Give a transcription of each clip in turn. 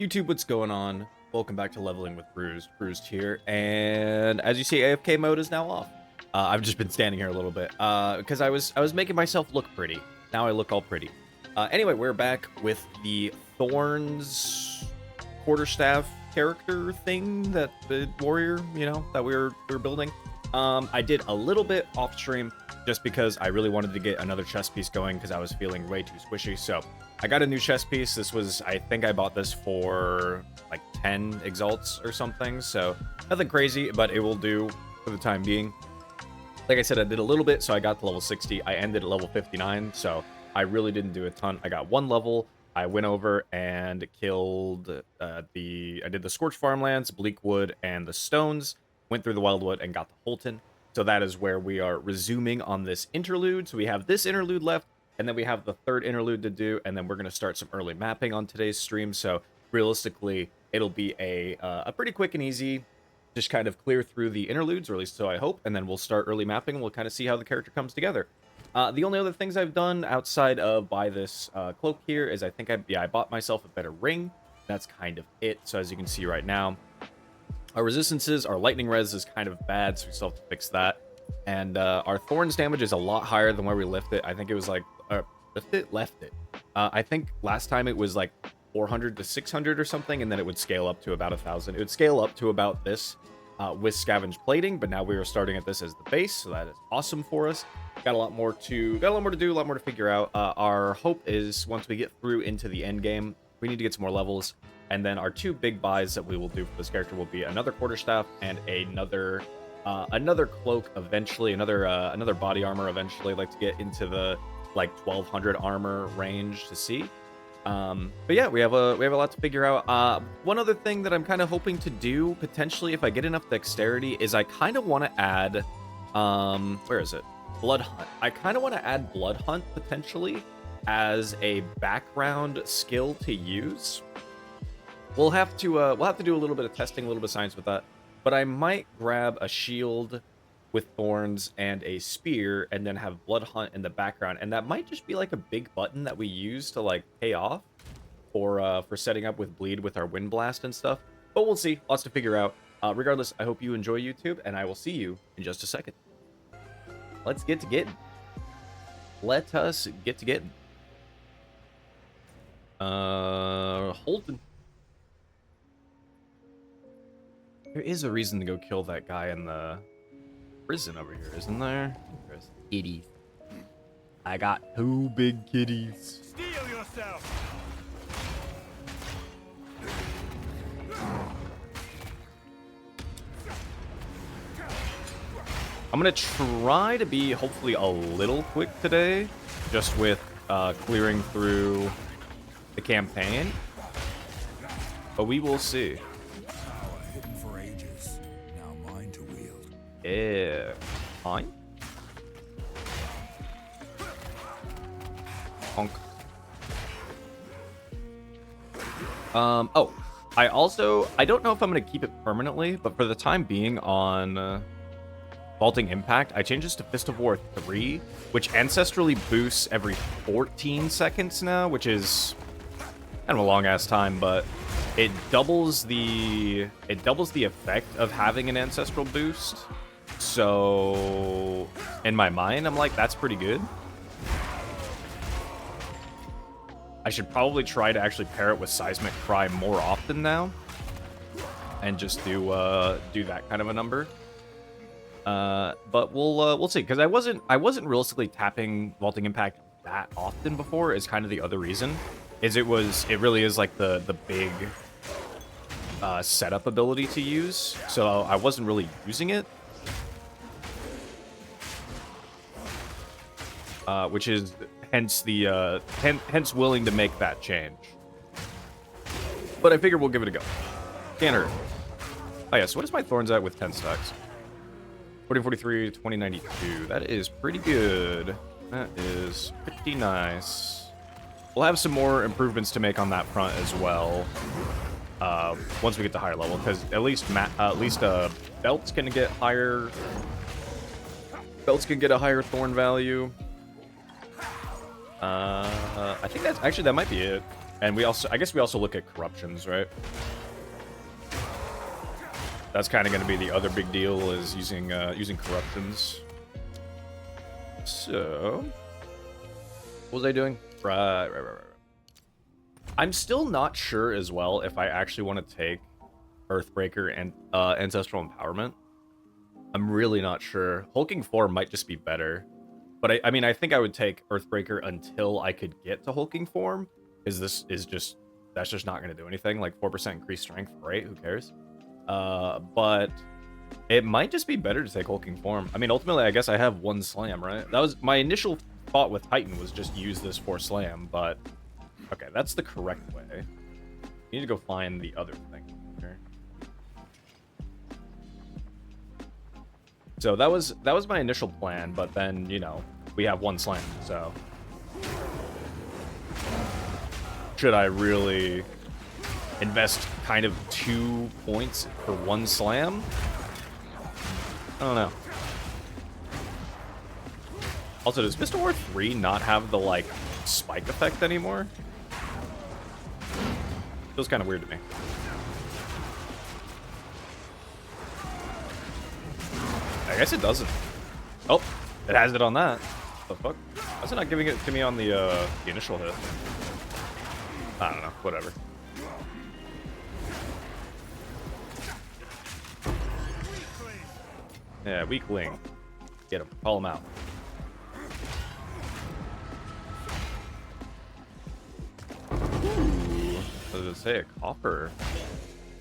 YouTube, what's going on? Welcome back to Leveling with Bruised. Bruised here, and as you see, AFK mode is now off. I've just been standing here a little bit because I was making myself look pretty. Now I look all pretty. Anyway, we're back with the Thorns quarterstaff character thing, that the warrior, that we were building. I did a little bit off stream just because I really wanted to get another chess piece going because I was feeling way too squishy. So I got a new chess piece. This was, I think I bought this for like 10 exalts or something. So nothing crazy, but it will do for the time being. Like I said, I did a little bit, so I got to level 60. I ended at level 59, so I really didn't do a ton. I got one level. I went over and killed I did the Scorched Farmlands, Bleakwood, and the Stones. Went through the Wildwood and got the Holton. So that is where we are resuming on this interlude. So we have this interlude left, and then we have the third interlude to do, and then we're going to start some early mapping on today's stream. So realistically, it'll be a pretty quick and easy, just kind of clear through the interludes, or at least so I hope, and then we'll start early mapping, and we'll kind of see how the character comes together. The only other things I've done outside of buy this cloak here is I think I bought myself a better ring. That's kind of it. So as you can see right now, our resistances, our lightning res is kind of bad, so we still have to fix that. And our Thorns damage is a lot higher than where we left it. I think it was like, left it. I think last time it was like 400 to 600 or something, and then it would scale up to about 1,000. It would scale up to about this with scavenge plating, but now we are starting at this as the base, so that is awesome for us. Got a lot more to do, a lot more to figure out. Our hope is once we get through into the end game, we need to get some more levels. And then our two big buys that we will do for this character will be another quarterstaff and another cloak eventually, another body armor eventually. I'd like to get into the like 1200 armor range to see. But yeah, we have a lot to figure out. One other thing that I'm kind of hoping to do potentially, if I get enough dexterity, is I kind of want to add where is it? Blood Hunt. I kind of want to add Blood Hunt potentially as a background skill to use. We'll have to do a little bit of testing, a little bit of science with that. But I might grab a shield with thorns and a spear, and then have Blood Hunt in the background, and that might just be like a big button that we use to like pay off for setting up with bleed with our wind blast and stuff. But we'll see. Lots to figure out. Regardless, I hope you enjoy YouTube, and I will see you in just a second. Let's get to getting. Let us get to getting. Holden. There is a reason to go kill that guy in the prison over here, isn't there? There's kitties. I got two big kitties. Steel yourself. I'm gonna try to be hopefully a little quick today, just with clearing through the campaign. But we will see. Yeah, fine. Honk. Oh, I don't know if I'm gonna keep it permanently, but for the time being on Vaulting Impact, I changed this to Fist of War 3, which ancestrally boosts every 14 seconds now, which is kind of a long ass time, but it doubles the effect of having an ancestral boost. So in my mind, I'm like, that's pretty good. I should probably try to actually pair it with Seismic Cry more often now, and just do that kind of a number. But we'll see, because I wasn't realistically tapping Vaulting Impact that often before. Is kind of the other reason. It really is like the big setup ability to use, so I wasn't really using it. Which is hence the hence willing to make that change. But I figure we'll give it a go. Can't hurt. Oh yeah, so what is my thorns at with 10 stacks? 4043, 2092. That is pretty good. That is pretty nice. We'll have some more improvements to make on that front as well. Once we get to higher level, because at least belts can get higher. Belts can get a higher thorn value. I think that might be it. And I guess we also look at corruptions, right? That's kind of going to be the other big deal, is using corruptions. So, what was I doing? Right. I'm still not sure as well if I actually want to take Earthbreaker and Ancestral Empowerment. I'm really not sure. Hulking Form might just be better. But I mean, I think I would take Earthbreaker until I could get to Hulking Form. That's just not going to do anything. Like 4% increased strength, right? Who cares? But it might just be better to take Hulking Form. I mean, ultimately, I guess I have one Slam, right? That was my initial thought with Titan, was just use this for Slam, but okay, that's the correct way. We need to go find the other thing here. So that was my initial plan, but then, you know, we have one Slam, so should I really invest kind of 2 points for one Slam? I don't know. Also, does Mr. War 3 not have the, like, spike effect anymore? Feels kind of weird to me. I guess it doesn't. Oh, it has it on that. What the fuck? Why is it not giving it to me on the initial hit? I don't know. Whatever. Yeah, weakling. Get him. Call him out. Ooh. What does it say? A copper.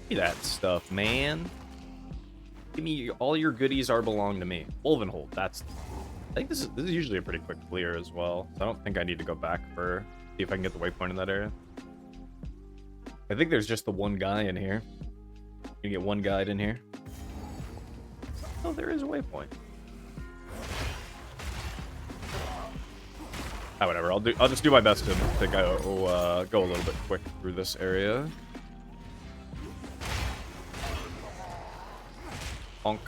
Give me that stuff, man. Give me all your goodies belong to me. Wolvenhold. I think this is usually a pretty quick clear as well. So I don't think I need to go back for see if I can get the waypoint in that area. I think there's just the one guy in here. You get one guide in here. Oh, there is a waypoint. Ah, whatever. I'll just do my best to go a little bit quick through this area. Honk.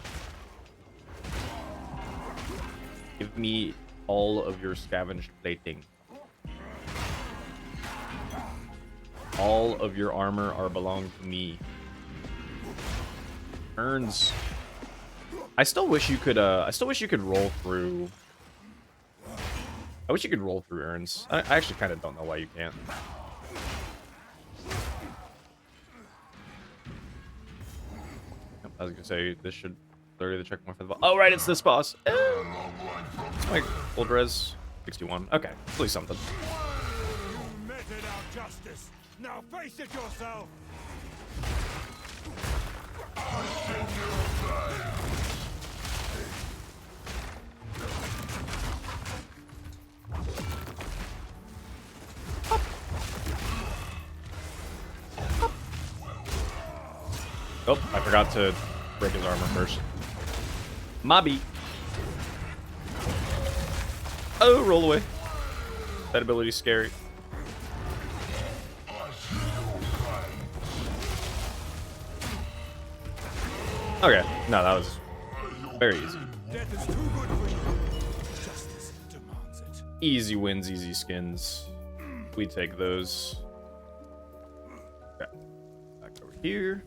Give me all of your scavenged plating. All of your armor belong to me. Urns. I still wish you could roll through. I wish you could roll through urns. I actually kind of don't know why you can't. I was gonna say this should clear the checkpoint for the boss. Oh right, it's this boss. It's like old res 61. Okay, at least something. You meted out justice. Now face it yourself. Oh, I forgot to break his armor first. Mobby. Oh, roll away. That ability's scary. Okay, no, that was very easy. Death is too good for you. Justice demands it. Easy wins, easy skins. We take those. Okay, back over here.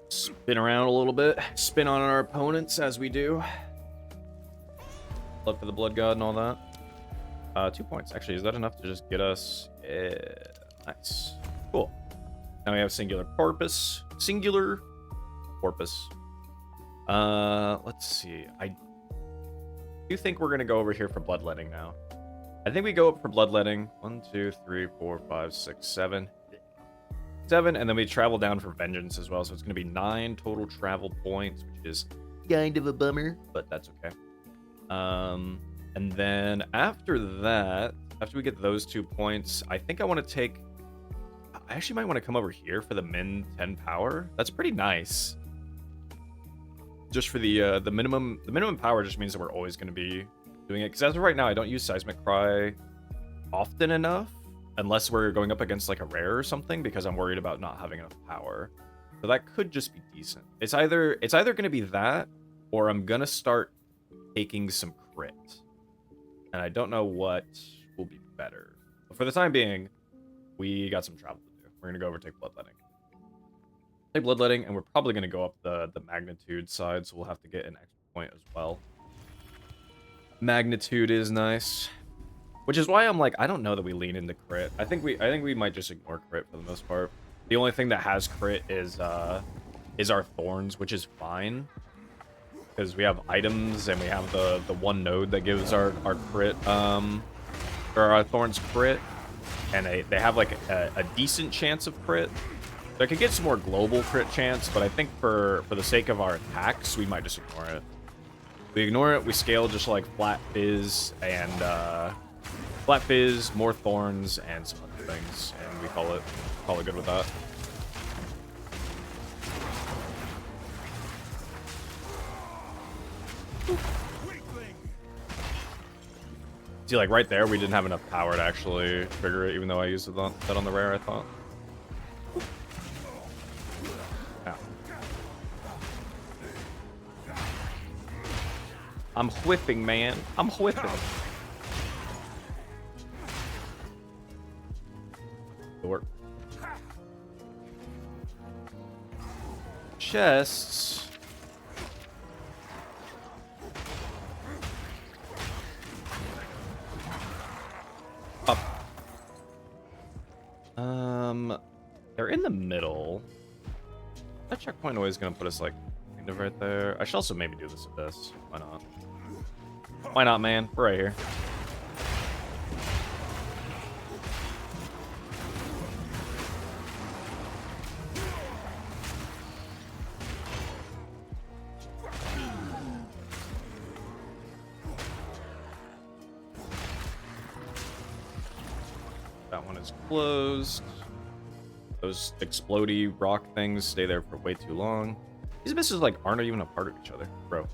Spin around a little bit. Spin on our opponents as we do. Blood for the Blood God and all that. 2 points. Actually, is that enough to just get us? Nice. Cool. Now we have singular porpoise. Singular porpoise. Let's see. I do think we're gonna go over here for bloodletting now. I think we go up for bloodletting. 1, 2, 3, 4, 5, 6, 7. 7, and then we travel down for vengeance as well. So it's gonna be 9 total travel points, which is kind of a bummer, but that's okay. And then after that, after we get those 2 points, I think I want to take. I actually might want to come over here for the min 10 power. That's pretty nice. Just for the minimum. The minimum power just means that we're always going to be doing it. Because as of right now, I don't use Seismic Cry often enough, unless we're going up against like a rare or something, because I'm worried about not having enough power. So that could just be decent. It's either going to be that, or I'm gonna start taking some crit. And I don't know what will be better. better. But for the time being, we got some travel to do. We're gonna go over take bloodletting. Take bloodletting, and we're probably gonna go up the magnitude side, so we'll have to get an extra point as well. Magnitude is nice. Which is why I'm like, I don't know that we lean into crit. I think we might just ignore crit for the most part. The only thing that has crit is our Thorns, which is fine. Because we have items and we have the one node that gives our crit, or our Thorns crit. And they have like a decent chance of crit. So I could get some more global crit chance, but I think for the sake of our attacks, we might just ignore it. We ignore it, we scale just like Flat Fizz and Flat Fizz, more Thorns, and some other things, and we call it good with that. See, like right there, we didn't have enough power to actually trigger it, even though I used that on the rare, I thought. Yeah. I'm whipping, man. I'm whipping. Work. Chests. Up. They're in the middle. That checkpoint always gonna put us like kind of right there. I should also maybe do this with this. Why not? Why not, man? We're right here. That one is closed. Those explodey rock things stay there for way too long. These misses like aren't even a part of each other, bro.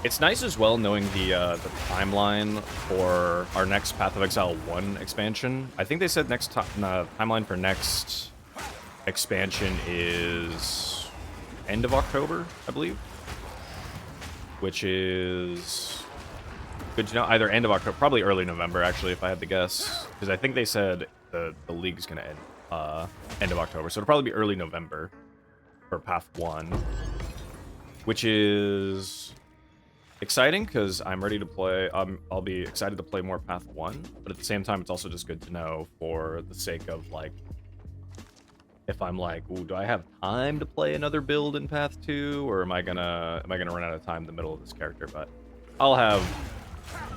It's nice as well knowing the timeline for our next Path of Exile 1 expansion. I think they said next timeline for next expansion is end of October, I believe. Which is good to know. Either end of October, probably early November, actually, if I had to guess. Because I think they said the league's going to end of October. So it'll probably be early November for Path 1. Which is exciting, because I'm ready to play. I'll be excited to play more Path 1. But at the same time, it's also just good to know for the sake of, like, if I'm like, ooh, do I have time to play another build in Path 2, or am I gonna run out of time in the middle of this character? But I'll have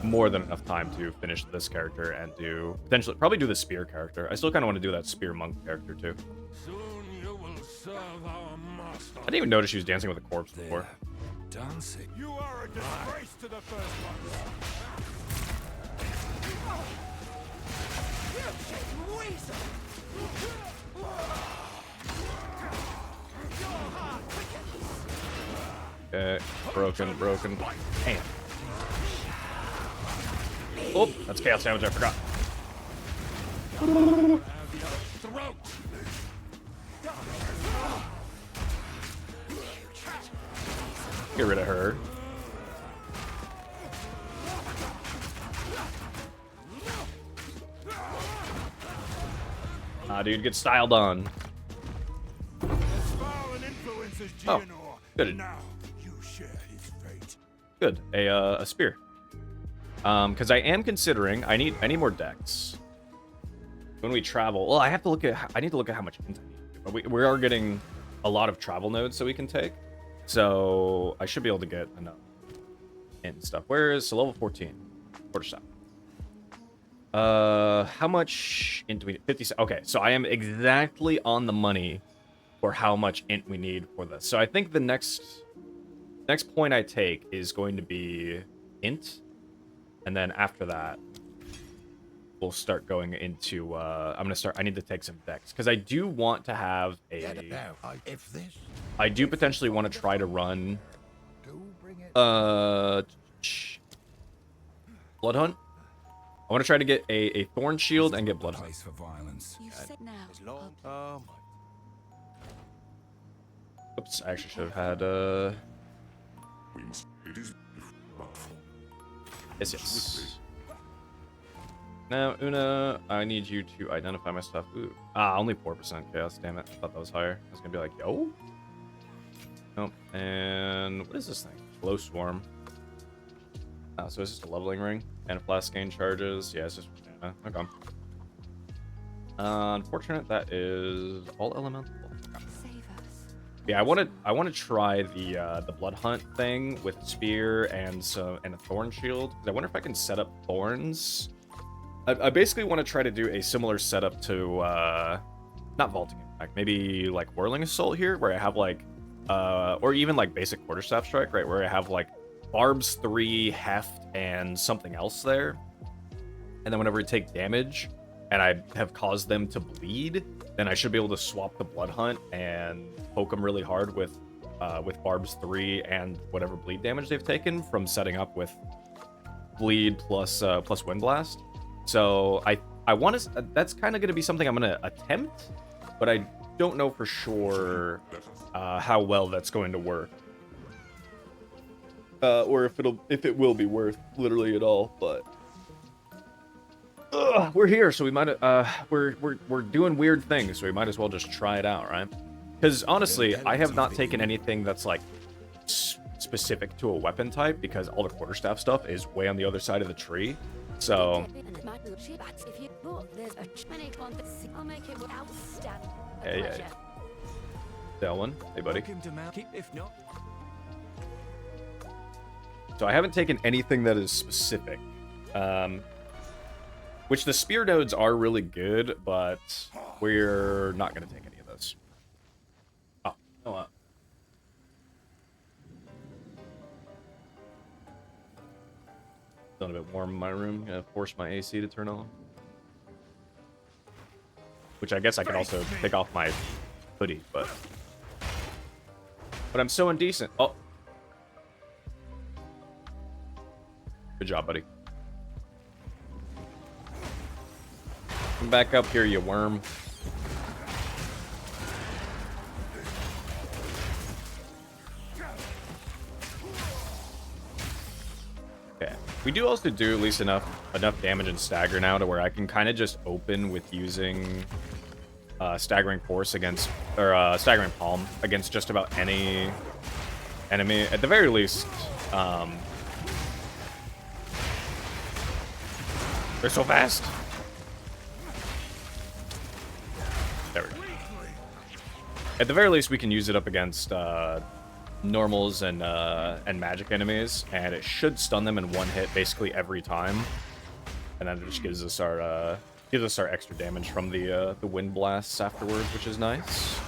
more than enough time to finish this character and do potentially probably do the spear character. I still kind of want to do that spear monk character too. Soon you will serve our master. I didn't even notice she was dancing with a corpse before. Dancing. You are a disgrace to the first Okay, broken. Damn. Oh, that's chaos damage. I forgot. Get rid of her. Ah, dude, get styled on. Oh, good. Now you share his fate. Good. A spear. Because I am considering I need more decks. When we travel, well, I need to look at how much int I need. But we are getting a lot of travel nodes that we can take. So I should be able to get enough int stuff. Where is level 14? Quarterstaff. How much int do we need? 50. Okay, so I am exactly on the money for how much int we need for this. So I think the next point I take is going to be int, and then after that, we'll start going into. I need to take some decks because I do want to have a. I do potentially want to try to run. Blood Hunt. I want to try to get a Thorn Shield and get Blood Hunt. You said now. Oops, I actually should have had, yes. Now, Una, I need you to identify my stuff. Ooh. Only 4% chaos, damn it. I thought that was higher. I was gonna be like, yo. Nope. And what is this thing? Glow Swarm. Oh, so it's just a leveling ring. And a flask gain charges. Yeah, it's just, okay. Unfortunate, that is all elemental. Yeah, I want to try the blood hunt thing with spear and a thorn shield. I wonder if I can set up thorns. I basically want to try to do a similar setup to not vaulting impact, maybe like whirling assault here, where I have like or even like basic quarterstaff strike, right, where I have like barbs 3, heft, and something else there, and then whenever I take damage and I have caused them to bleed, then I should be able to swap the blood hunt and poke them really hard with barbs 3 and whatever bleed damage they've taken from setting up with bleed plus wind blast. So I want to. That's kind of going to be something I'm going to attempt, but I don't know for sure how well that's going to work, or if it will be worth literally at all. But we're here, so we might we're doing weird things, so we might as well just try it out, right? Because honestly, I have not taken anything that's like specific to a weapon type, because all the quarterstaff stuff is way on the other side of the tree. So yeah. Dylan, hey buddy. So I haven't taken anything that is specific, which the spear nodes are really good, but we're not going to take any of this. Oh, you know what? A bit warm in my room. Gonna force my AC to turn on. Which I guess I could also take off my hoodie, but I'm so indecent. Oh. Good job, buddy. Come back up here, you worm. Okay. We do also do at least enough damage in stagger now to where I can kind of just open with using staggering force against, or staggering palm against just about any enemy. At the very least, they're so fast. There we go. At the very least, we can use it up against normals and magic enemies, and it should stun them in one hit basically every time. And then it just gives us our extra damage from the wind blasts afterwards, which is nice.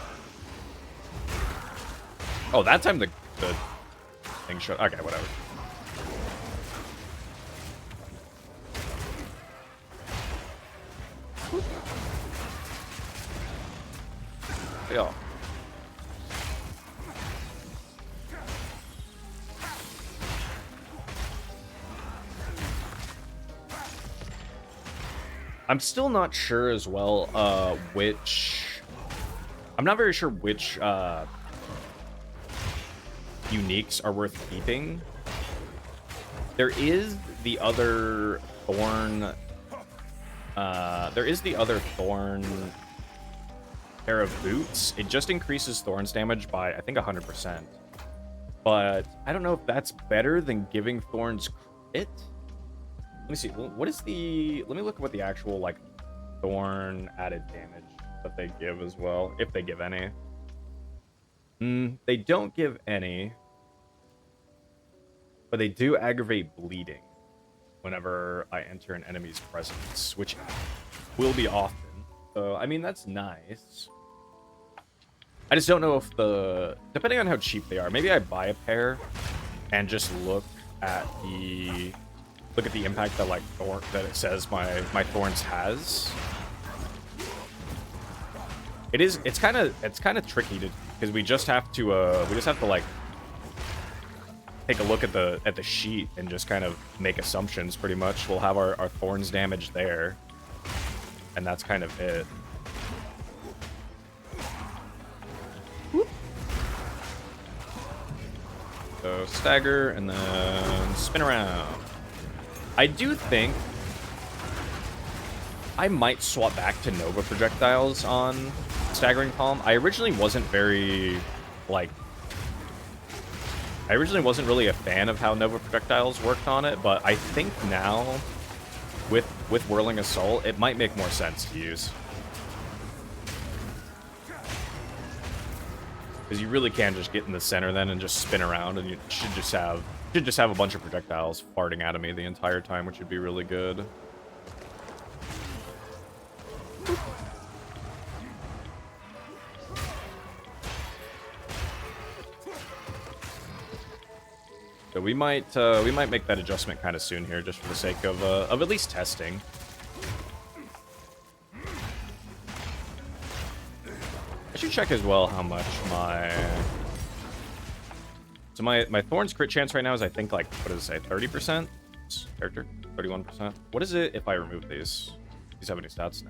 Oh, that time the thing showed. Okay, whatever. Yeah. I'm still not sure as well I'm not very sure which uniques are worth keeping. There is the other thorn pair of boots. It just increases Thorns damage by I think 100%. But I don't know if that's better than giving Thorns crit. Let me see. What is the? Let me look at what the actual like thorn added damage that they give as well, if they give any. They don't give any, but they do aggravate bleeding whenever I enter an enemy's presence, which will be often. So I mean that's nice. I just don't know if depending on how cheap they are, maybe I buy a pair and just look at the impact that that it says my Thorns has. It's kind of tricky because we just have to like take a look at the sheet and just kind of make assumptions. Pretty much, we'll have our Thorns damage there, and that's kind of it. So stagger and then spin around. I do think I might swap back to Nova projectiles on staggering palm. I originally wasn't very like I originally wasn't really a fan of how Nova projectiles worked on it, but I think now with whirling assault, it might make more sense to use. Because you really can just get in the center then and just spin around, and you should just have a bunch of projectiles farting out of me the entire time, which would be really good. So we might make that adjustment kind of soon here, just for the sake of at least testing. I should check as well how much my Thorns crit chance right now is, I think, like, what does it say, 30%? Character? 31%? What is it if I remove these? These have any stats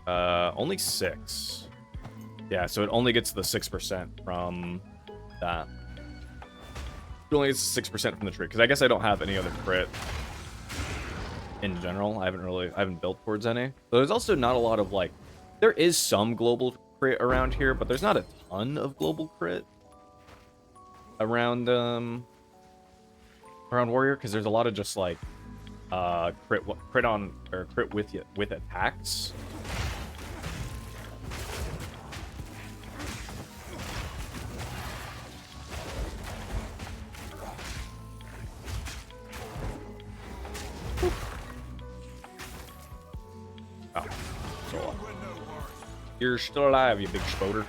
now? Only 6. Yeah, so it only gets the 6% from that. It only gets 6% from the tree, because I guess I don't have any other crit in general. I haven't built towards any. But there's also not a lot of, like, there is some global crit around here, but there's not a ton of global crit around warrior, because there's a lot of just like crit on, or crit with attacks. You're still alive, you big spoder.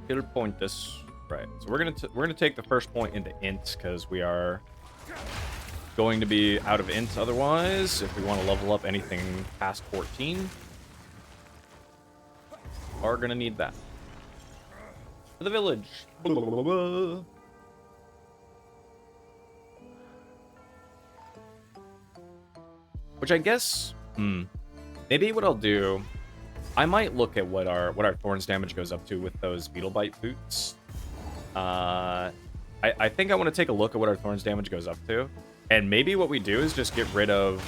Kill point this. Right. So we're gonna take the first point into int, because we are going to be out of int otherwise if we want to level up anything past 14. Are gonna need that. For the village. Which I guess, maybe what I'll do, I might look at what our Thorns damage goes up to with those Beetle Bite boots. I think I want to take a look at what our Thorns damage goes up to, and maybe what we do is just get rid of.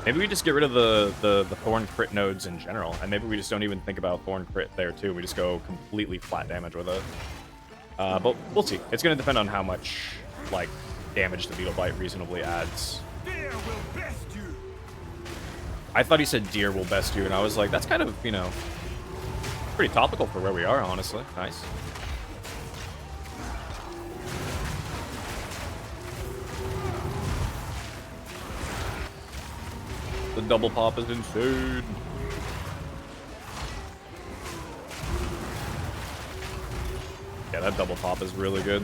Maybe we just get rid of the Thorn crit nodes in general, and maybe we just don't even think about Thorn crit there too. We just go completely flat damage with it. But we'll see. It's going to depend on how much like damage the Beetle Bite reasonably adds. I thought he said deer will best you, and I was like, that's kind of, you know, pretty topical for where we are, honestly. Nice. The double pop is insane. Yeah, that double pop is really good.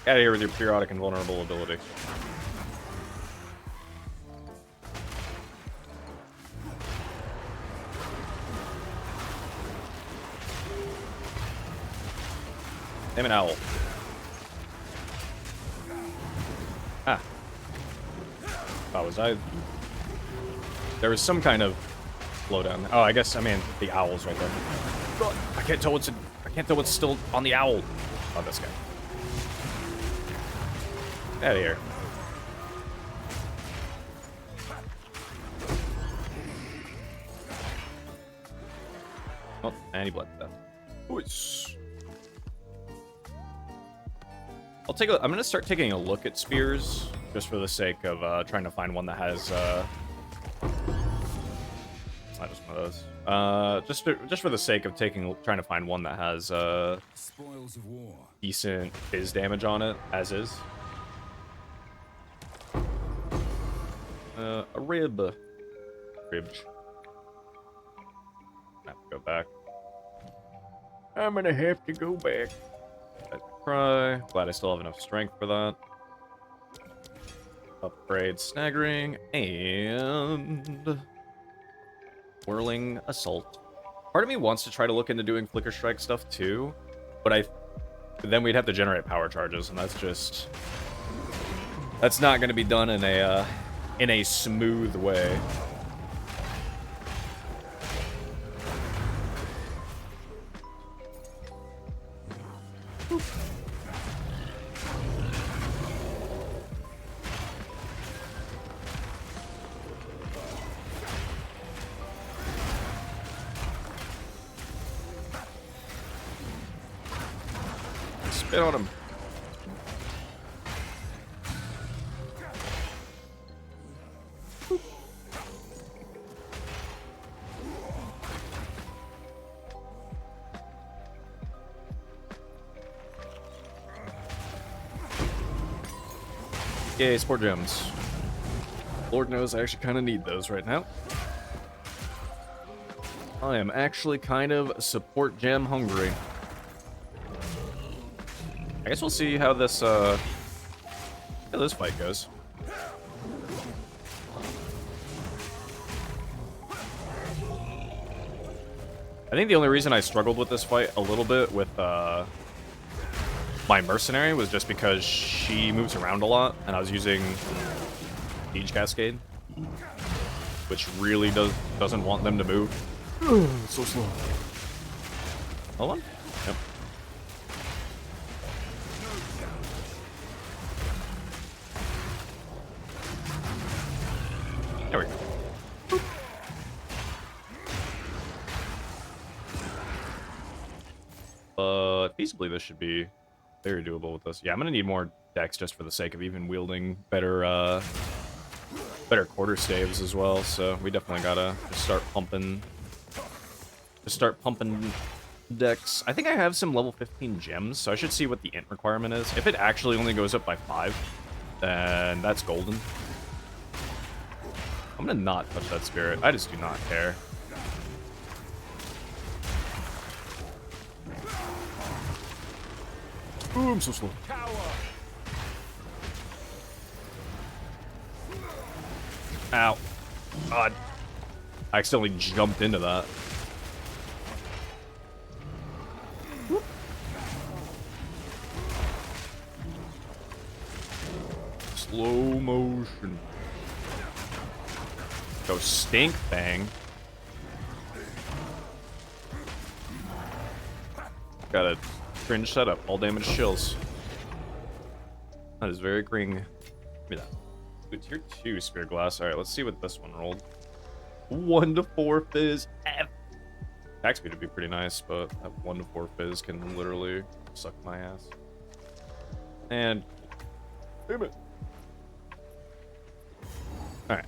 Get out of here with your periodic and vulnerable ability. Name an owl. Ah. Oh, was I? There was some kind of slowdown. Oh, I guess, I mean, the owl's right there. I can't tell what's still on the owl. Oh, this guy. Get out of here. Oh, and he bled to death. Oops. I'm gonna start taking a look at spears, just for the sake of trying to find one that has it's not just one of those. Just for the sake of trying to find one that has spoils of war, decent fizz damage on it, as is. A rib. Ribs. I have to go back. I'm gonna have to go back. Cry. Glad I still have enough strength for that. Upgrade staggering and whirling assault. Part of me wants to try to look into doing flicker strike stuff too, but then we'd have to generate power charges, and that's not going to be done in a smooth way. Get on him. Yay, sport gems. Lord knows I actually kind of need those right now. I am actually kind of support gem hungry. I guess we'll see how this fight goes. I think the only reason I struggled with this fight a little bit with my mercenary was just because she moves around a lot, and I was using Siege Cascade, which really doesn't want them to move. So slow. Hold on. Yep. There we go. But feasibly, this should be very doable with this. Yeah, I'm gonna need more decks just for the sake of even wielding better quarter staves as well. So we definitely gotta just start pumping decks. I think I have some level 15 gems, so I should see what the int requirement is. If it actually only goes up by 5, then that's golden. I'm gonna not touch that spirit. I just do not care. Ooh, I'm so slow. Ow. God. I accidentally jumped into that. Slow motion. Go stink bang. Got a cringe setup. All damage chills. That is very green. Give me that. Ooh, tier 2 Spear Glass. Alright, let's see what this one rolled. 1 to 4 fizz. Attack speed would be pretty nice, but that 1 to 4 fizz can literally suck my ass. And damn it. Alright.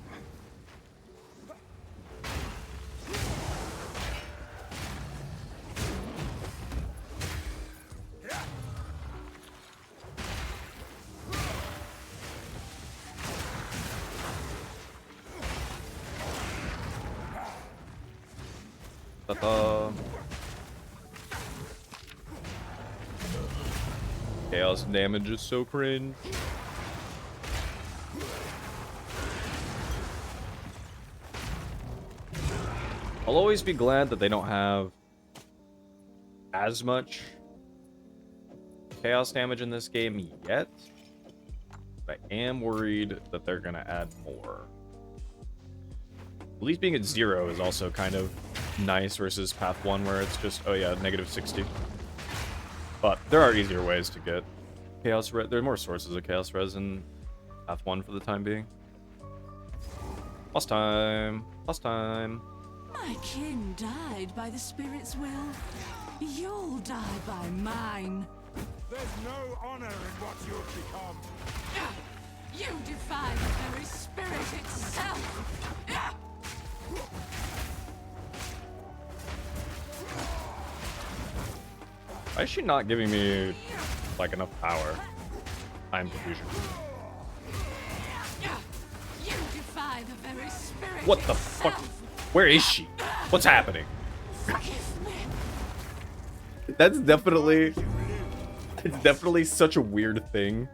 Ta-da. Chaos damage is so cringe. I'll always be glad that they don't have as much chaos damage in this game yet. But I am worried that they're gonna add more. At least being at 0 is also kind of nice versus Path 1 where it's just, oh yeah, negative 60. But there are easier ways to get chaos res. There are more sources of chaos res in Path 1 for the time being. Last time. Last time. My kin died by the spirit's will. You'll die by mine. There's no honor in what you've become. You defy the very spirit itself. Why is she not giving me, like, enough power? I'm confusion. You defy the very spirit What the itself. fuck? Where is she? What's happening? Forgive me. That's definitely... It's definitely such a weird thing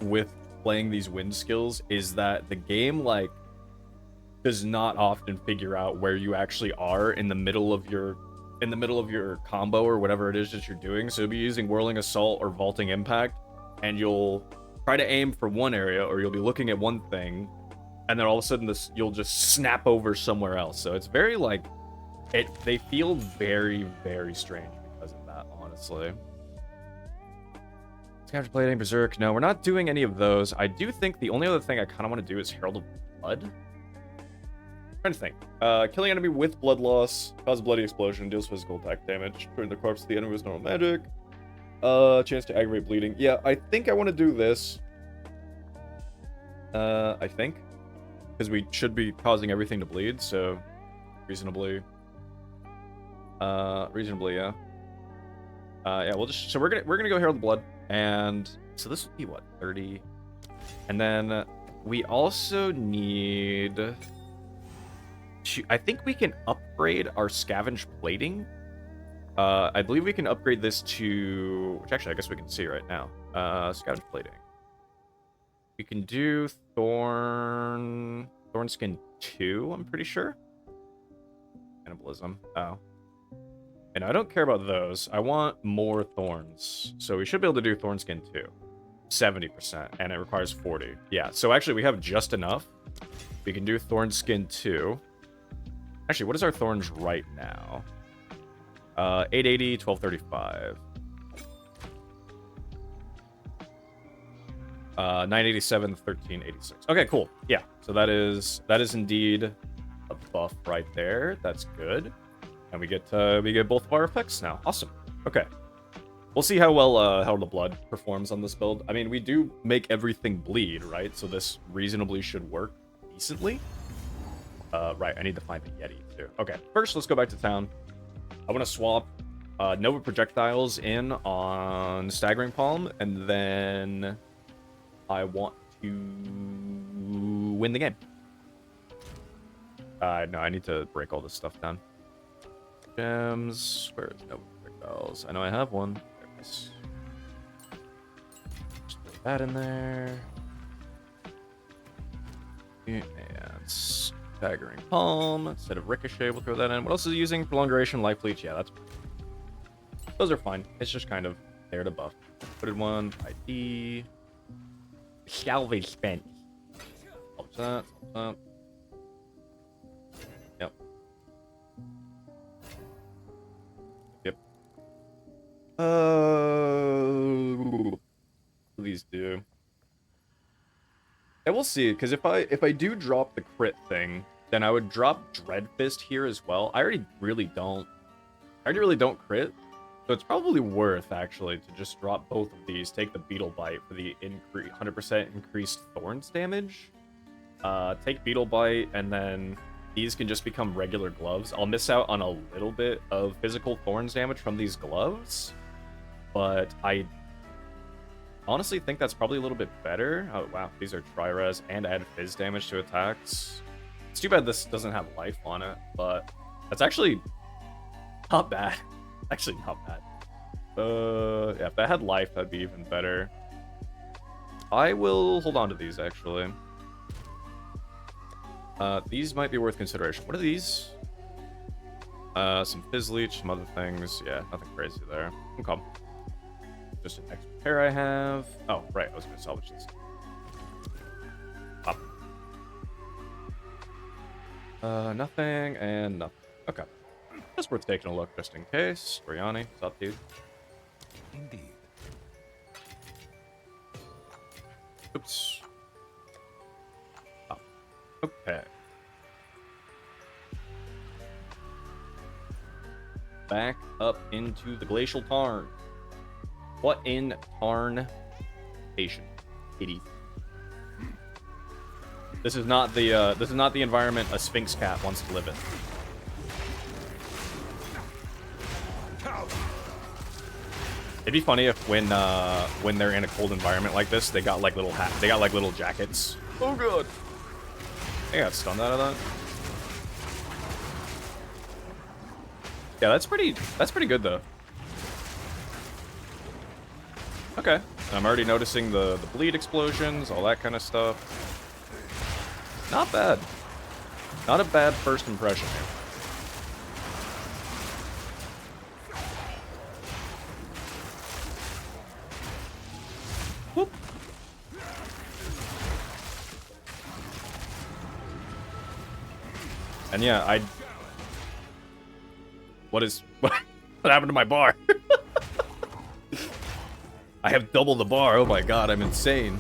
with playing these wind skills, is that the game, like, does not often figure out where you actually are in the middle of your combo or whatever it is that you're doing. So you'll be using Whirling Assault or Vaulting Impact, and you'll try to aim for one area, or you'll be looking at one thing, and then all of a sudden you'll just snap over somewhere else. So it's very, like, they feel very, very strange because of that, honestly. Capture Blade and Berserk. No, we're not doing any of those. I do think the only other thing I kind of want to do is Herald of Blood. Trying to think. Killing enemy with blood loss, cause bloody explosion, deals physical attack damage. Turn the corpse to the enemy with normal magic. Chance to aggravate bleeding. Yeah, I think I want to do this. I think. Because we should be causing everything to bleed, so reasonably. Reasonably, yeah. Yeah, we'll just, so we're gonna go Herald the Blood, and so this would be what, 30, and then we also need to, I think we can upgrade our scavenge plating. I believe we can upgrade this to, which actually I guess we can see right now. Scavenge plating. We can do Thorn Skin 2, I'm pretty sure. Cannibalism. Oh. And I don't care about those. I want more thorns. So we should be able to do Thorn Skin 2. 70%, and it requires 40. Yeah, so actually we have just enough. We can do Thorn Skin 2. Actually, what is our thorns right now? 880, 1235. 987, 1386. Okay, cool. Yeah, so that is indeed a buff right there. That's good. And we get both of our effects now. Awesome. Okay. We'll see how well how the blood performs on this build. I mean, we do make everything bleed, right? So this reasonably should work decently. Right, I need to find the Yeti too. Okay, first let's go back to town. I want to swap Nova projectiles in on Staggering Palm, and then I want to win the game. No, I need to break all this stuff down. Gems. Where is Nova projectiles? I know I have one. There it is. Just put that in there. And Staggering Palm. Instead of Ricochet, we'll throw that in. What else is it using? Prolonged Duration, Life Leech. Yeah, those are fine. It's just kind of there to buff. Put in one. ID. Salvage spent. Helps that. Helps that. Yep. Yep. What do these do? Yeah, we'll see. Because if I do drop the crit thing, then I would drop Dread Fist here as well. I already really don't crit. So it's probably worth, actually, to just drop both of these. Take the Beetle Bite for the 100% increased Thorns damage. Take Beetle Bite, and then these can just become regular gloves. I'll miss out on a little bit of physical Thorns damage from these gloves. But I honestly think that's probably a little bit better. Oh, wow. These are Tri-Res and add Fizz damage to attacks. It's too bad this doesn't have life on it, but that's actually not bad. Actually, not bad. Yeah, if that had life, that'd be even better. I will hold on to these, actually. These might be worth consideration. What are these? Some Fizz Leech, some other things. Yeah, nothing crazy there. Okay. Just an extra pair I have. Oh, right, I was going to salvage this. Up. Nothing and nothing. Okay. Just worth taking a look just in case. Brianni, what's up, dude? Indeed. Oops. Oh. Okay. Back up into the Glacial Tarn. What in Tarn Station? Kitty. This is not the environment a Sphinx cat wants to live in. It'd be funny if when they're in a cold environment like this, they got like little jackets. Oh god. I got stunned out of that. Yeah, that's pretty good though. Okay. I'm already noticing the bleed explosions, all that kind of stuff. Not bad. Not a bad first impression here. Whoop. And yeah, what happened to my bar? I have double the bar. Oh my god, I'm insane.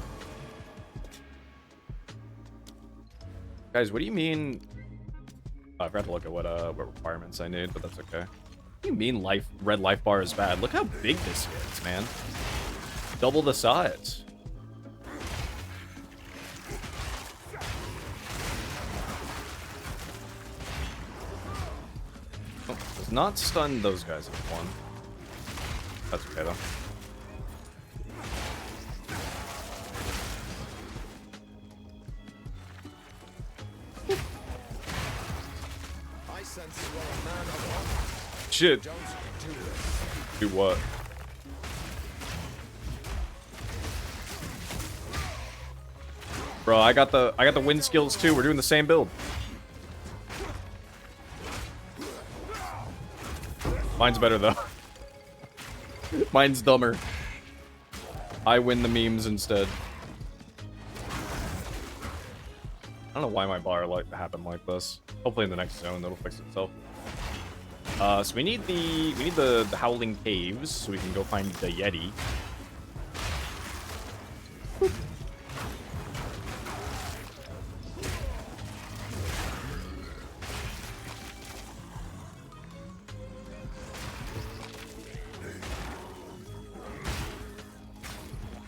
Guys, what do you mean? Oh, I forgot to look at what requirements I need, but that's okay. What do you mean red life bar is bad? Look how big this is, man. Double the size. Oh, does not stun those guys in one. That's okay though. Shit. Do what? Bro, I got the wind skills too. We're doing the same build. Mine's better though. Mine's dumber. I win the memes instead. I don't know why my bar happened like this. Hopefully in the next zone that'll fix itself. So we need the Howling Caves so we can go find the Yeti.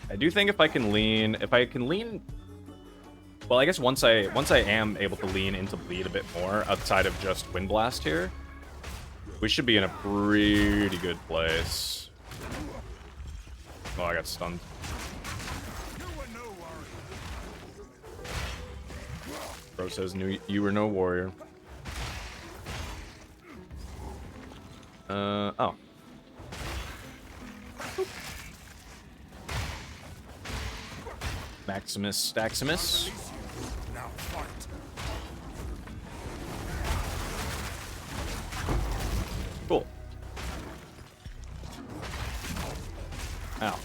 I do think if I can lean, well, I guess once I am able to lean into bleed a bit more outside of just Wind Blast here, we should be in a pretty good place. Oh, I got stunned. Bro says you were no warrior. Oh. Maximus Staximus. Now fight. Cool. Ow.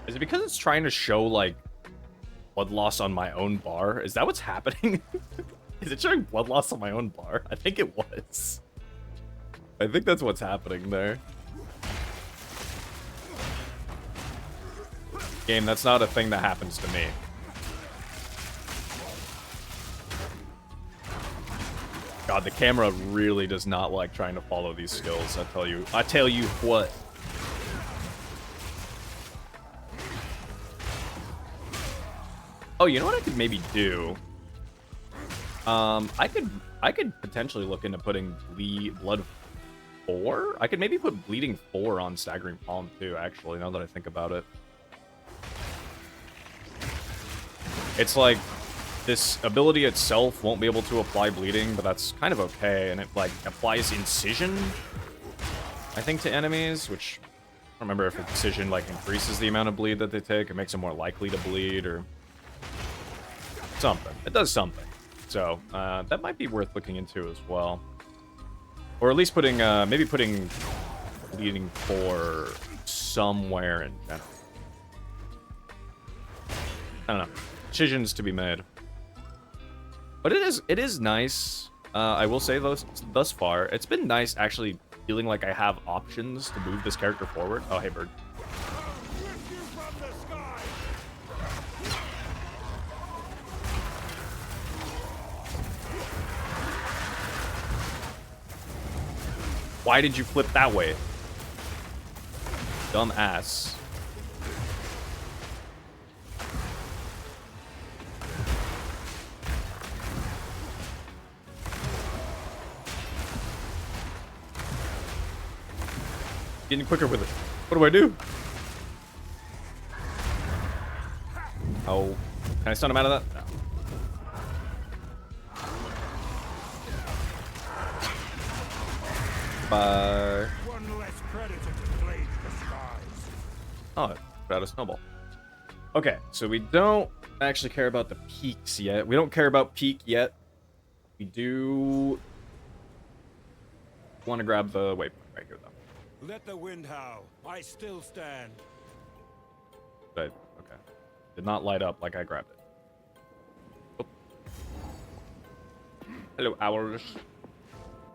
Is it because it's trying to show, like, blood loss on my own bar? Is that what's happening? Is it showing blood loss on my own bar? I think it was. I think that's what's happening there. Game, that's not a thing that happens to me. God, the camera really does not like trying to follow these skills, I tell you what. Oh, you know what I could maybe do? I could potentially look into putting Blood 4? I could maybe put Bleeding 4 on Staggering Palm too, actually, now that I think about it. It's like, this ability itself won't be able to apply bleeding, but that's kind of okay, and it, like, applies Incision, I think, to enemies, which, I don't remember if Incision, like, increases the amount of bleed that they take, it makes them more likely to bleed, or something. It does something. So, that might be worth looking into as well. Or at least putting, maybe putting Bleeding 4 somewhere in general. I don't know. Decisions to be made. But it is nice. I will say thus far, it's been nice actually feeling like I have options to move this character forward. Oh, hey, bird. Why did you flip that way? Dumb ass. Getting quicker with it. What do I do? Oh. Can I stun him out of that? No. Bye. One less predator to plague the skies. Oh, it put out a snowball. Okay, so we don't actually care about the peaks yet. We don't care about peak yet. We do want to grab the waypoint right here, though. Let the wind howl. I still stand. But, okay. Did not light up like I grabbed it. Oh. Hello, Owls.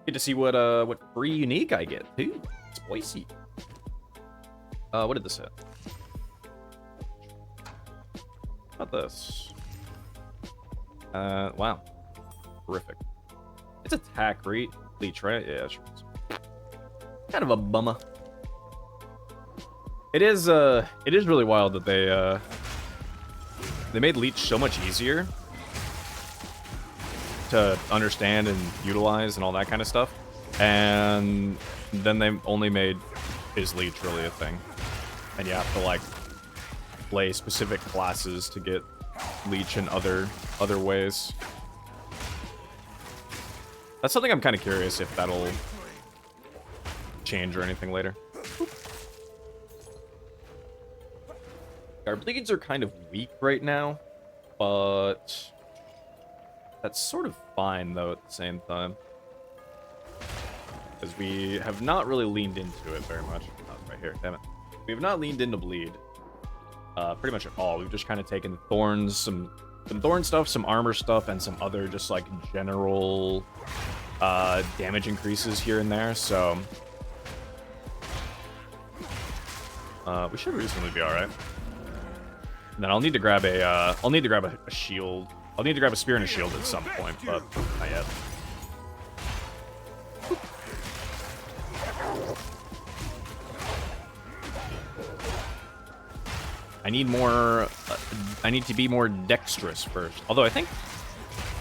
Get to see what free unique I get, too. Spicy. What did this hit? How about this? Wow. Horrific. It's attack rate. Leech, right? Yeah, sure. Kind of a bummer. It is really wild that they made Leech so much easier to understand and utilize and all that kind of stuff. And then they only made his Leech really a thing. And you have to, like, play specific classes to get Leech in other ways. That's something I'm kind of curious if that'll change or anything later. Our bleeds are kind of weak right now, but that's sort of fine, though, at the same time. Because we have not really leaned into it very much. Oh, it's right here, damn it. We have not leaned into bleed pretty much at all. We've just kind of taken Thorns, some Thorn stuff, some armor stuff, and some other just, like, general damage increases here and there, so we should reasonably be alright. And then I'll need to grab a shield. I'll need to grab a spear and a shield at some point, but not yet. I need more, I need to be more dexterous first. Although I think,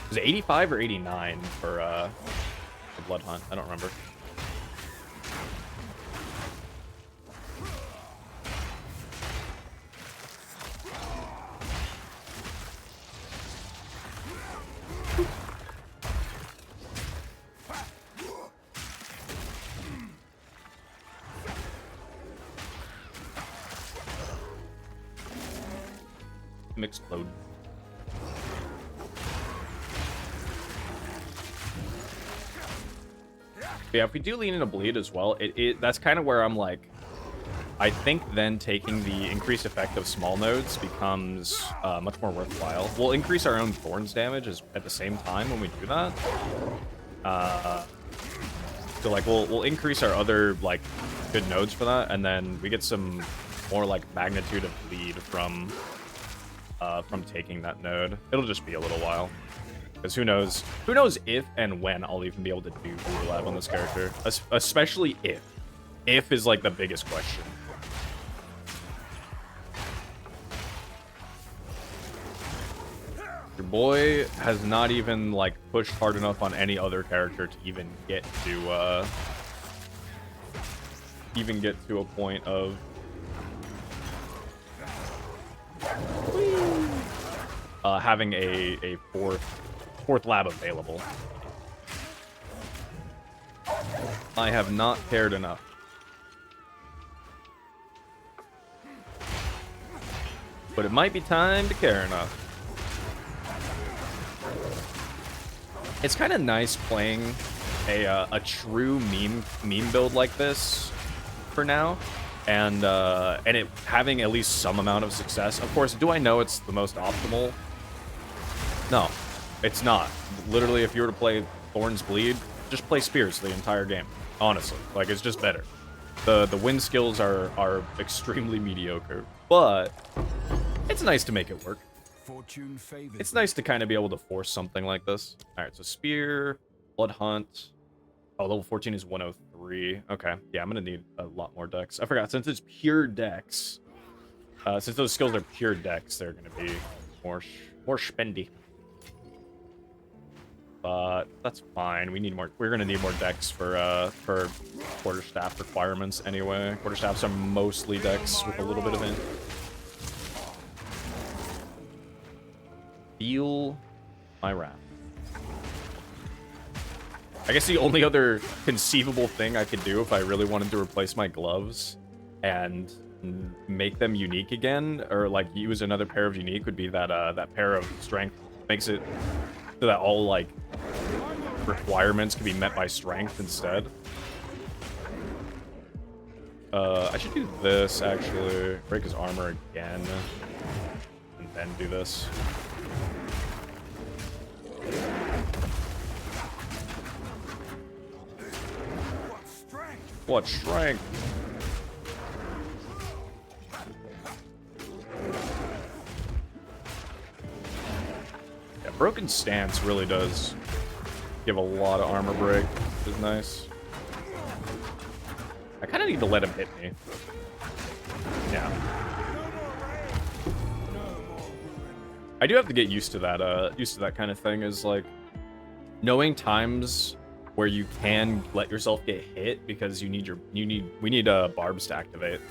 was it 85 or 89 for the Blood Hunt? I don't remember. Explode. Yeah, if we do lean into bleed as well, that's kind of where I'm like, I think then taking the increased effect of small nodes becomes much more worthwhile. We'll increase our own Thorns damage at the same time when we do that. So like we'll increase our other like good nodes for that, and then we get some more like magnitude of bleed from taking that node. It'll just be a little while. Because who knows if and when I'll even be able to do Blue Lab on this character. Especially if. If is like the biggest question. Your boy has not even like pushed hard enough on any other character to even get to a point of having a fourth lab available. I have not cared enough. But it might be time to care enough. It's kind of nice playing a true meme build like this for now. And it having at least some amount of success. Of course, do I know it's the most optimal? No, it's not. Literally, if you were to play Thorns Bleed, just play Spears the entire game. Honestly, like, it's just better. The win skills are extremely mediocre, but it's nice to make it work. Fortune favors. It's nice to kind of be able to force something like this. All right, so Spear, Blood Hunt. Oh, level 14 is 103. Okay, yeah, I'm gonna need a lot more dex. I forgot, since it's pure dex, since those skills are pure dex, they're gonna be more spendy. But that's fine. We need more. We're gonna need more dex for quarterstaff requirements anyway. Quarterstaffs are mostly dex with a little bit of int. Feel my wrath. I guess the only other conceivable thing I could do if I really wanted to replace my gloves and make them unique again, or like use another pair of unique, would be that that pair of strength. Makes it so that all like requirements can be met by strength instead. I should do this actually. Break his armor again, and then do this. What strength? Yeah, Broken Stance really does give a lot of armor break. which is nice. I kind of need to let him hit me. Yeah. I do have to get used to that kind of thing, is like knowing times where you can let yourself get hit because we need barbs to activate.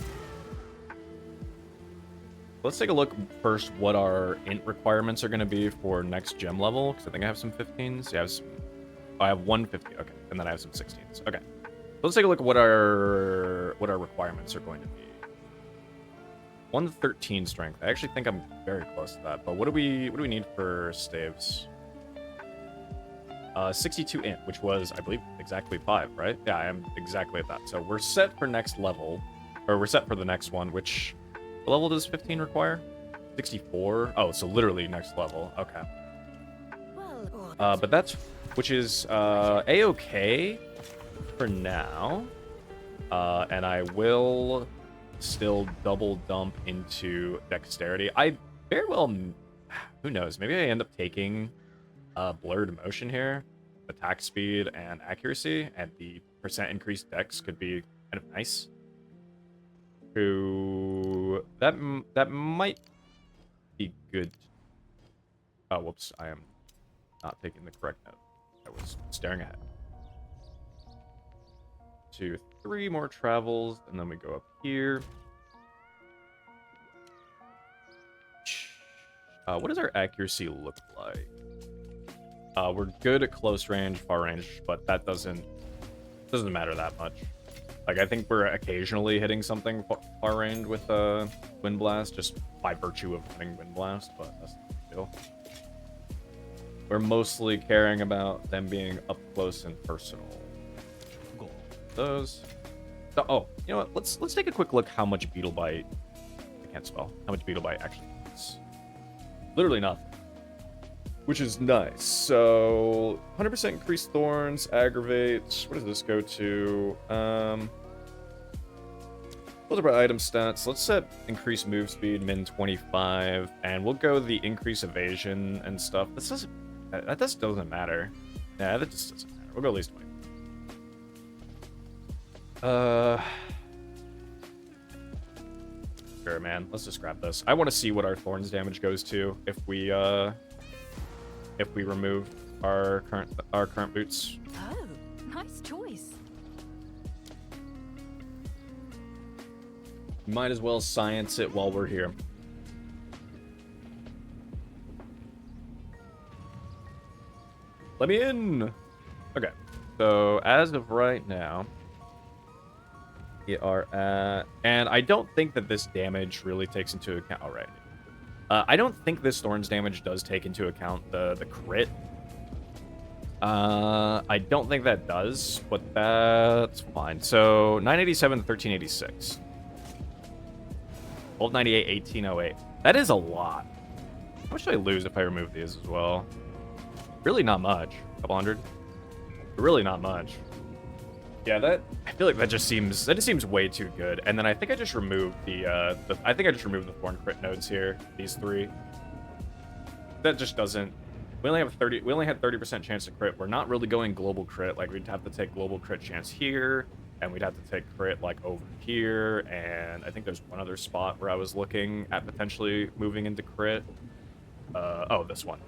Let's take a look first what our int requirements are going to be for next gem level, because I think I have some 15s. Yeah, I have 150. Okay, and then I have some 16s. Okay, so let's take a look at what our requirements are going to be. 113 strength. I actually think I'm very close to that. But what do we need for staves? 62 int, which was, I believe, exactly 5, right? Yeah, I am exactly at that. So we're set for next level, or we're set for the next one. Which level does 15 require? 64. Oh, so literally next level. Okay. But that's, which is a-okay for now. And I will still double dump into dexterity. I very well, who knows, maybe I end up taking blurred motion here. Attack speed and accuracy, and the percent increased dex could be kind of nice. That might be good. Oh, whoops, I am not taking the correct note. I was staring ahead. 2, 3 more travels, and then we go up here. What does our accuracy look like? We're good at close range, far range, but that doesn't matter that much. Like, I think we're occasionally hitting something far range with Wind Blast, just by virtue of having Wind Blast, but that's not a big deal. We're mostly caring about them being up close and personal. Cool. Those. So, oh, you know what? Let's take a quick look how much Beetle Bite. I can't spell. How much Beetle Bite actually is. Literally nothing. Which is nice. So 100% increased Thorns, aggravates. What does this go to? Multiple item stats. Let's set increased move speed, min 25, and we'll go the increase evasion and stuff. That just doesn't matter. Yeah, that just doesn't matter. We'll go at least 20. Sure, man. Let's just grab this. I want to see what our Thorns damage goes to if we remove our current boots. Oh, nice choice. Might as well science it while we're here. Let me in. Okay. So as of right now, we are at, and I don't think that this damage really takes into account. All right. I don't think this Thorns damage does take into account the crit. I don't think that does, but that's fine. So 987, 1386. 1298, 1808. That is a lot. How much do I lose if I remove these as well? Really not much. A couple hundred. Really not much. Yeah, I feel like that just seems way too good. And then I think I just removed the Thorn crit nodes here. These 3. That just doesn't. We only had 30% chance to crit. We're not really going global crit. Like, we'd have to take global crit chance here, and we'd have to take crit like over here. And I think there's one other spot where I was looking at potentially moving into crit. Oh, this one.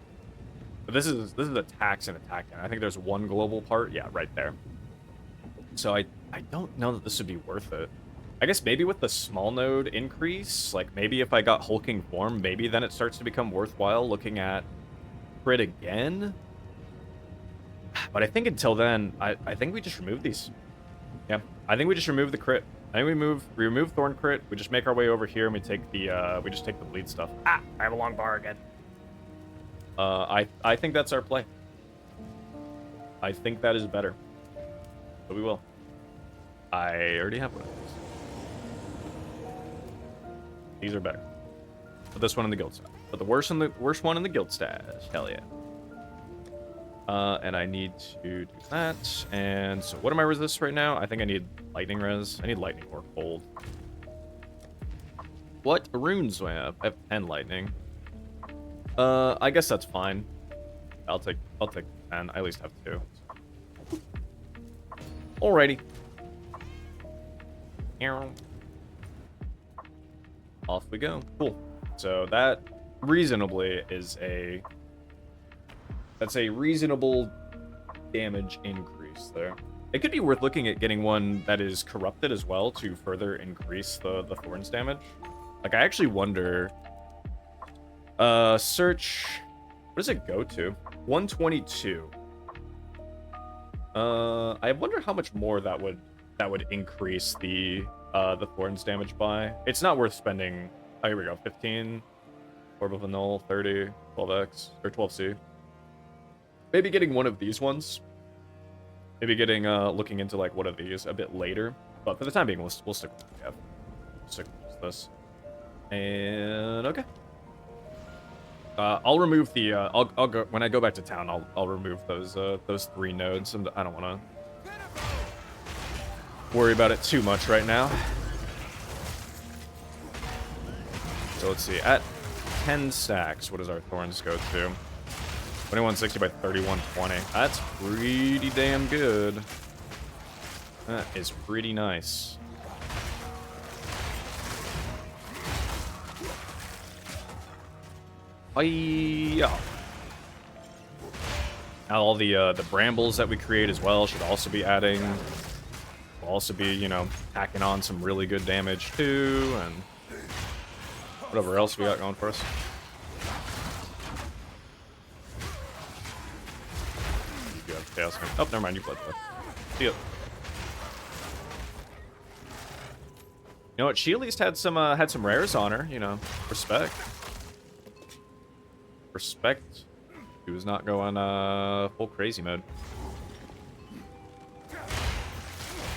But this is attacks and attacking. I think there's one global part. Yeah, right there. So I don't know that this would be worth it. I guess maybe with the small node increase, like maybe if I got hulking form, maybe then it starts to become worthwhile looking at crit again. But I think until then, I think we just remove these. Yeah, I think we just remove the crit. I think we remove Thorn crit. We just make our way over here and we take the we just take the bleed stuff. Ah, I have a long bar again. I think that's our play. I think that is better. But we will. I already have one of these. These are better. Put this one in the guild stash. Put the worst one in the guild stash. Hell yeah. And I need to do that. And so what am I resist right now? I think I need lightning res. I need lightning or cold. What runes do I have? I have 10 lightning. I guess that's fine. I'll take 10. I at least have 2. Alrighty. Off we go. Cool. So that reasonably is a... That's a reasonable damage increase there. It could be worth looking at getting one that is corrupted as well to further increase the Thorns damage. Like, I actually wonder... search... What does it go to? 122. I wonder how much more that would increase the Thorns damage by. It's not worth spending... Oh, here we go. 15. Orb of a Null, 30, 12x, or 12c. Maybe getting one of these ones. Maybe getting, looking into, like, one of these a bit later. But for the time being, we'll stick with what we have. Stick with this. And, okay. I'll remove the, I'll go, when I go back to town, I'll remove those 3 nodes. And I don't want to worry about it too much right now. So let's see, at 10 stacks, what does our Thorns go to? 2160 by 3120. That's pretty damn good. That is pretty nice. Yeah. Now all the brambles that we create as well should also be adding. We'll also be, you know, tacking on some really good damage too, and whatever else we got going for us. You have chaos. Oh, never mind. You played that. See ya. You know what? She at least had some rares on her. You know, respect. Respect. He was not going full crazy mode.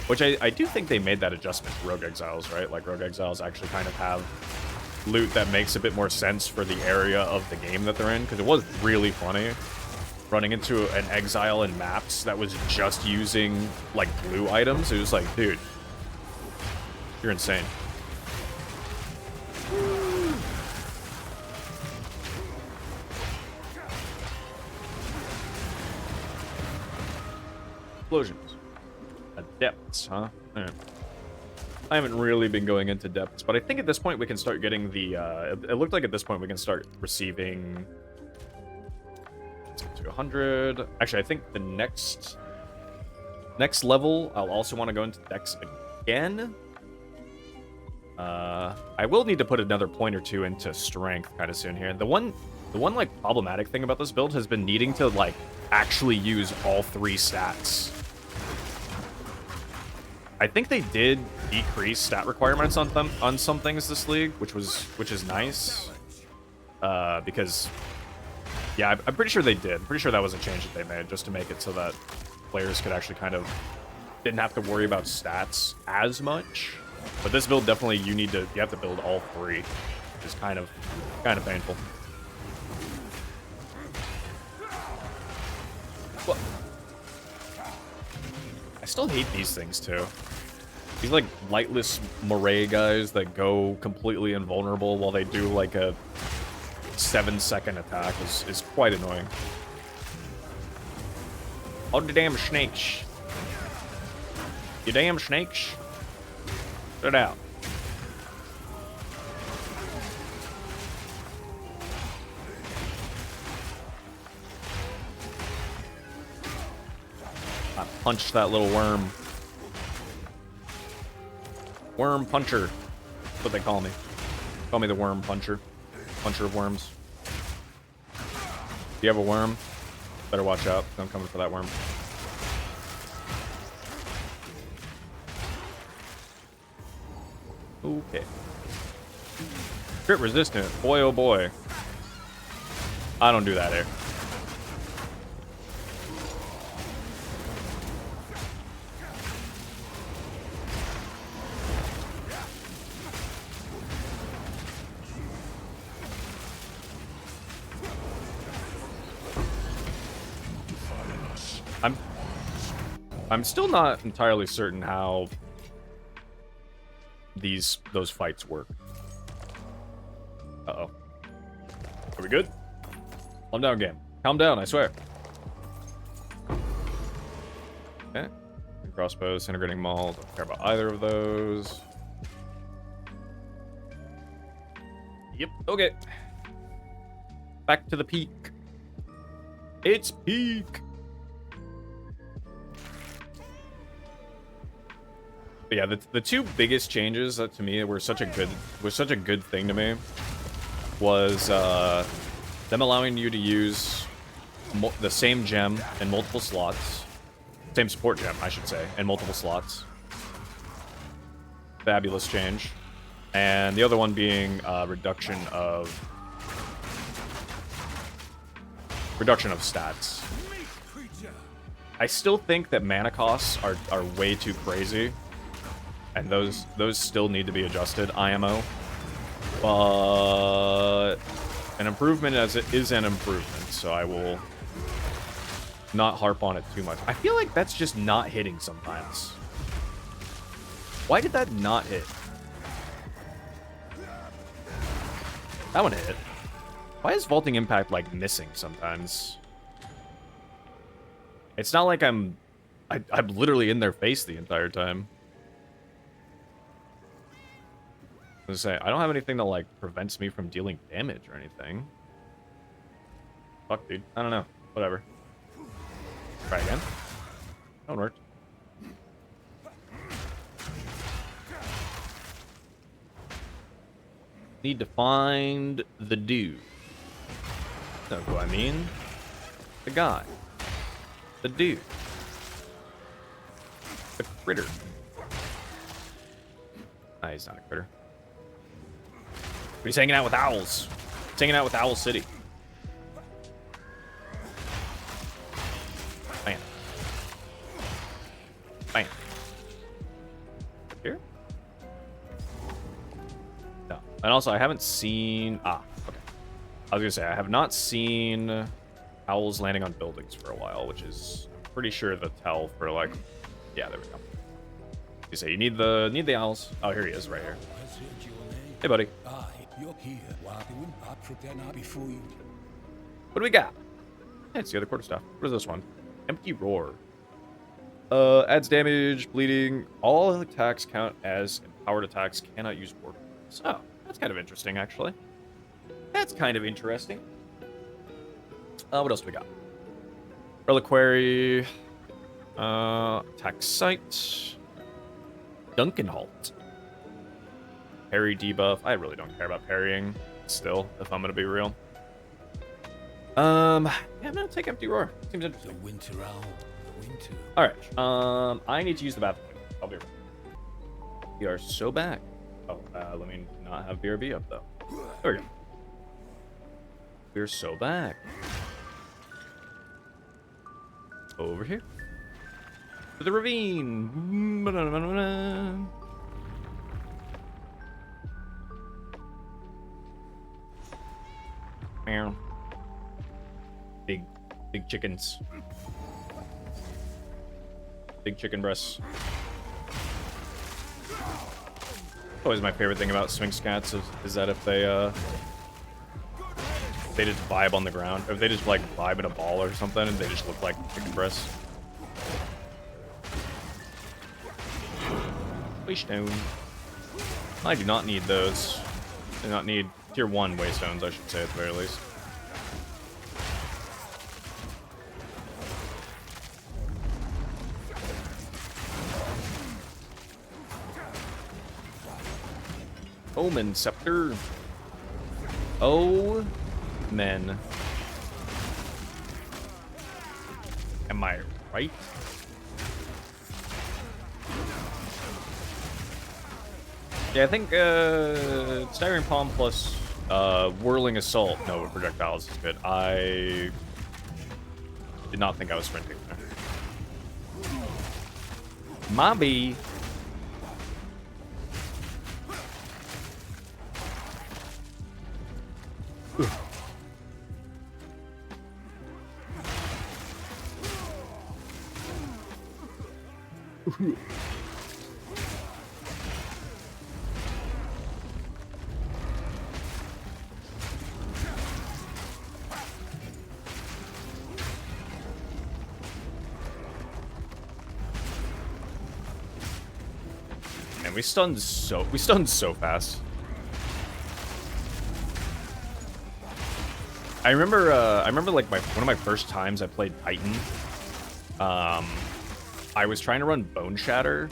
Which I do think they made that adjustment to Rogue Exiles, right? Like, Rogue Exiles actually kind of have loot that makes a bit more sense for the area of the game that they're in, because it was really funny running into an Exile in maps that was just using, like, blue items. It was like, dude, you're insane. Explosions. Depths, huh? Right. I haven't really been going into depths, but I think at this point we can start getting the, it looked like at this point we can start receiving 200. Actually, I think the next level, I'll also want to go into Dex again. I will need to put another point or two into Strength kind of soon here. The one, like, problematic thing about this build has been needing to, like, actually use all 3 stats. I think they did decrease stat requirements on them on some things this league, which is nice. Because, yeah, I'm pretty sure they did. I'm pretty sure that was a change that they made just to make it so that players could actually kind of didn't have to worry about stats as much. But this build definitely you have to build all 3, which is kind of painful. Well, I still hate these things too. These, like, lightless moray guys that go completely invulnerable while they do, like, a 7-second attack is quite annoying. Oh, the damn snakes. You damn snakes. Get out. I punched that little worm. Worm puncher. That's what they call me. Call me the worm puncher. Puncher of worms. Do you have a worm? Better watch out. I'm coming for that worm. Okay. Crit resistant. Boy, oh boy. I don't do that here. I'm still not entirely certain how those fights work. Uh-oh. Are we good? Calm down, game. Calm down, I swear. Okay. Piercing crossbow, disintegrating maul. Don't care about either of those. Yep. Okay. Back to the peak. It's peak. But yeah, the two biggest changes that to me were such a good thing to me was them allowing you to use the same gem in multiple slots. Same support gem, I should say, in multiple slots. Fabulous change. And the other one being reduction of stats. I still think that mana costs are way too crazy, and those still need to be adjusted, IMO. But an improvement as it is an improvement, so I will not harp on it too much. I feel like that's just not hitting sometimes. Why did that not hit? That one hit. Why is Vaulting Impact, like, missing sometimes? It's not like I'm literally in their face the entire time. I was gonna say, I don't have anything that, like, prevents me from dealing damage or anything. Fuck, dude. I don't know. Whatever. Try again. That one worked. Need to find the dude. That's what I mean. The guy. The dude. The critter. Nah, he's not a critter. But he's hanging out with owls. He's hanging out with Owl City. Bam. Bam. Here? No. And also, I haven't seen... Ah, okay. I was gonna say, I have not seen owls landing on buildings for a while, which is pretty sure the tell for, like... Yeah, there we go. You say, you need the owls. Oh, here he is, right here. Hey, buddy. What do we got? Yeah, it's the other quarterstaff. What is this one? Empty Roar. Adds damage, bleeding. All attacks count as empowered attacks. Cannot use ward. So, that's kind of interesting, actually. That's kind of interesting. What else do we got? Reliquary. Attack Sight. Duncan Halt. Parry debuff. I really don't care about parrying still, if I'm gonna be real. Yeah, I'm gonna take Empty Roar. Seems interesting. The winter owl. The winter. Alright. I need to use the bathroom. I'll be right back. We are so back. Oh, let me not have BRB up though. There we go. We're so back. Over here. To the ravine. Big chickens. Big chicken breasts. Always my favorite thing about Sphinx cats is that if they just vibe on the ground, or if they just like vibe in a ball or something, and they just look like chicken breasts. Waystone. I do not need those. I do not need tier 1 waystones, I should say, at the very least. Omen Scepter. Oh, men. Am I right? Yeah, I think Staggering Palm plus Whirling Assault. No, projectiles is good. I did not think I was sprinting there. Mobby. Man, we stunned so fast. I remember like one of my first times I played Titan. I was trying to run Bone Shatter,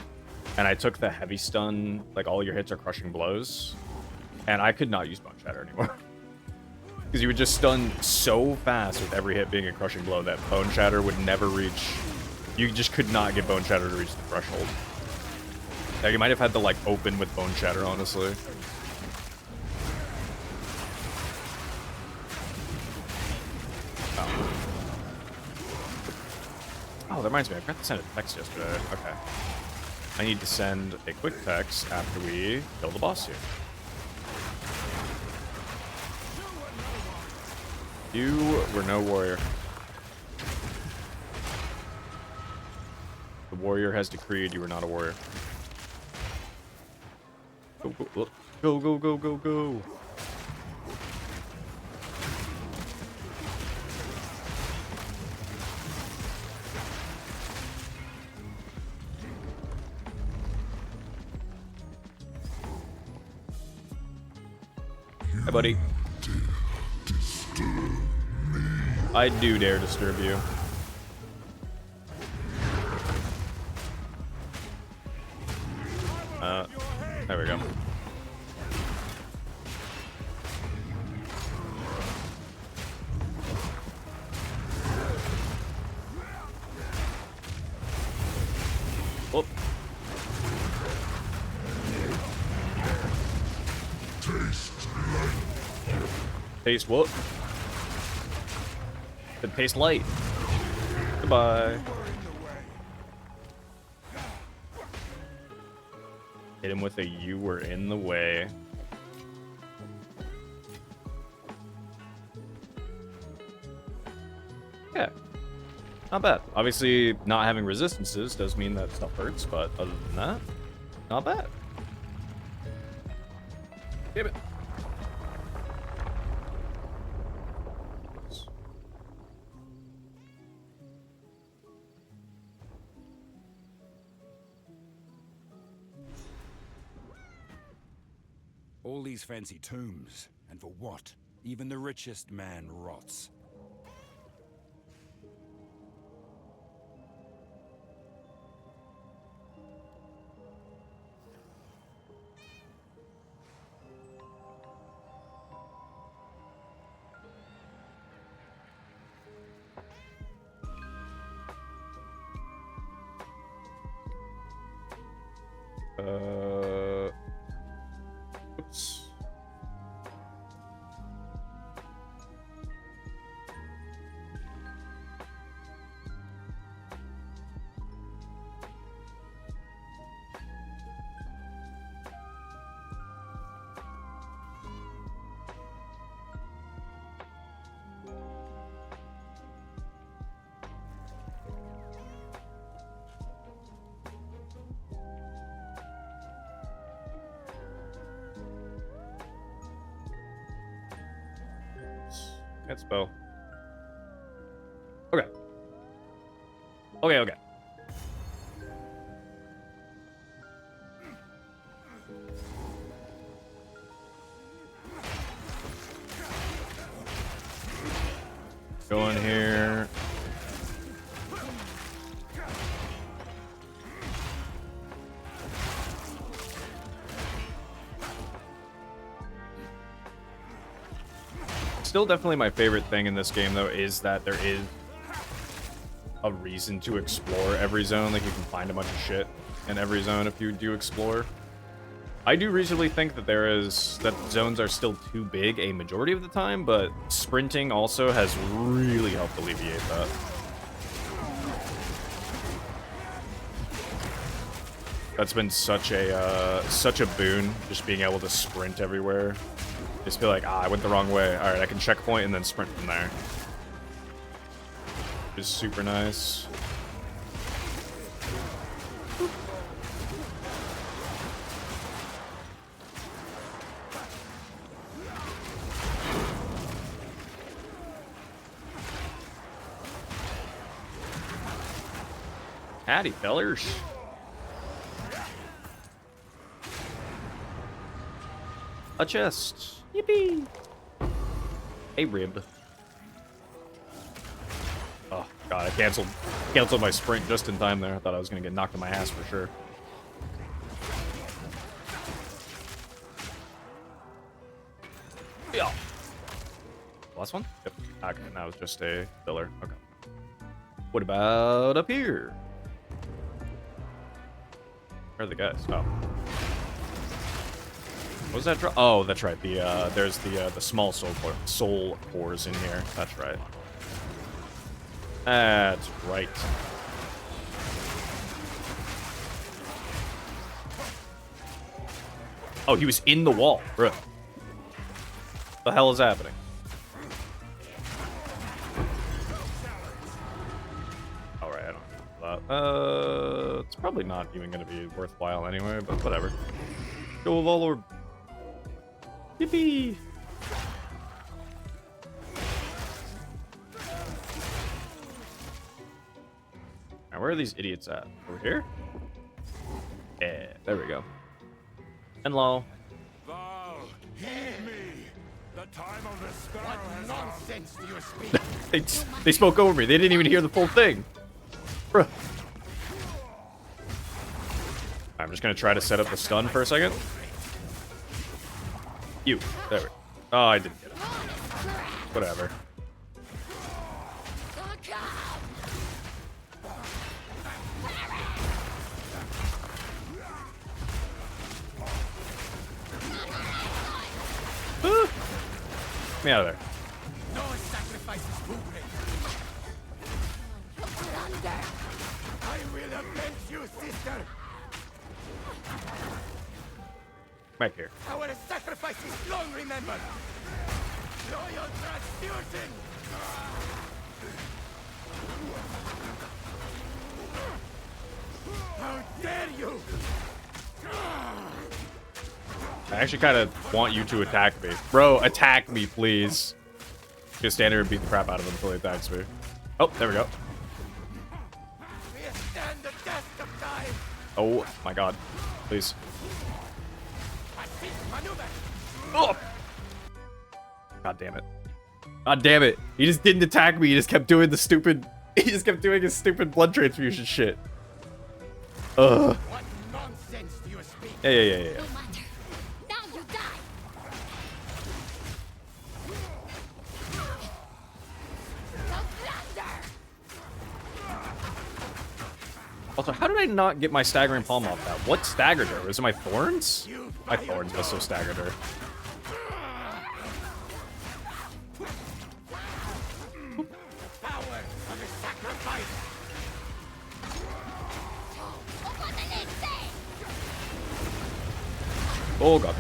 and I took the heavy stun, like all your hits are crushing blows, and I could not use Bone Shatter anymore. Because you would just stun so fast with every hit being a crushing blow that Bone Shatter would never reach. You just could not get Bone Shatter to reach the threshold. Yeah, you might have had to like open with Bone Shatter, honestly. Oh, that reminds me, I forgot to send a text yesterday. Okay. I need to send a quick text after we kill the boss here. You were no warrior. The warrior has decreed you were not a warrior. Go, go, go, go, go, go, go. Hey, buddy. I do dare disturb you. There we go. Whoop. Taste what? Then taste light. Goodbye. Hit him with a "you were in the way." Yeah. Not bad. Obviously, not having resistances does mean that stuff hurts, but other than that, not bad. Damn it. All these fancy tombs, and for what? Even the richest man rots. Oops. That spell. Okay. Okay. Go in here. Still definitely my favorite thing in this game, though, is that there is a reason to explore every zone. Like, you can find a bunch of shit in every zone if you do explore. I do reasonably think that that zones are still too big a majority of the time, but sprinting also has really helped alleviate that. That's been such a boon, just being able to sprint everywhere. Just feel like, I went the wrong way. All right, I can checkpoint and then sprint from there. Which is super nice. Howdy, fellers. A chest. Yippee. A rib. Oh, God, I canceled my sprint just in time there. I thought I was going to get knocked on my ass for sure. Yeah. Last one? Yep. Okay, that was just a filler. Okay. What about up here? Where are the guys? Oh. What was that drop? Oh, that's right. There's the small soul cores in here. That's right. That's right. Oh, he was in the wall. Bruh. What the hell is happening? Alright, I don't know that. It's probably not even going to be worthwhile anyway, but whatever. Go with all orb. Yippee! Now, where are these idiots at? Over here? Yeah, there we go. And low. Thou, heed me. The time of the sparrow has nonsense do you speak? They spoke over me. They didn't even hear the full thing. Bruh. I'm just gonna try to set up the stun for a second. You. There we go. Oh, I didn't get it. Whatever. Get me out of there. No sacrifices too great. I will avenge you, sister. Back here. Our sacrifice is long remembered. Loyal transfusion. How dare you! I actually kind of want you to attack me. Bro, attack me, please. Just stand here and beat the crap out of him until he attacks me. Oh, there we go. We stand the test of time. Oh, my God. Please. Maneuver. Oh! God damn it. God damn it. He just didn't attack me. He just kept doing the stupid... He just kept doing his stupid blood transfusion shit. Ugh. What nonsense do you speak? Yeah. No matter. Now you die. Also, how did I not get my staggering palm off that? What staggered her? Was it my thorns? My thorns must have staggered her. Power of a sacrifice. Oh, God.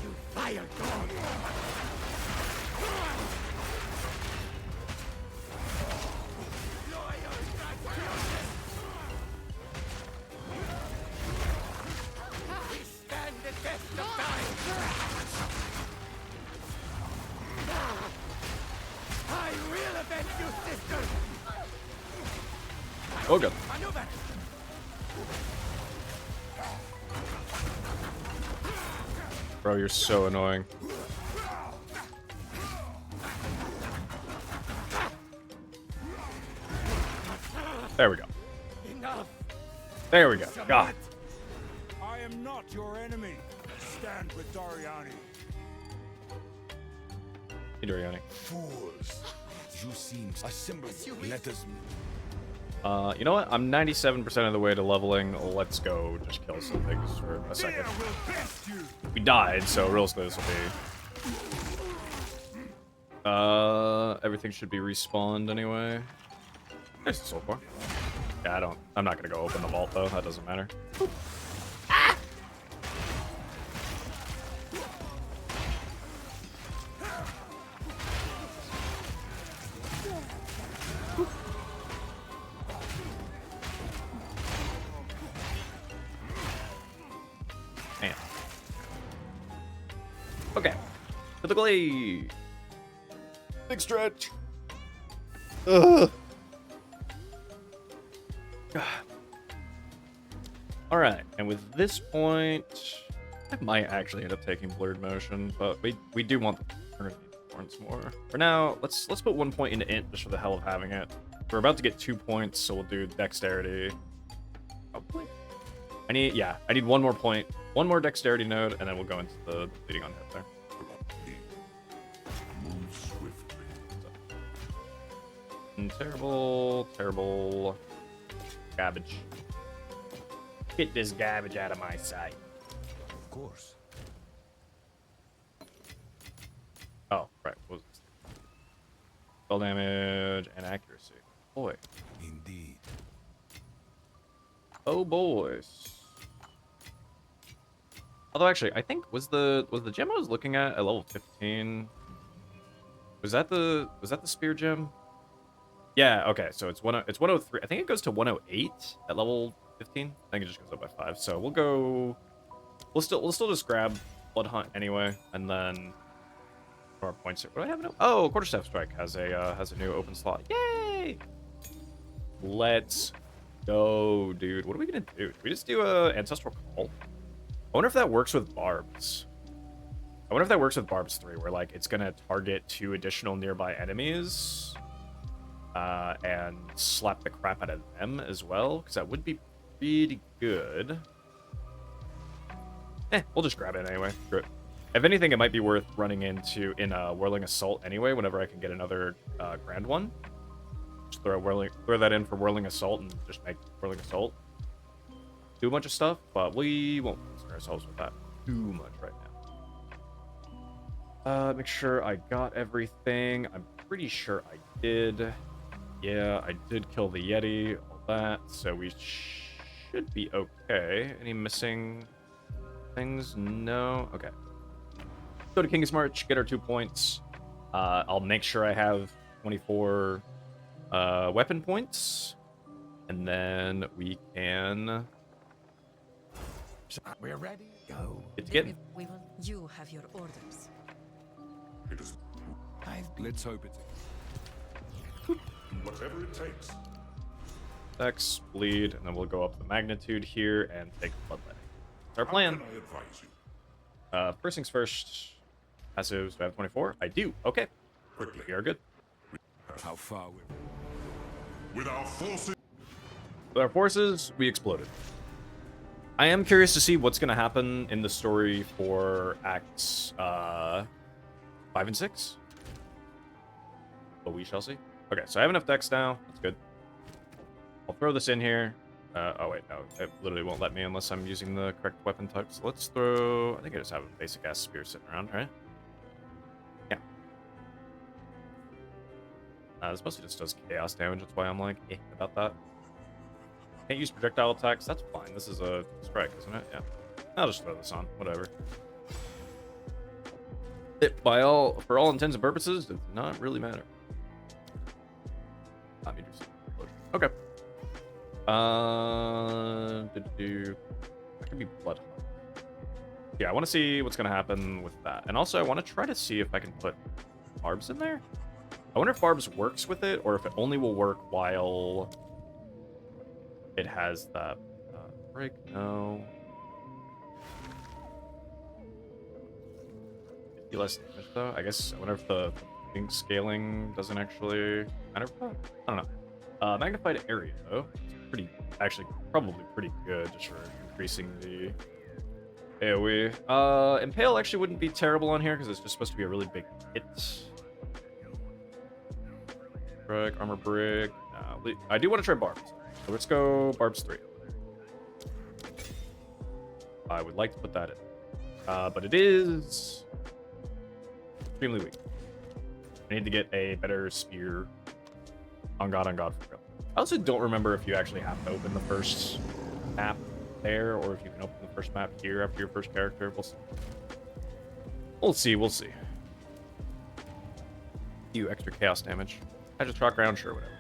You fire dog. Loyal transfusion. We stand the test of time. I will avenge you, sister. Oh, God. Maneuver. Bro, you're so annoying. There we go. Enough. There we go. God. I am not your enemy. Stand with Doriani. Hey, Doriani. Fools. You seem a symbol. Let us. You know what? I'm 97% of the way to leveling. Let's go just kill some things for a second. Fear will best you. We died, so real slow this will be. Everything should be respawned anyway. There's the soul core. Yeah, I'm not gonna go open the vault though. That doesn't matter. Man. Okay. To the glade. Big stretch. Ugh. All right, and with this point, I might actually end up taking blurred motion, but we do want the Thorns more. For now, let's put 1 point into int just for the hell of having it. We're about to get 2 points, so we'll do dexterity. Probably. I need 1 more point, 1 more dexterity node, and then we'll go into the leading on hit there. Move swiftly. Terrible garbage. Get this garbage out of my sight. Of course. Oh, right. What was this? Spell damage and accuracy. Boy. Indeed. Oh boys. Although actually, I think was the gem I was looking at level 15. Was that the spear gem? Yeah, okay, so it's 103. I think it goes to 108 at level 15. I think it just goes up by 5. So we'll still just grab Blood Hunt anyway, and then more points here. What do I have? Oh, Quarterstaff Strike has a new open slot. Yay! Let's go, dude. What are we gonna do? Do we just do a Ancestral Call? I wonder if that works with Barbs. I wonder if that works with Barbs 3, where like it's gonna target 2 additional nearby enemies, and slap the crap out of them as well, because that would be pretty good. We'll just grab it anyway. Screw it. If anything, it might be worth running in Whirling Assault anyway, whenever I can get another grand one. Just throw that in for Whirling Assault and just make Whirling Assault do a bunch of stuff, but we won't concern ourselves with that too much right now. Make sure I got everything. I'm pretty sure I did. Yeah, I did kill the Yeti, all that, so we should be okay. Any missing things? No? Okay. Go to King's March, get our 2 points. I'll make sure I have 24 weapon points, and then we can... We're ready. Go. You have your orders. It is. Let's hope it's. Whatever it takes. Dex, bleed, and then we'll go up the magnitude here and take Bloodletting. That's our plan. How can I advise you? First things first. Passives, do I have 24? I do. Okay. Quickly. We are good. How far with our forces? With our forces, we exploded. I am curious to see what's going to happen in the story for Acts 5 and 6. But we shall see. Okay, so I have enough dex now. That's good. I'll throw this in here. Oh, wait, no. It literally won't let me unless I'm using the correct weapon type. So let's throw... I think I just have a basic-ass spear sitting around, right? Yeah. This mostly just does chaos damage. That's why I'm like, about that. Can't use projectile attacks. That's fine. This is a strike, isn't it? Yeah. I'll just throw this on. Whatever. For all intents and purposes, does not really matter. Let me do something. Okay. That could be Blood Hunt. Yeah, I want to see what's going to happen with that. And also, I want to try to see if I can put Barbs in there. I wonder if Barbs works with it, or if it only will work while it has that break. No. 50 less damage, though. I guess, I wonder if the thing scaling doesn't actually matter for that. I don't know. Magnified area, though. Actually, probably pretty good, just for increasing the AoE. Impale actually wouldn't be terrible on here, because it's just supposed to be a really big hit. Break, armor break. I do want to try Barbs. So let's go Barbs 3. I would like to put that in. But it is extremely weak. I need to get a better spear. On God, for real. I also don't remember if you actually have to open the first map there, or if you can open the first map here after your first character. We'll see. We'll see. You extra chaos damage. I just rock around, sure, whatever.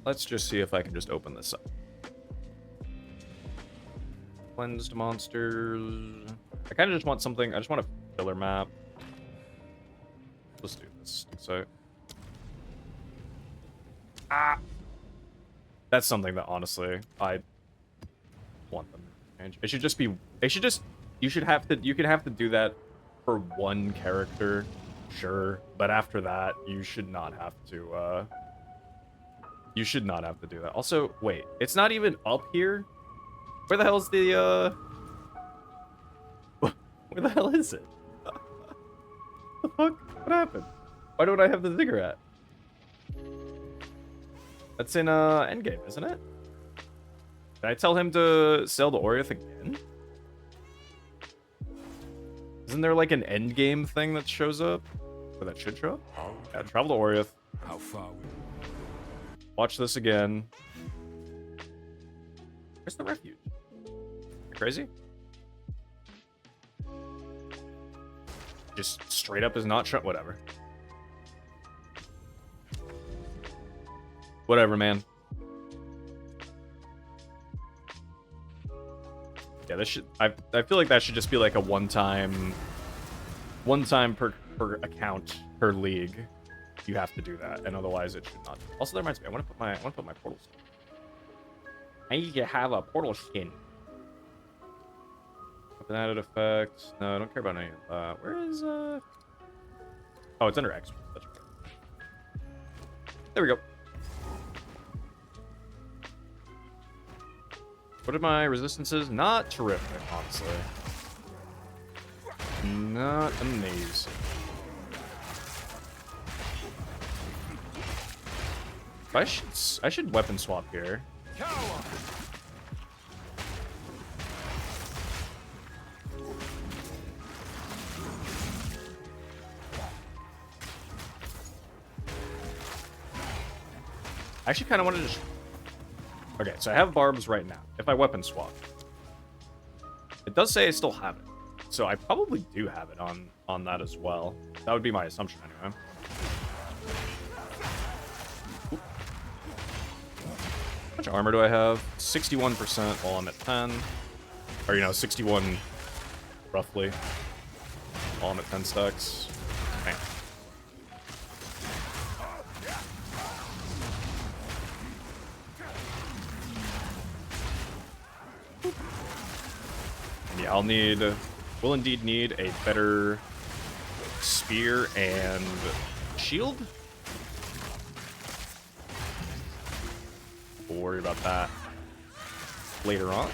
Let's just see if I can just open this up. Cleansed monsters. I kind of just want something. I just want a filler map. Let's do this. So. That's something that honestly I want them to change. It should just be. It should just. You should have to. You can have to do that for one character, sure. But after that, you should not have to. You should not have to do that. Also, wait. It's not even up here. Where the hell is the? Where the hell is it? The fuck? What happened? Why don't I have the ziggurat? That's in Endgame, isn't it? Did I tell him to sell the Orioth again? Isn't there like an Endgame thing that shows up? Or that should show up? Yeah, travel to Orioth. How far? Watch this again. Where's the refuge? You crazy? Just straight up is not shut. Whatever. Whatever, man. Yeah, this should. I feel like that should just be like a one time per account per league. You have to do that, and otherwise it should not. Also, that reminds me. I want to put my portal skin. I need to have a portal skin. Weapon added effect. No, I don't care about any of that. Where is Oh, it's under X. That's okay. There we go. What are my resistances? Not terrific, honestly. Not amazing. I should weapon swap here. Coward! I actually kind of wanted to just... Okay, so I have barbs right now. If I weapon swap, it does say I still have it, so I probably do have it on that as well. That would be my assumption anyway. How much armor do I have? 61% while I'm at 10, or 61 roughly while I'm at 10 stacks. Man. Yeah, we'll indeed need a better spear and shield. We'll worry about that later on.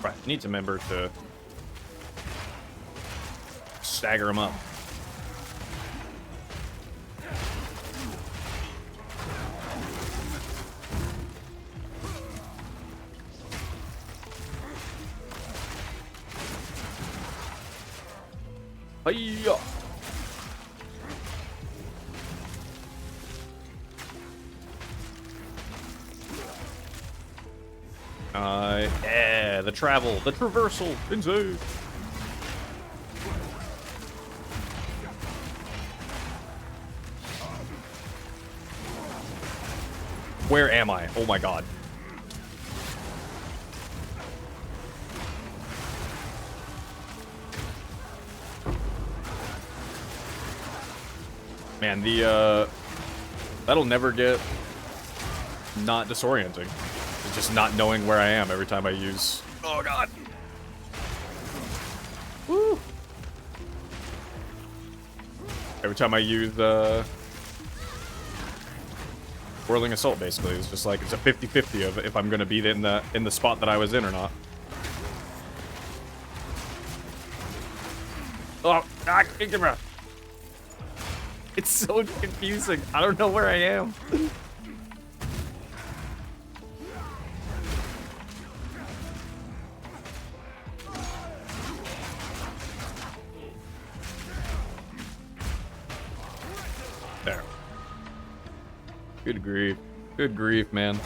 Right, need to remember to stagger them up. Hiya! Yeah, the traversal, insane. Where am I? Oh my god. Man, that'll never get not disorienting. It's just not knowing where I am every time I use... Oh, God! Woo! Every time I use, Whirling Assault, basically. It's just like, it's a 50-50 of if I'm gonna be in the spot that I was in or not. Oh, give me... It's so confusing. I don't know where I am. There. Good grief. Good grief, man.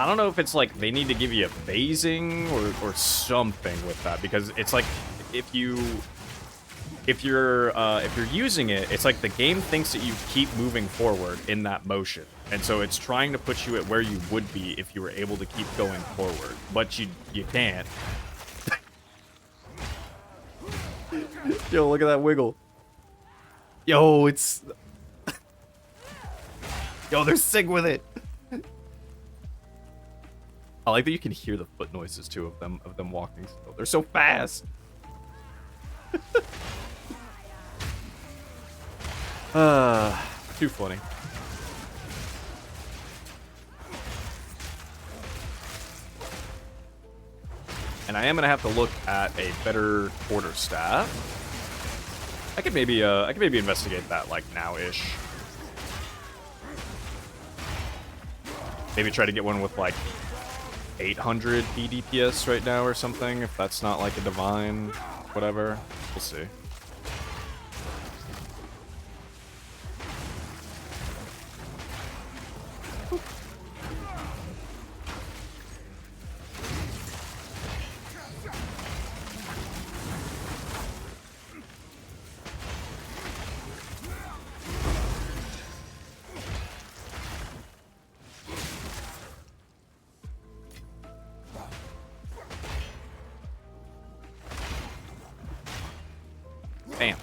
I don't know if it's like they need to give you a phasing or something with that, because it's like if you if you're using it, it's like the game thinks that you keep moving forward in that motion, and so it's trying to put you at where you would be if you were able to keep going forward, but you can't. Yo, look at that wiggle. Yo, it's yo, they're sick with it. I like that you can hear the foot noises too of them walking still. They're so fast. Too funny. And I am gonna have to look at a better quarterstaff. I could maybe investigate that like now-ish. Maybe try to get one with like 800 DPS right now or something, if that's not like a divine, whatever. We'll see. Bam.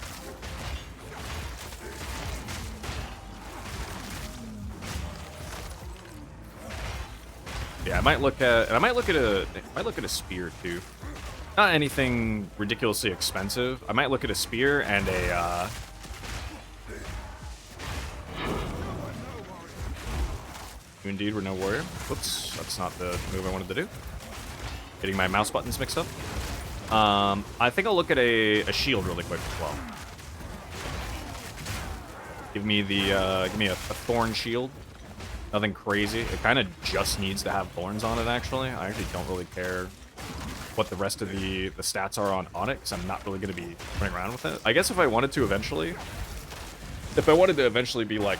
Yeah, I might look at a spear too. Not anything ridiculously expensive. I might look at a spear and a Indeed, we're no warrior. Whoops, that's not the move I wanted to do. Getting my mouse buttons mixed up. I think I'll look at a shield really quick as well. Give me a thorn shield. Nothing crazy. It kind of just needs to have thorns on it, actually. I actually don't really care what the rest of the stats are on it, because I'm not really going to be running around with it. I guess if I wanted to eventually be, like,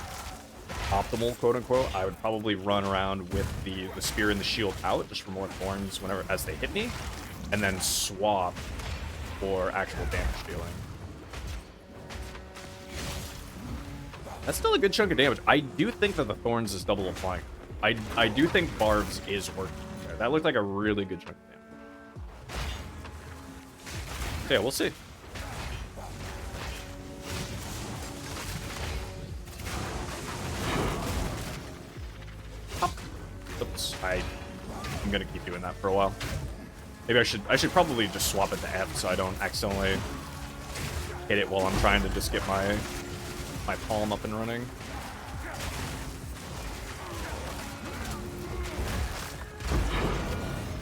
optimal, quote-unquote, I would probably run around with the spear and the shield out, just for more thorns as they hit me, and then swap for actual damage dealing. That's still a good chunk of damage. I do think that the Thorns is double applying. I do think Barbs is working there. That looked like a really good chunk of damage. So yeah, we'll see. Oops, I'm gonna keep doing that for a while. Maybe I should probably just swap it to F so I don't accidentally hit it while I'm trying to just get my palm up and running.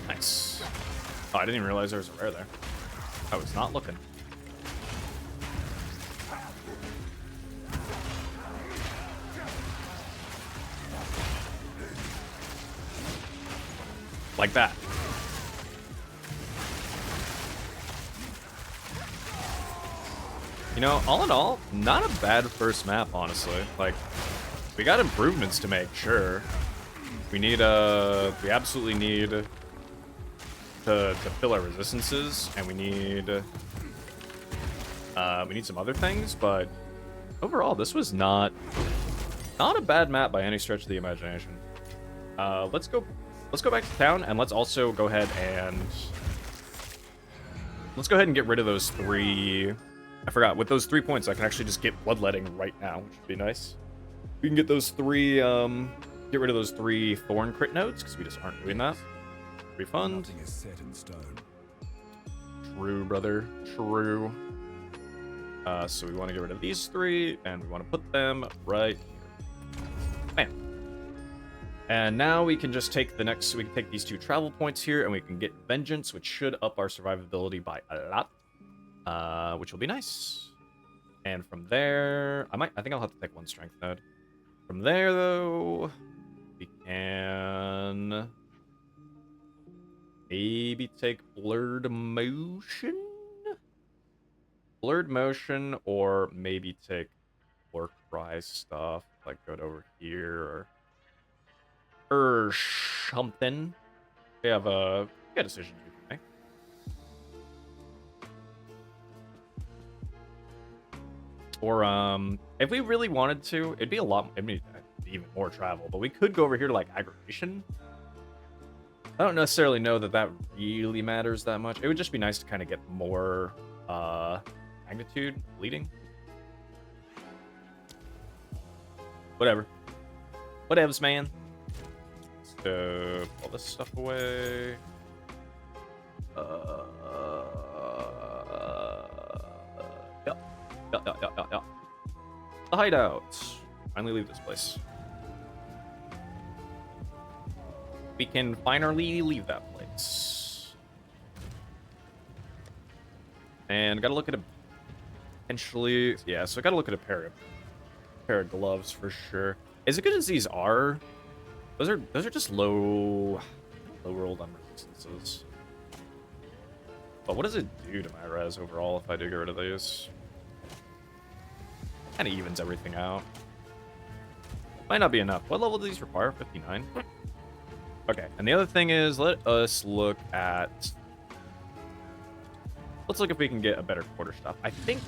Nice. Oh, I didn't even realize there was a rare there. I was not looking. Like that. You know, all in all, not a bad first map, honestly. Like, we got improvements to make, sure. We need, we absolutely need to fill our resistances, and we need some other things, but overall, this was not a bad map by any stretch of the imagination. Let's go back to town, and let's also go ahead and get rid of those 3. I forgot, with those 3 points, I can actually just get bloodletting right now, which would be nice. We can get those 3, get rid of those 3 thorn crit nodes, because we just aren't doing that. Refund. Nothing is set in stone. True, brother. True. So we want to get rid of these 3, and we want to put them right here. Bam. And now we can just take we can take these 2 travel points here, and we can get Vengeance, which should up our survivability by a lot. Which will be nice. And from there, I think I'll have to take 1 strength node. From there, though, we can maybe take blurred motion, or maybe take work rise stuff, like go over here or something. We have a decision you can make. Or, if we really wanted to, it'd be a lot, it'd be even more travel, but we could go over here to, like, aggravation. I don't necessarily know that that really matters that much. It would just be nice to kind of get more, magnitude bleeding. Whatever. Whatevs, man. So, all this stuff away. Yeah. The hideout. Finally leave this place. We can finally leave that place. And gotta look at a potentially, yeah. So I gotta look at a pair of gloves for sure. As good as these are, those are just low rolled on resistances. But what does it do to my res overall if I do get rid of these? Kind of evens everything out. Might not be enough. What level do these require? 59. Okay, and the other thing is, let's look if we can get a better quarterstaff. I think,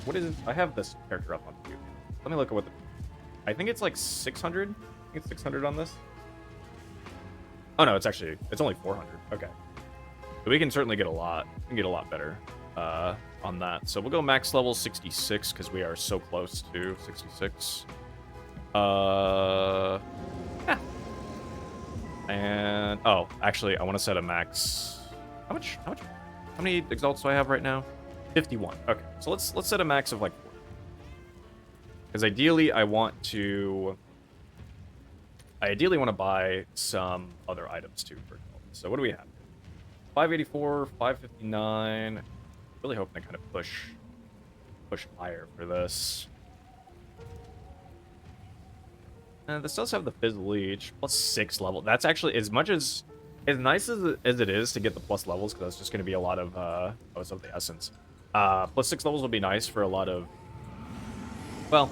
I have this character up on view. Let me look at I think it's like 600. I think it's 600 on this. Oh no, it's only 400. Okay. But we can certainly get a lot. We can get a lot better on that. So we'll go max level 66 because we are so close to 66. Yeah. And actually, I want to set a max. How many exalts do I have right now? 51. Okay, so let's set a max of like 40. Because ideally, I want to buy some other items too for gold. So what do we have? 584, 559. Really hoping to kind of push higher for this. This does have the Fizz Leech, plus 6 level. That's actually, as nice as it is to get the plus levels, because that's just going to be a lot of, of the essence. Plus 6 levels will be nice for a lot of, well,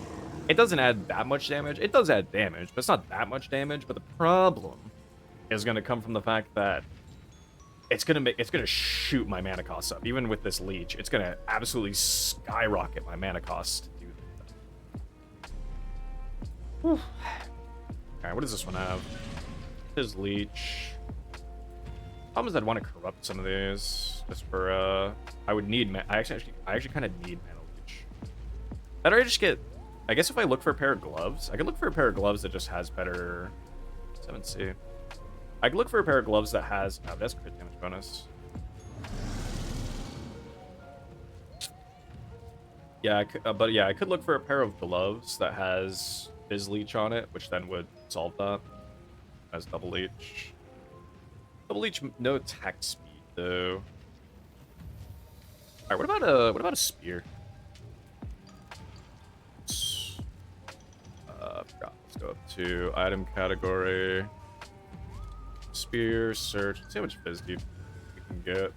it doesn't add that much damage. It does add damage, but it's not that much damage. But the problem is going to come from the fact that it's going to shoot my mana cost up. Even with this Leech, it's going to absolutely skyrocket my mana cost to do that. Whew. Alright, what does this one have? His Leech. Problem is I'd want to corrupt some of these. Just for, I would need, I actually kind of need Mana Leech. Better I just get, I guess if I look for a pair of gloves, I could look for a pair of gloves that just has better 7C. I could look for a pair of gloves that has, that's crit damage bonus. Yeah, I could look for a pair of gloves that has Fizz Leech on it, which then would solve that. As double Leech. Double Leech, no attack speed though. Alright, what about a spear? Let's go up to item category. Spear, search. Let's see how much Fizz deep we can get.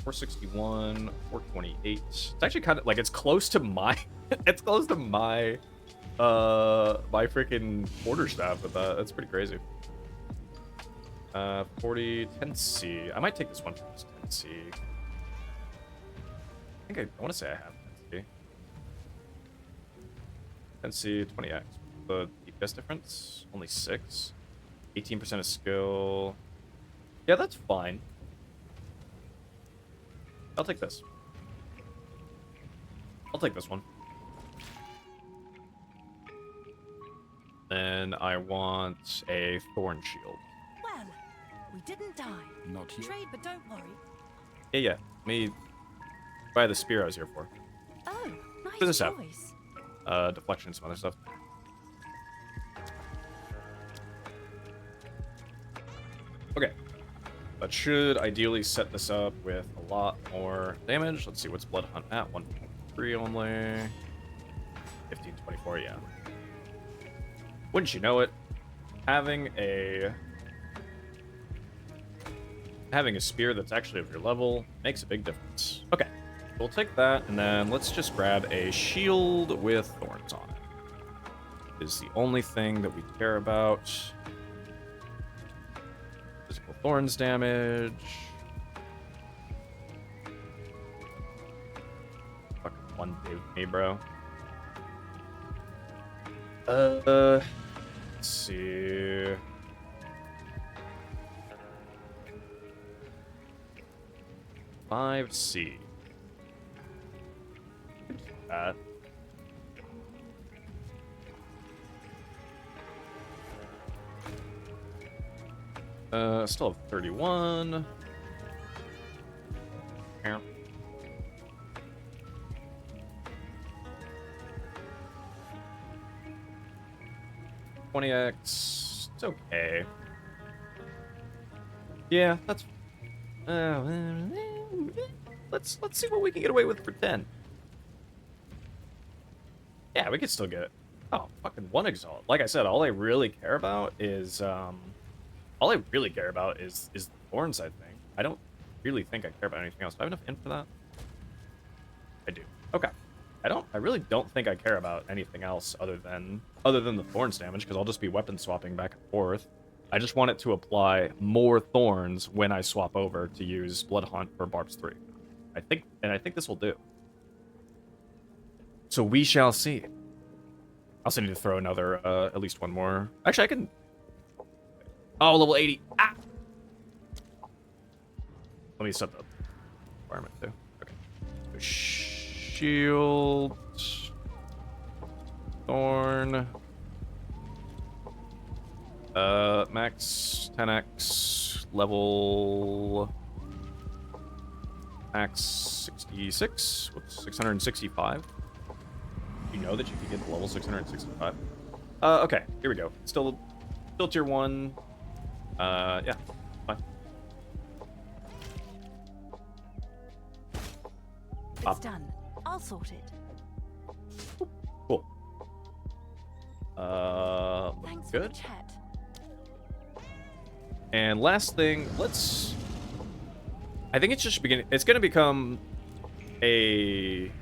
461, 428. It's actually kind of like it's close to my it's close to my my freaking quarterstaff with that. That's pretty crazy. 40, 10C. I might take this one for this 10C. I want to say I have 10C. 10C, 20x. The DPS difference, only 6. 18% of skill. Yeah, that's fine. I'll take this. I'll take this one. Then I want a Thorn Shield. Well, we didn't die. Not here. Trade, but don't worry. Yeah. Let me buy the spear I was here for. Oh, nice Does this have? choice. Deflection, some other stuff. Okay. That should ideally set this up with a lot more damage. Let's see, what's Blood Hunt at? 1.3 only. 1524, yeah. Wouldn't you know it? Having a spear that's actually of your level makes a big difference. Okay, we'll take that, and then let's just grab a shield with thorns on it. Is the only thing that we care about. Physical thorns damage. Fucking one dave me, bro. Let's see. $5C. That. Still have 31. Here. 20x. It's okay. Yeah, that's. Let's see what we can get away with for 10. Yeah, we could still get it. Oh, fucking one exalt. Like I said, all I really care about is the Thorns, I think. I don't really think I care about anything else. Do I have enough int for that? I do. Okay. I really don't think I care about anything else other than the Thorns damage, because I'll just be weapon swapping back and forth. I just want it to apply more Thorns when I swap over to use Blood Hunt for Barbs 3. I think this will do. So we shall see. I also need to throw another, at least one more. Actually, I can... Oh, level 80. Ah! Let me set the requirement, too. Okay. So shield... Thorn... max 10x, level... Max 66? What's 665? You know that you can get to level 665. Okay, here we go. Still tier 1. Yeah, fine. It's done. I'll sort it. Cool. Thanks good. for the chat. And last thing, let's... I think it's just beginning... It's going to become a...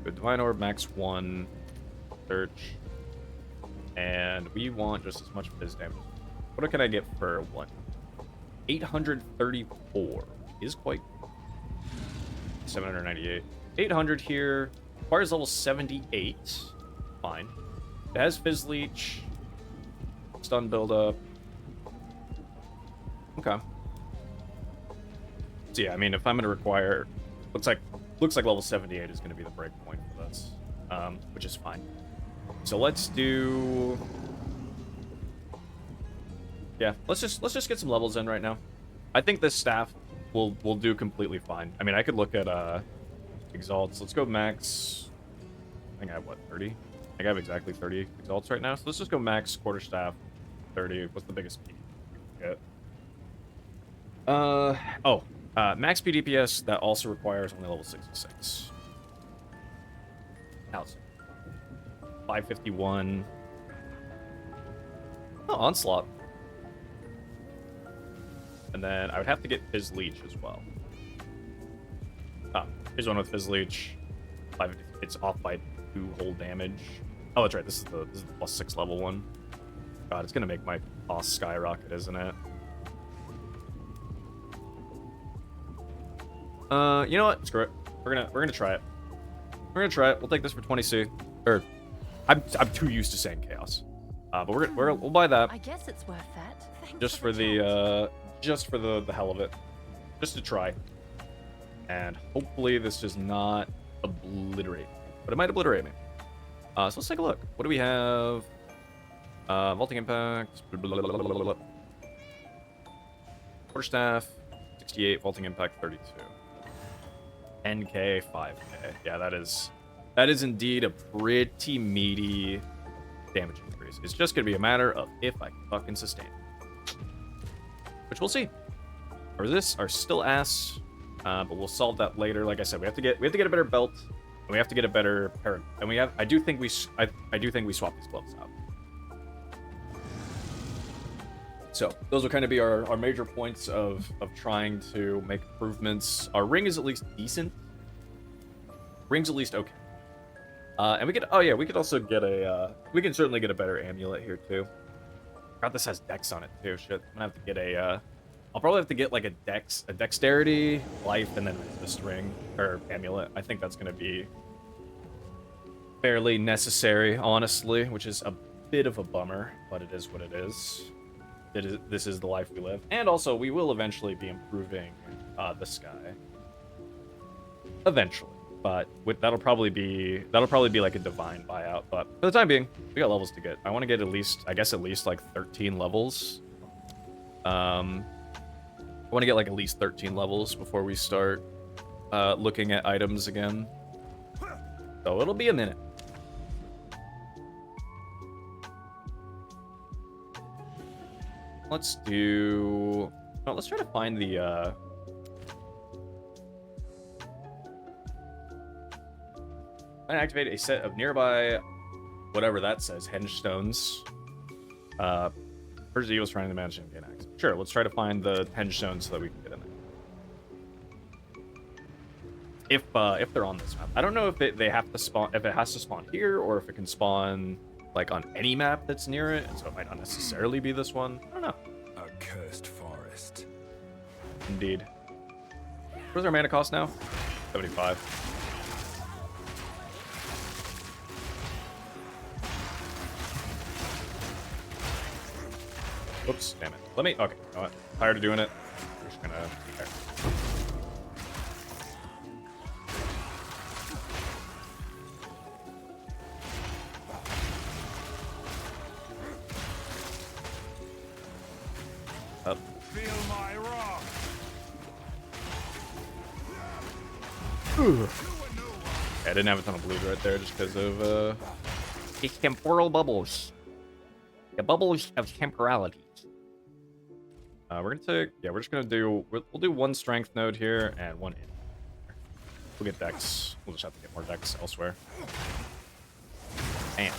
Divine Orb, max 1. Search. And we want just as much fizz damage. What can I get for 1? 834 is quite... 798. 800 here. Requires level 78. Fine. It has Fizz Leech. Stun buildup. Okay. So yeah, I mean, if I'm gonna require... Looks like level 78 is gonna be the break point for this. Which is fine. So let's do... Yeah, let's just get some levels in right now. I think this staff will do completely fine. I mean, I could look at exalts. Let's go max. I think I have what, 30? I think I have exactly 30 exalts right now. So let's just go max quarterstaff 30. What's the biggest key we can get? Max PDPS that also requires only level 66. How's 551. Oh, Onslaught. And then I would have to get Fizz Leech as well. Here's one with Fizz Leech. It's off by 2 whole damage. Oh, that's right. This is the plus 6 level one. God, it's gonna make my cost skyrocket, isn't it? You know what? Screw it. We're gonna try it. We're gonna try it. We'll take this for 20C. Or, I'm too used to saying chaos. But we'll buy that. I guess it's worth that. Thanks Just for the hell of it. Just to try. And hopefully this does not obliterate me. But it might obliterate me. So let's take a look. What do we have? Vaulting Impact. Quarterstaff. 68. Vaulting Impact 32. 10k, 5k. Yeah, that is indeed a pretty meaty damage increase. It's just gonna be a matter of if I can fucking sustain it. Which we'll see. Our resists are still ass, but we'll solve that later. Like I said, we have to get a better belt, and we have to get a better pair. And I do think we swap these gloves out. So those will kind of be our major points of trying to make improvements. Our ring is at least decent. Ring's at least okay. And we could also get we can certainly get a better amulet here too. God, this has Dex on it too. Shit, I'm gonna have to get a I'll probably have to get like a dexterity, life, and then the string or amulet. I think that's gonna be fairly necessary, honestly, which is a bit of a bummer, but it is what it is. This is the life we live, and also we will eventually be improving the sky. Eventually, but that'll probably be like a divine buyout. But for the time being, we got levels to get. I want to get at least like 13 levels. I want to get like at least 13 levels before we start looking at items again. So it'll be a minute. Let's do... Oh, let's try to find the... And activate a set of nearby... Whatever that says. Henge stones. First, was trying to manage and gain access. Sure, let's try to find the henge stones so that we can get in there. If they're on this map. I don't know if they have to spawn... If it has to spawn here, or if it can spawn... like on any map that's near it, and so it might not necessarily be this one. I don't know. A cursed forest. Indeed. What's our mana cost now? 75. Whoops, damn it. Let me, okay, you know what? Tired of doing it. We're just gonna, there. Up. Feel my wrath. Yeah, I didn't have a ton of bleed right there just because of the temporal bubbles. The bubbles of temporality. We're gonna take, yeah, we're just gonna do, we'll do one strength node here and one in. We'll get dex. We'll just have to get more dex elsewhere. Damn.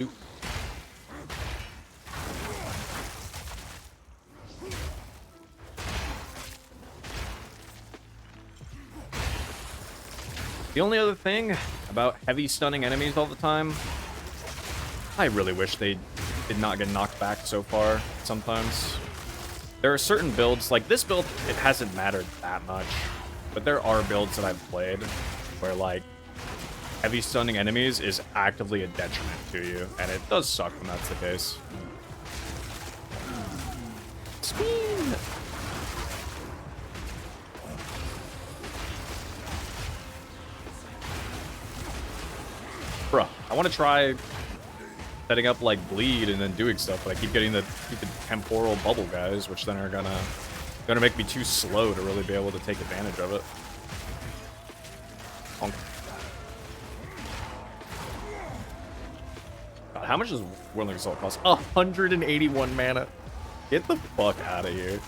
Oop. The only other thing about heavy stunning enemies all the time, I really wish they did not get knocked back so far sometimes. There are certain builds, like this build, it hasn't mattered that much, but there are builds that I've played where like heavy stunning enemies is actively a detriment to you, and it does suck when that's the case. Spin! Bruh, I want to try setting up like bleed and then doing stuff, but I keep getting the stupid temporal bubble guys, which then are gonna make me too slow to really be able to take advantage of it. Honk. God, how much does Whirling Assault cost? 181 mana. Get the fuck out of here.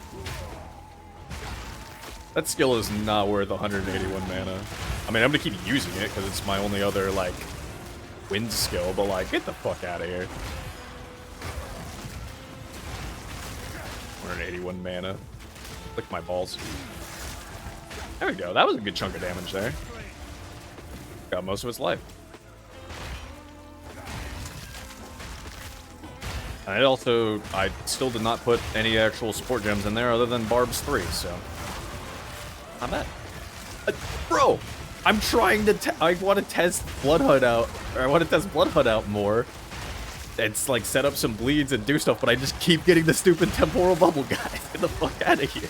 That skill is not worth 181 mana. I mean, I'm gonna keep using it because it's my only other like wind skill, but like, get the fuck out of here. 181 mana. Lick my balls. There we go. That was a good chunk of damage there. Got most of its life. And I still did not put any actual support gems in there other than Barb's 3, so. Not bad. Bro! I'm trying to I want to test Bloodhood out, or I want to test Bloodhood out more. It's like set up some bleeds and do stuff, but I just keep getting the stupid temporal bubble guys. Get the fuck out of here.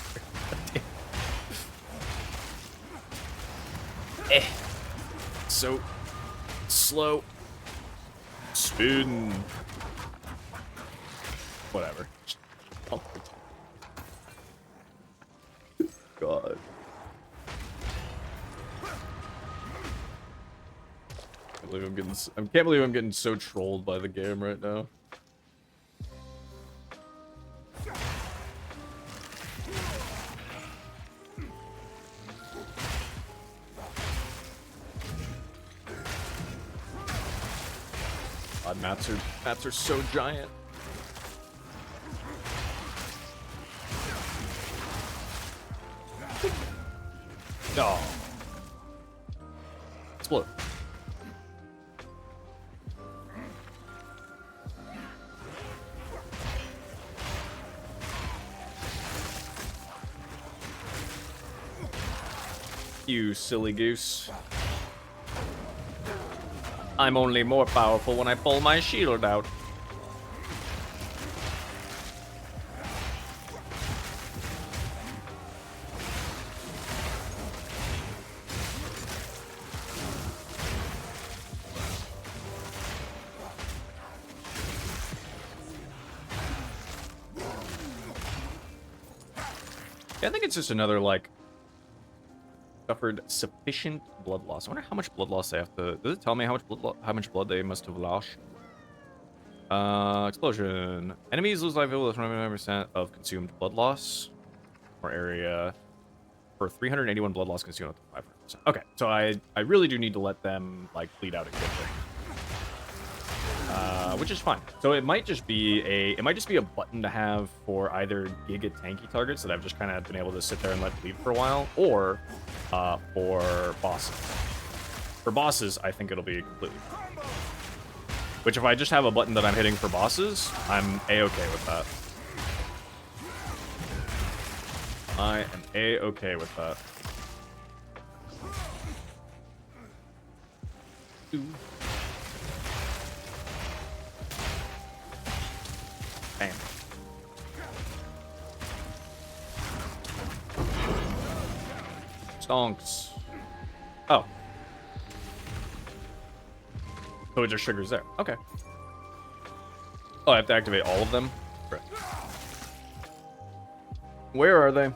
So slow. Spin. Whatever. Oh. God. I can't believe I'm getting so trolled by the game right now. God, mats are so giant. Oh. Explode. You silly goose. I'm only more powerful when I pull my shield out. Yeah, I think it's just another, like, suffered sufficient blood loss. I wonder how much blood loss they have to... Does it tell me how much blood they must have lost? Explosion. Enemies lose life equal to 29% of consumed blood loss. Or area for 381 blood loss consumed up to 500%. Okay, so I really do need to let them, like, bleed out a good thing. Which is fine. So it might just be a button to have for either giga tanky targets that I've just kind of been able to sit there and let bleed for a while, or for bosses. For bosses, I think it'll be completely fine. Which if I just have a button that I'm hitting for bosses, I'm a-okay with that. I am a-okay with that. Ooh. Bam. Stonks. Oh. So it just triggers there. Okay. Oh, I have to activate all of them? Right. Where are they?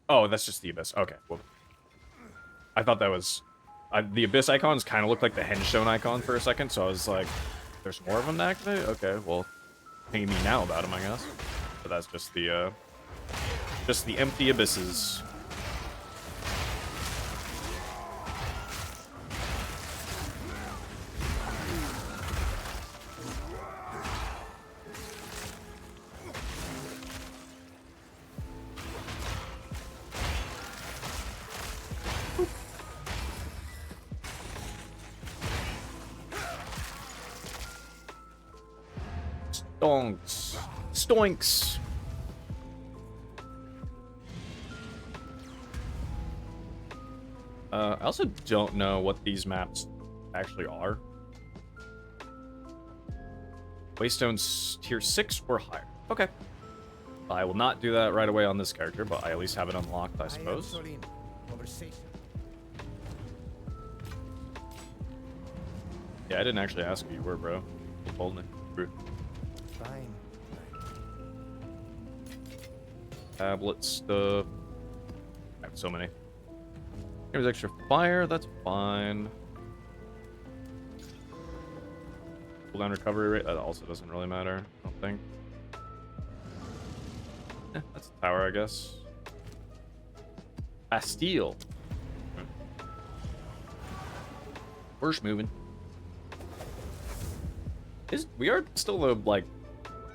Oh, that's just the Abyss. Okay. Well, I thought that was... the Abyss icons kind of looked like the Henstone icon for a second, so I was like, there's more of them to activate? Okay, well, pinging me now about them, I guess. But that's just the empty abysses. Stonks. Stoinks. I also don't know what these maps actually are. Waystone's tier 6 or higher. Okay. I will not do that right away on this character, but I at least have it unlocked, I suppose. Yeah, I didn't actually ask who you were, bro. You told me. Rude. Fine. Tablet stuff. I have so many. There's extra fire, that's fine. Cooldown recovery rate, that also doesn't really matter, I don't think. That's a tower, I guess. Bastille. We're just moving. We are still, like,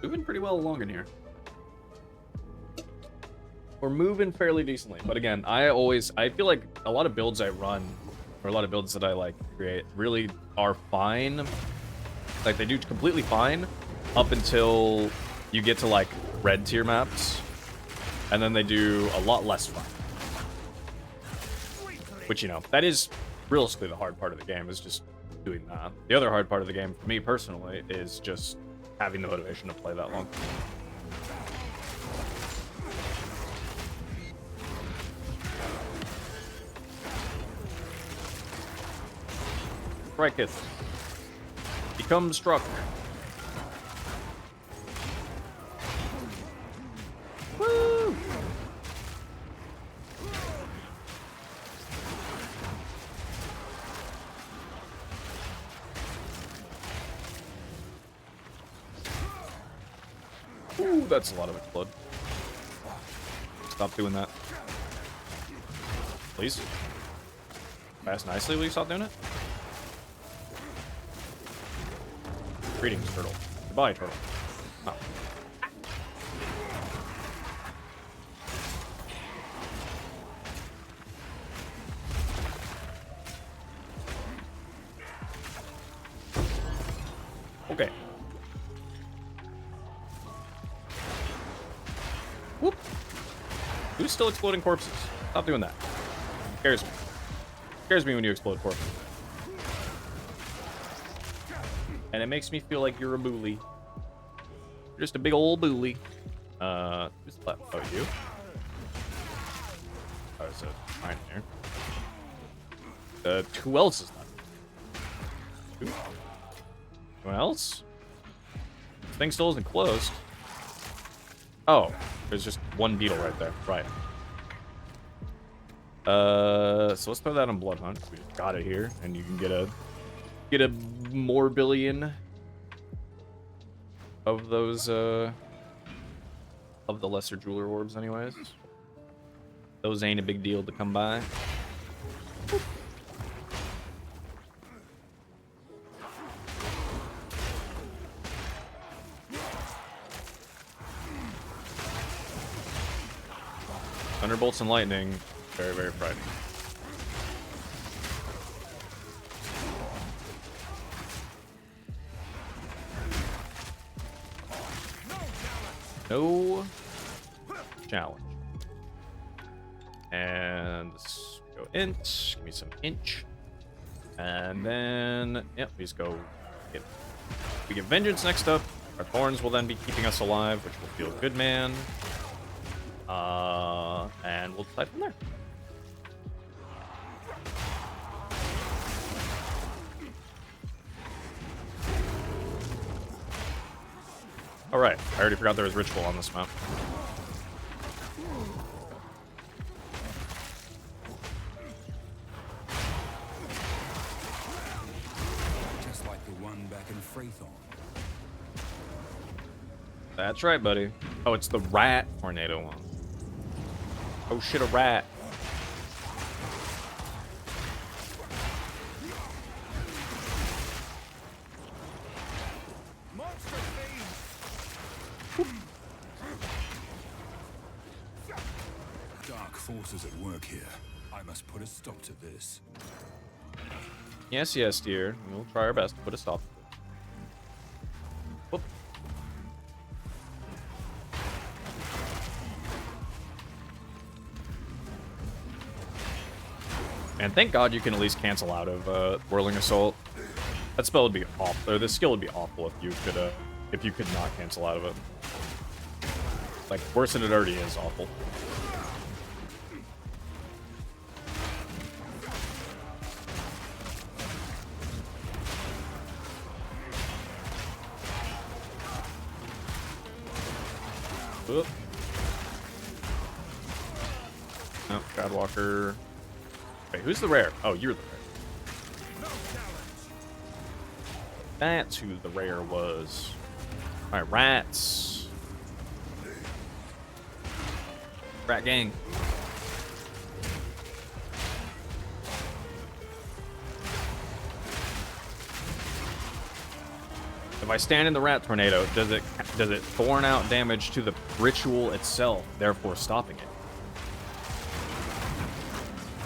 moving pretty well along in here. We're moving fairly decently, but again, I feel like a lot of builds I run, or a lot of builds that I, like, create, really are fine. Like, they do completely fine up until you get to, like, red tier maps, and then they do a lot less fine. Which, you know, that is realistically the hard part of the game, is just doing that. The other hard part of the game, for me personally, is just having the motivation to play that long. Striketh. Become struck. Woo! Ooh, that's a lot of blood. Stop doing that. Please. Pass nicely, will you stop doing it? Greetings, turtle. Goodbye, turtle. Oh. Okay. still exploding corpses. Stop doing that. Scares me. Scares me when you explode corpses. And it makes me feel like you're a bully. You're just a big old bully. Who's left? Oh, you? Oh, there's a mine here. Who else is left? Who? Anyone else? This thing still isn't closed. Oh, there's just one beetle right there. Right. So let's throw that on Blood Hunt. We just got it here, and you can get a more billion of those of the lesser jeweler orbs, anyways. Those ain't a big deal to come by. Thunderbolts and lightning, very, very frightening. No challenge. And let's go int. Give me some inch. And then, yep, we just go. We get vengeance next up. Our thorns will then be keeping us alive, which will feel good, man. And we'll decide from there. All right, I already forgot there was ritual on this map. Just like the one back in Freethorn. That's right, buddy. Oh, it's the rat tornado one. Oh shit, a rat. Dark forces at work here. I must put a stop to this. Yes, yes, dear. We'll try our best to put a stop to it. Whoop. And thank God you can at least cancel out of Whirling Assault. That spell would be awful. Or this skill would be awful if you could not cancel out of it. Like, worse than it already is awful. Oop. No, Godwalker. Wait, who's the rare? Oh, you're the rare. That's who the rare was. Alright, rats. Rat gang. If I stand in the rat tornado, does it thorn out damage to the ritual itself, therefore stopping it?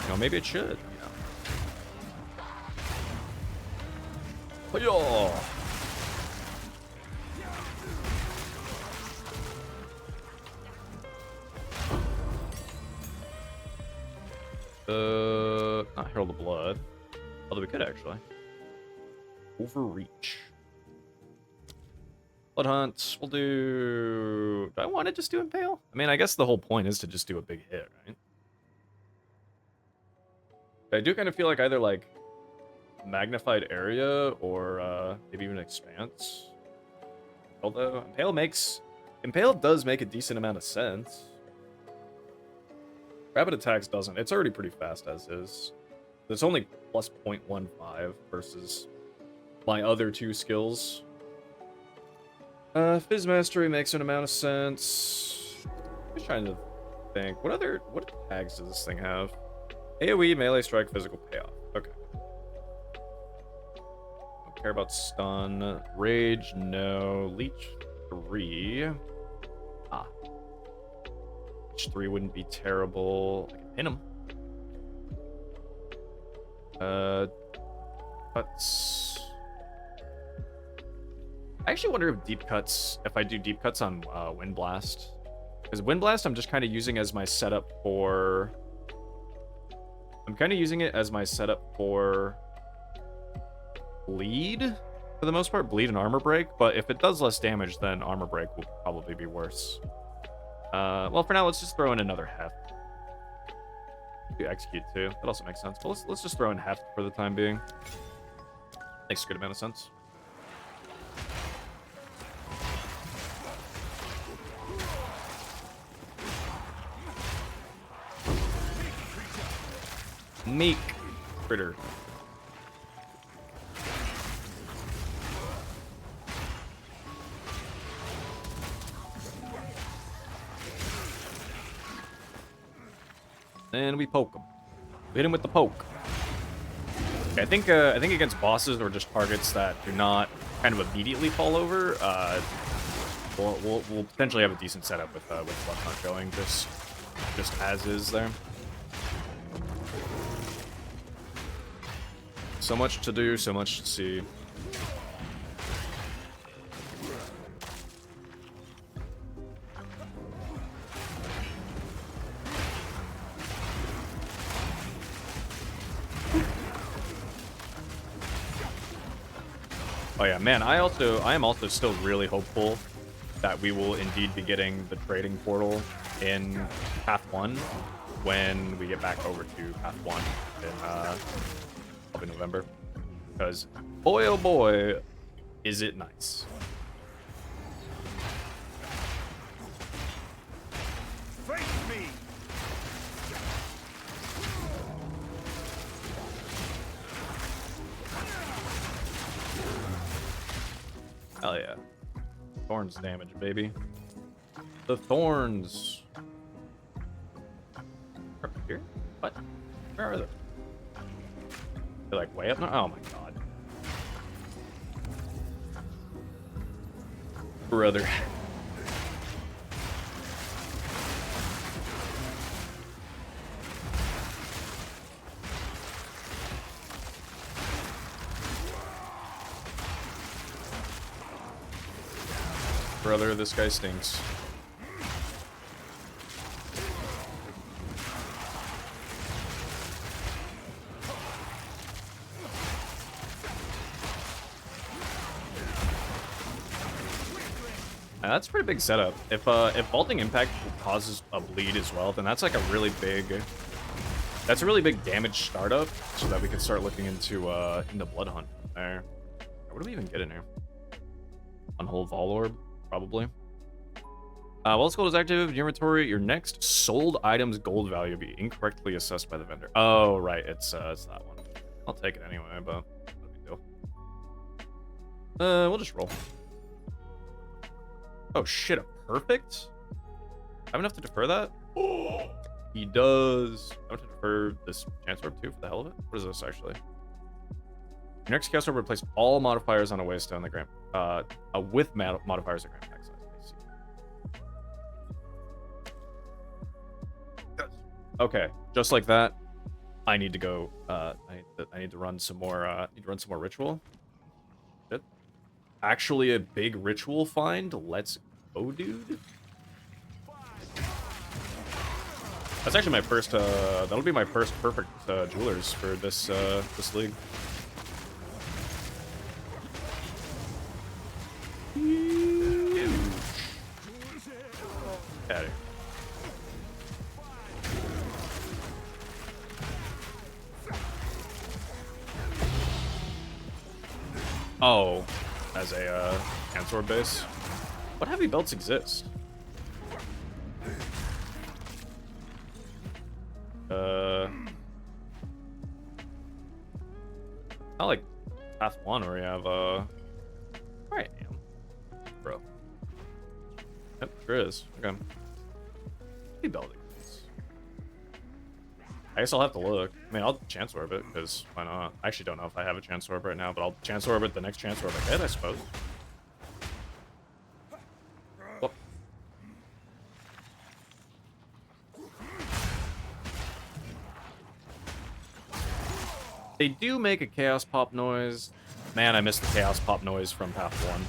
You know, maybe it should, you know. Hi-yah! Not Herald of Blood. Although we could actually. Overreach. Blood Hunt. We'll do... Do I want to just do Impale? I mean, I guess the whole point is to just do a big hit, right? But I do kind of feel like either, like, Magnified Area or maybe even Expanse. Although, Impale does make a decent amount of sense. Rapid Attacks doesn't. It's already pretty fast as is. It's only plus 0.15 versus my other two skills. Fizz Mastery makes an amount of sense. Just trying to think. What tags does this thing have? AoE, melee strike, physical payoff. Okay. Don't care about stun. Rage, no. Leech 3. Ah. Leech 3 wouldn't be terrible. I can pin him. Cuts. I actually wonder if deep cuts, if I do deep cuts on Wind Blast, Because Wind Blast, I'm just kind of using as my setup for... I'm kind of using it as my setup for Bleed, for the most part. Bleed and Armor Break, but if it does less damage, then Armor Break will probably be worse. Well, for now, let's just throw in another Heft. Do Execute, too. That also makes sense. But let's just throw in Heft for the time being. Makes a good amount of sense. Meek critter. And we poke him. We hit him with the poke. Okay, I think against bosses or just targets that do not kind of immediately fall over, we'll potentially have a decent setup with Bloodhunt going just as is there. So much to do, so much to see. Oh yeah, man, I am also still really hopeful that we will indeed be getting the trading portal in Path 1 when we get back over to Path 1 in November. Because boy oh boy, is it nice. Face me! Hell yeah. Thorns damage, baby. The Thorns. Up here? What? Where are they? They're like way up now? Oh my god. Brother. Brother, this guy stinks. That's a pretty big setup. If Vaulting Impact causes a bleed as well, then that's like a really big damage startup, so that we can start looking into Bloodhunt there. What do we even get in here? Unhold Vol Orb, probably. While this gold is active in your inventory, your next sold item's gold value will be incorrectly assessed by the vendor. Oh, right, it's that one. I'll take it anyway, but no big deal. We'll just roll. Oh shit, a perfect? I have enough to defer that? He does. I have to defer this chance orb too for the hell of it. What is this actually? Your next cast orb replace all modifiers on a waste on the gram. With modifiers at gram pack size. I see. Okay, just like that. I need to go. I need to run some more. Ritual. Good. Actually, a big ritual find. Let's go, dude. That's actually my first. That'll be my first perfect jewelers for this this league. Got it. Oh, as a Answer base. What heavy belts exist? Not like Path 1 where you have where I am, bro. Yep, there is. Okay. Heavy belt exists. I guess I'll have to look. I mean, I'll chance orb it because why not? I actually don't know if I have a chance orb right now, but I'll chance orb it the next chance orb I get, I suppose. Whoop. They do make a chaos pop noise. Man, I missed the chaos pop noise from Path 1.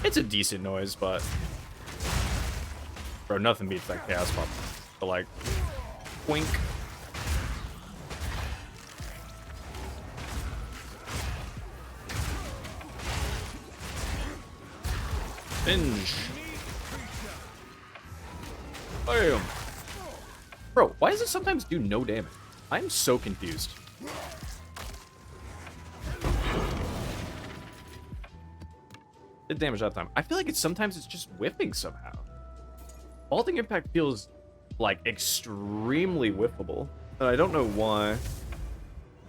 It's a decent noise, but Bro, nothing beats that chaos pump. But like, wink. Binge. Bam. Bro, why does it sometimes do no damage? I'm so confused. Did damage that time. I feel like sometimes it's just whiffing somehow. Vaulting Impact feels like extremely whiffable, and I don't know why.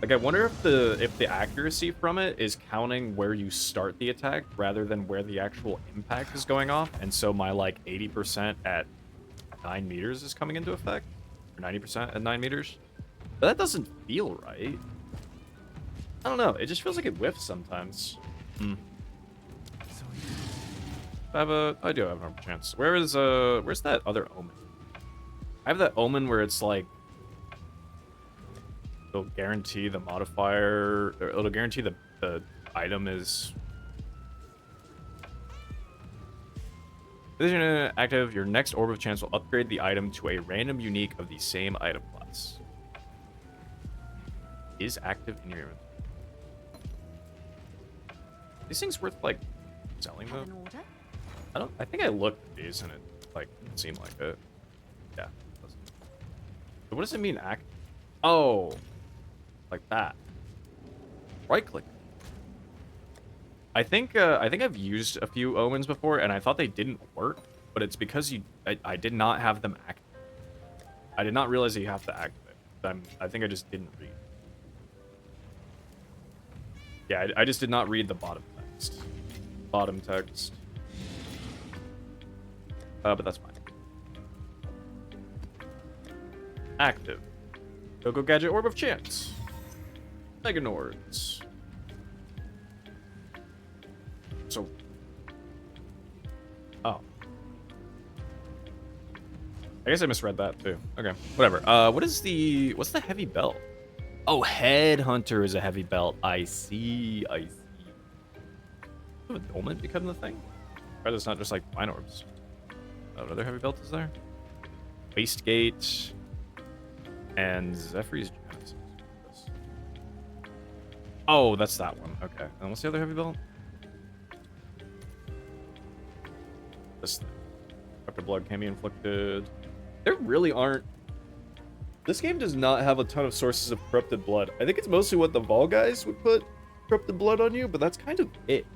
Like, I wonder if the accuracy from it is counting where you start the attack rather than where the actual impact is going off, and so my like 80% at 9 meters is coming into effect, or 90% at 9 meters. But that doesn't feel right. I don't know. It just feels like it whiffs sometimes. I do have a chance. Where's that other omen? I have that omen where it's like it'll guarantee the modifier, or it'll guarantee the item is active. Your next orb of chance will upgrade the item to a random unique of the same item class. Is active in your inventory. These things worth like selling though. I think I looked at these and it like didn't seem like it. Yeah. It doesn't. So what does it mean act? Oh, like that. Right click. I think I've used a few omens before and I thought they didn't work, but it's because I did not have them active. I did not realize that you have to activate. I think I just didn't read. Yeah, I just did not read the bottom text. Bottom text. But that's fine. Active. Go Gadget Orb of Chance. Meganords. So. Oh. I guess I misread that too. Okay, whatever. What's the heavy belt? Oh, Headhunter is a heavy belt. I see. Would a Dolmen become the thing? Or it's not just like Fine Orbs. What other heavy belt is there? Wastegate and Zephyr's Genesis. Oh, that's that one. Okay. And what's the other heavy belt? This thing. Dr. Blood can be inflicted. There really aren't. This game does not have a ton of sources of corrupted blood. I think it's mostly what the Vol guys would put corrupted blood on you, but that's kind of it.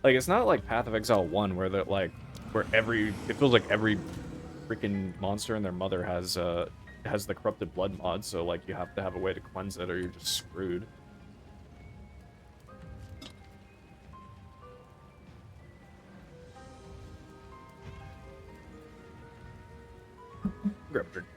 Like, it's not like Path of Exile 1 where they're like, it feels like every freaking monster and their mother has the corrupted blood mod, so like you have to have a way to cleanse it or you're just screwed. Grab a drink.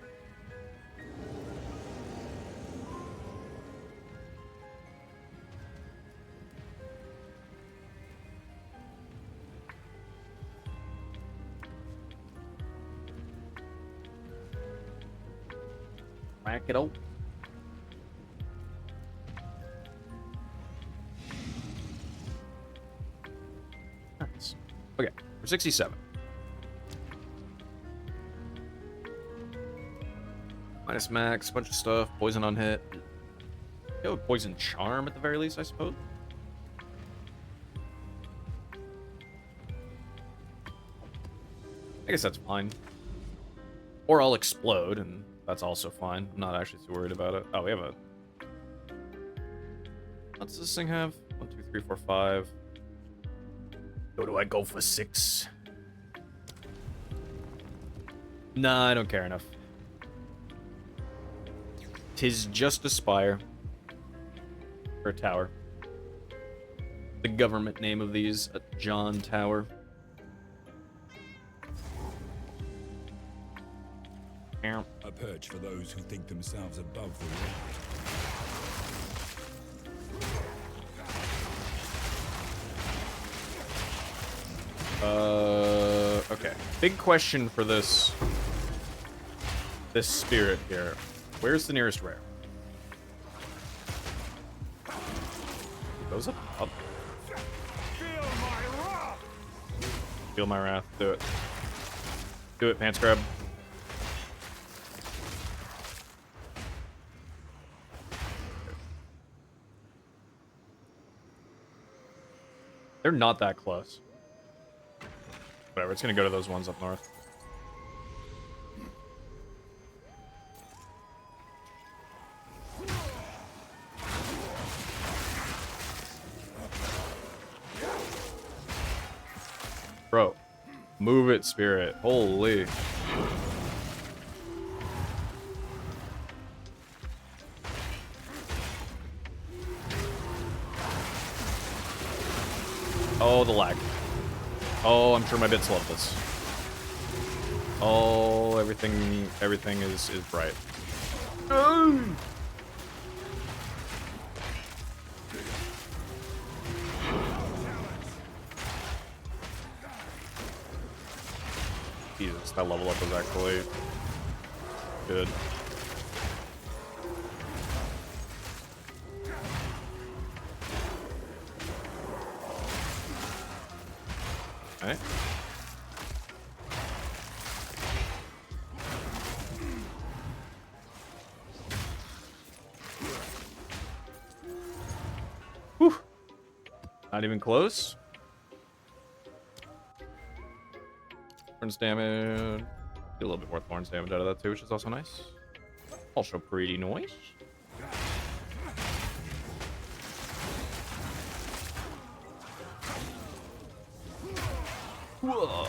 Crack it open. Nice. Okay, we're 67. Minus max, bunch of stuff, poison on hit. Go with poison charm at the very least, I suppose. I guess that's fine. Or I'll explode, and that's also fine. I'm not actually too worried about it. Oh, we have a... What's this thing have? 1, 2, 3, 4, 5. Or do I go for 6? Nah, I don't care enough. 'Tis just a spire. Or a tower. The government name of these, a John Tower. A perch for those who think themselves above the world. Okay. Big question for this spirit here. Where's the nearest rare? Goes up. Feel my wrath. Feel my wrath. Do it. Do it, pants grab. They're not that close. Whatever, it's gonna go to those ones up north. Bro, move it, Spirit. Holy. Oh, the lag. Oh, I'm sure my bits love this. Oh, everything is bright. Jesus, that level up was actually good. Alright. Whew. Not even close. Thorns damage. Get a little bit more Thorns damage out of that too, which is also nice. Also pretty nice. Whoa.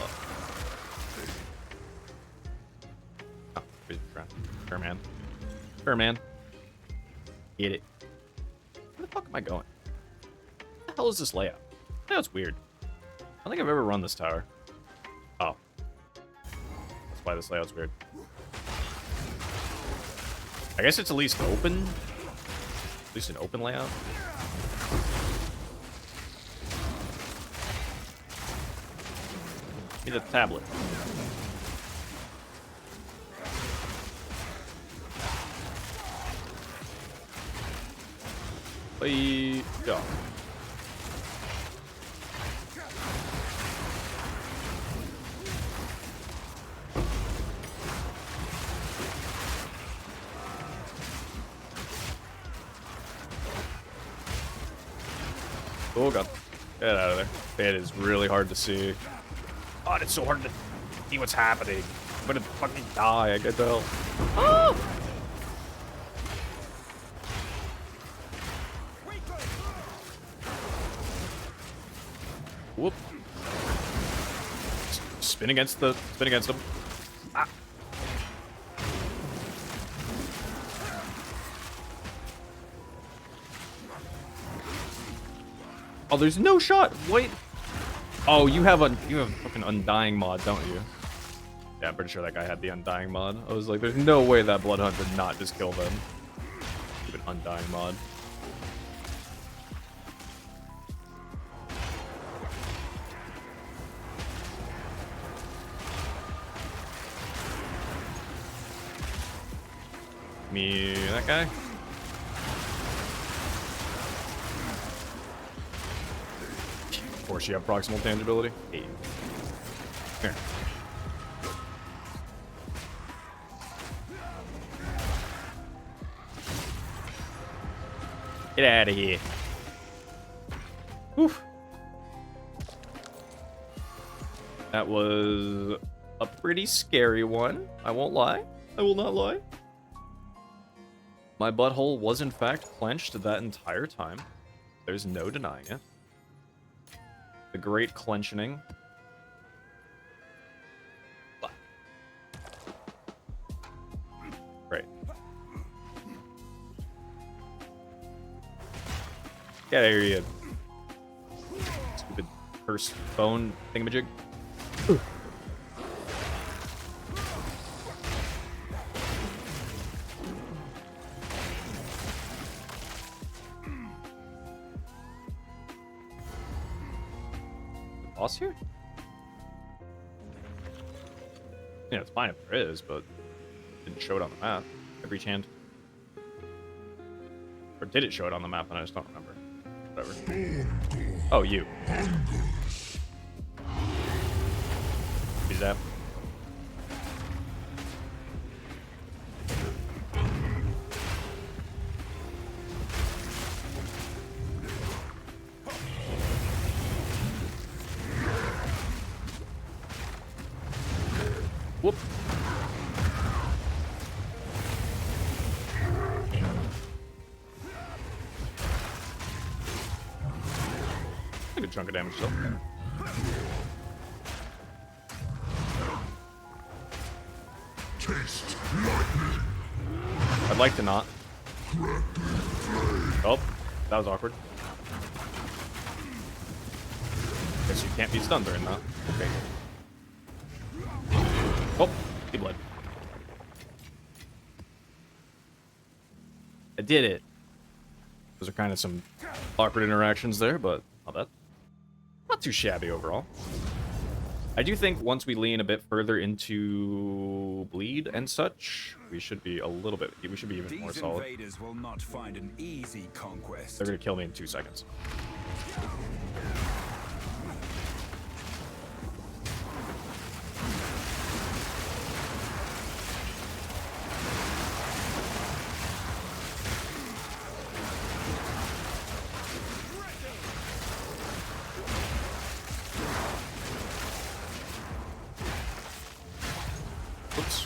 Oh, sure, man. Sure, man. Get it. Where the fuck am I going? What the hell is this layout? Layout's weird. I don't think I've ever run this tower. Oh. That's why this layout's weird. I guess it's at least open. At least an open layout. Need a tablet. Bye. Go. Oh god. Get out of there. It is really hard to see. God, it's so hard to see what's happening. I'm gonna fucking die, I can tell. Oh! Whoop. Spin against him. Ah. Oh, there's no shot. Wait. Oh, you have fucking Undying mod, don't you? Yeah, I'm pretty sure that guy had the Undying mod. I was like, there's no way that Bloodhunt did not just kill them. Stupid Undying mod. Me, that guy. Of course, you have proximal tangibility. Hey. Here. Get out of here. Whew. That was a pretty scary one. I won't lie. I will not lie. My butthole was in fact clenched that entire time. There's no denying it. The great clenching. Great. Get out of here, you stupid cursed phone thingamajig. Boss here? Yeah, it's fine if there is, but it didn't show it on the map. Every hand. Or did it show it on the map and I just don't remember? Whatever. Oh, you. Who's that? a good chunk of damage still. I'd like to not. Oh, that was awkward. Guess you can't be stunned during that. Okay. Oh, he bled. I did it. Those are kind of some awkward interactions there, but not bad. Not too shabby overall. I do think once we lean a bit further into bleed and such, we should be a little bit. We should be even more solid. These invaders will not find an easy conquest. They're gonna kill me in 2 seconds. Oops.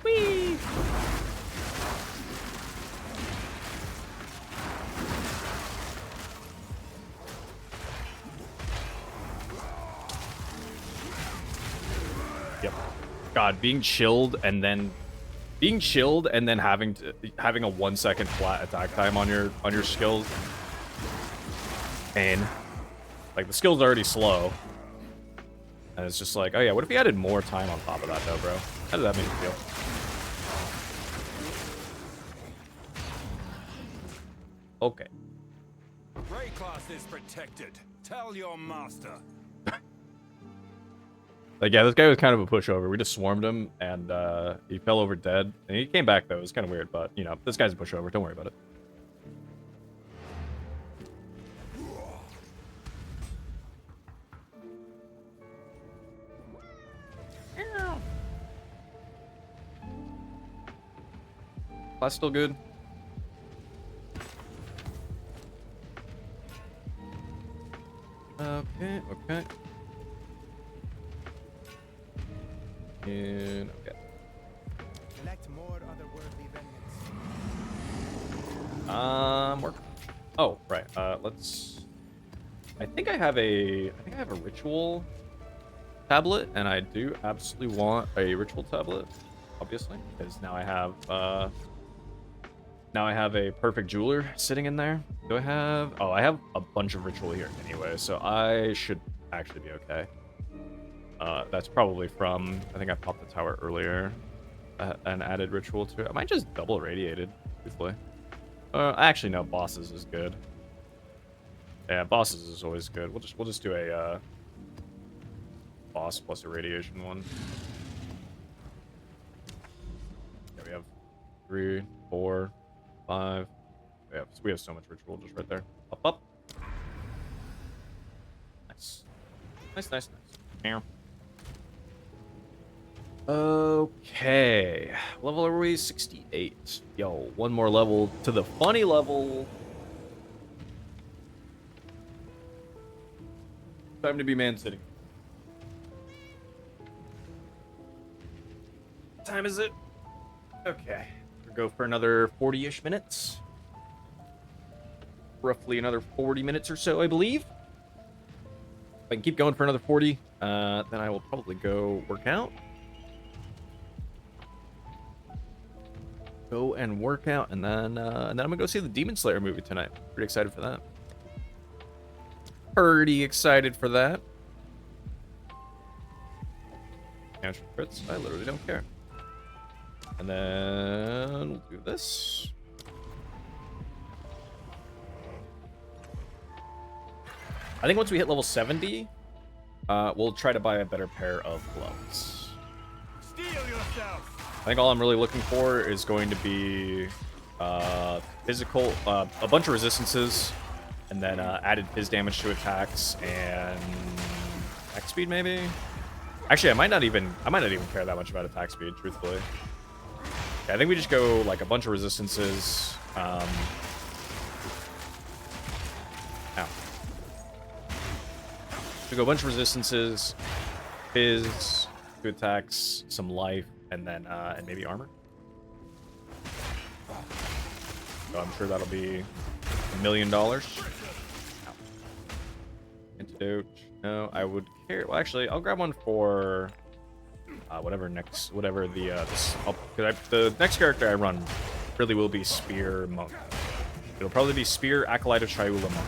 Whee! Yep. God, being chilled and then having a 1 second flat attack time on your skills. Pain. Like the skill's already slow. And it's just like, oh yeah, what if we added more time on top of that though, bro? How did that make you feel? Okay. Ray class is protected. Tell your master. Like, yeah, this guy was kind of a pushover. We just swarmed him, and he fell over dead. And he came back, though. It was kind of weird, but, you know, this guy's a pushover. Don't worry about it. Class still good. Okay, okay. And okay. Collect more otherworldly remnants. Work. Oh, right. Let's. I think I have a ritual tablet, and I do absolutely want a ritual tablet, obviously, because now I have a perfect jeweler sitting in there. Do I have? Oh, I have a bunch of ritual here anyway, so I should actually be okay. That's probably from, I think I popped the tower earlier, an added ritual to it. I might just double radiated, truthfully. Actually, no, bosses is good. Yeah, bosses is always good. We'll just do a boss plus a radiation one. Yeah, we have 3, 4, 5. We have so much ritual just right there. Up, up. Nice. Nice, nice, nice. Meow. Okay. Level are we? 68. Yo, one more level to the funny level. Time to be man sitting. What time is it? Okay. We'll go for another 40-ish minutes. Roughly another 40 minutes or so, I believe. If I can keep going for another 40, then I will probably go work out. Go and work out, and then I'm gonna go see the Demon Slayer movie tonight. Pretty excited for that. Pretty excited for that. Counter crits, I literally don't care. And then we'll do this. I think once we hit level 70, we'll try to buy a better pair of gloves. Steel yourself. I think all I'm really looking for is going to be physical, a bunch of resistances, and then added phys damage to attacks and attack speed maybe. Actually, I might not even care that much about attack speed, truthfully. Yeah, I think we just go like a bunch of resistances. Ow. We go a bunch of resistances, phys, 2 attacks, some life, and then and maybe armor. so I'm sure that'll be $1 million. Antidote. No, I would carry. Well, actually, I'll grab one for whatever the next character I run really will be Spear Monk. It'll probably be Spear Acolyte of Shaiula Monk.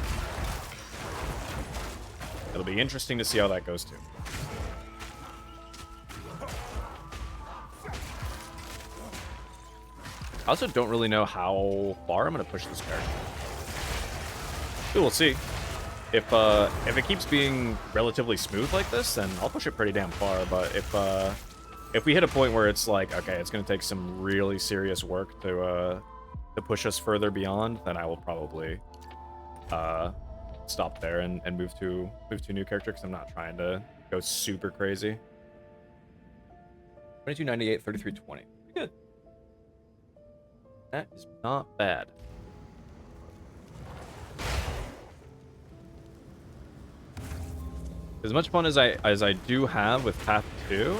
It'll be interesting to see how that goes too. I also don't really know how far I'm going to push this character. We'll see. If it keeps being relatively smooth like this, then I'll push it pretty damn far. But if we hit a point where it's like, okay, it's going to take some really serious work to push us further beyond, then I will probably stop there and move to a new character, because I'm not trying to go super crazy. 2298, 3320. Good. That is not bad. As much fun as I do have with Path 2,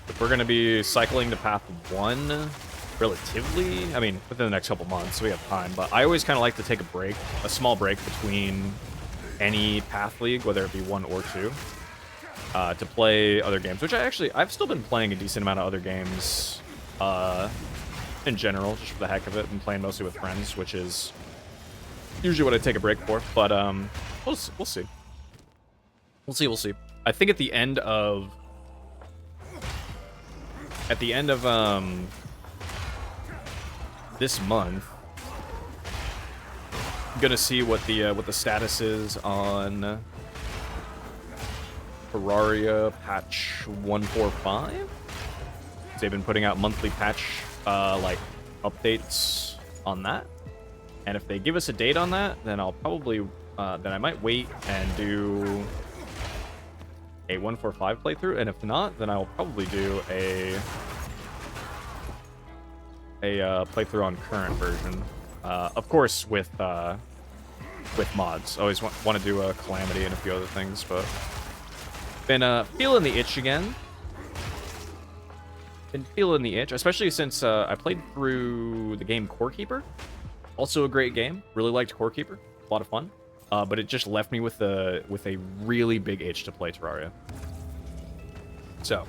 if we're going to be cycling to Path 1 relatively, I mean, within the next couple months, so we have time, but I always kind of like to take a small break between any Path League, whether it be 1 or 2, to play other games, which I've still been playing a decent amount of other games in general, just for the heck of it, and playing mostly with friends, which is usually what I take a break for, but we'll see. We'll see. I think at the end of this month, I'm gonna see what the status is on Terraria patch 145. They've been putting out monthly patch like updates on that, and if they give us a date on that, then I'll probably then I might wait and do a 145 playthrough, and if not, then I will probably do a playthrough on current version, of course with mods. Always want to do a Calamity and a few other things, but been feeling the itch again. Been feeling the itch, especially since I played through the game Core Keeper. Also a great game. Really liked Core Keeper. A lot of fun. But it just left me with a really big itch to play Terraria. So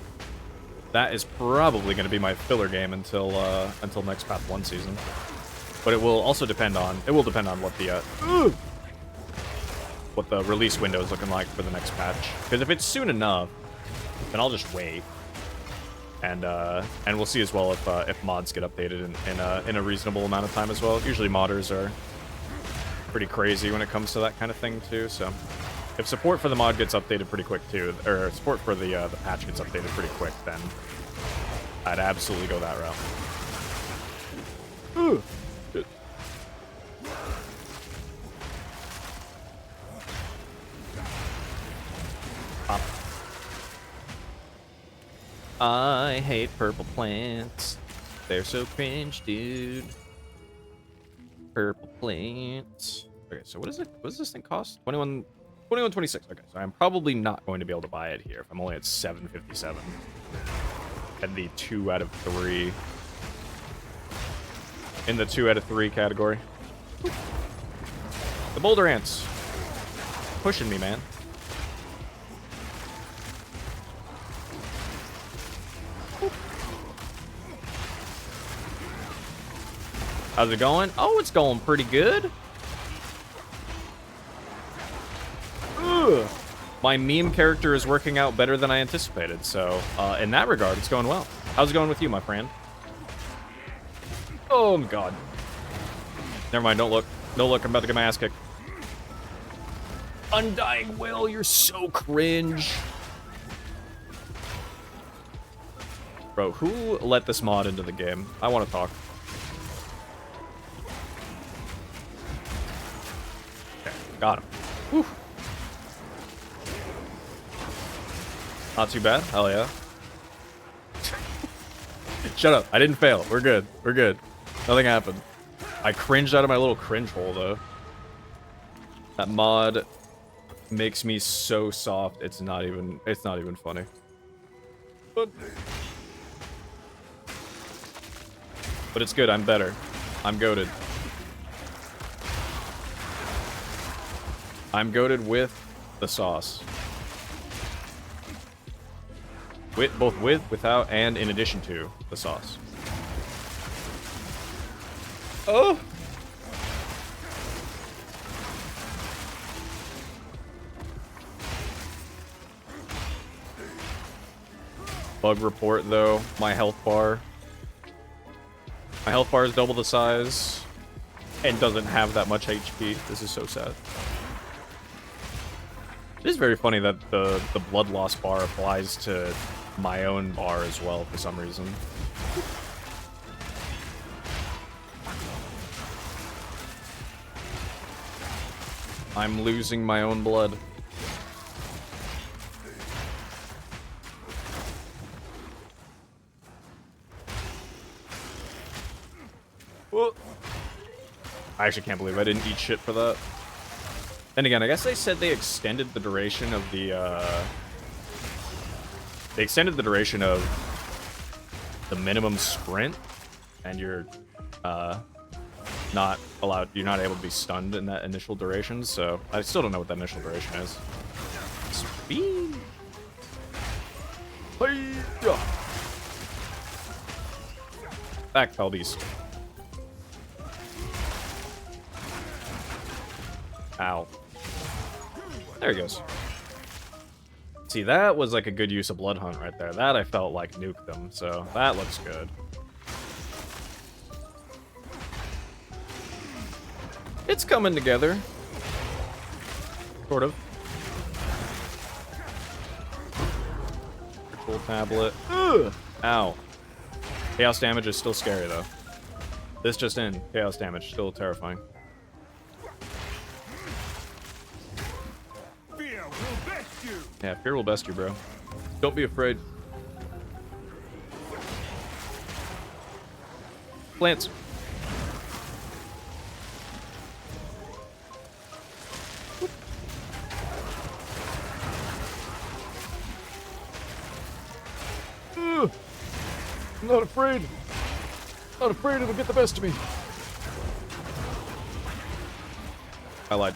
that is probably going to be my filler game until next Path 1 season. But it will also depend on what the release window is looking like for the next patch. Because if it's soon enough, then I'll just wait. And we'll see as well if mods get updated in a reasonable amount of time as well. Usually modders are pretty crazy when it comes to that kind of thing too, so if support for the mod gets updated pretty quick too, or support for the patch gets updated pretty quick, then I'd absolutely go that route. Ooh. Good. Pop. I hate purple plants. They're so cringe, dude. Purple plants. Okay, so what does this thing cost? 21.26. Okay, so I'm probably not going to be able to buy it here if I'm only at 7.57. And the 2 out of 3. In the 2 out of 3 category. The boulder ants. Pushing me, man. How's it going? Oh, it's going pretty good. Ugh. My meme character is working out better than I anticipated, so in that regard, it's going well. How's it going with you, my friend? Oh, my God. Never mind, don't look. No look, I'm about to get my ass kicked. Undying Will, you're so cringe. Bro, who let this mod into the game? I want to talk. Got him. Whew. Not too bad. Hell yeah. Shut up. I didn't fail. We're good. We're good. Nothing happened. I cringed out of my little cringe hole, though. That mod makes me so soft. It's not even funny. But it's good. I'm better. I'm goated. I'm goated with the sauce. Both with, without, and in addition to the sauce. Oh! Bug report, though. My health bar. My health bar is double the size and doesn't have that much HP. This is so sad. It is very funny that the blood loss bar applies to my own bar as well for some reason. I'm losing my own blood. Whoa. I actually can't believe I didn't eat shit for that. And again, I guess they said they extended the duration of the, They extended the duration of the minimum sprint, and you're, not allowed, you're not able to be stunned in that initial duration, so I still don't know what that initial duration is. Speed! Hey-ya! Back, Pelbies. Ow. There he goes. See, that was like a good use of Blood Hunt right there. That I felt like nuked them, so that looks good. It's coming together. Sort of. Control tablet. Ugh! Ow. Chaos damage is still scary, though. This just in. Chaos damage, still terrifying. Fear will best you. Yeah, fear will best you, bro. Don't be afraid. Plants. I'm not afraid. Not afraid it'll get the best of me. I lied.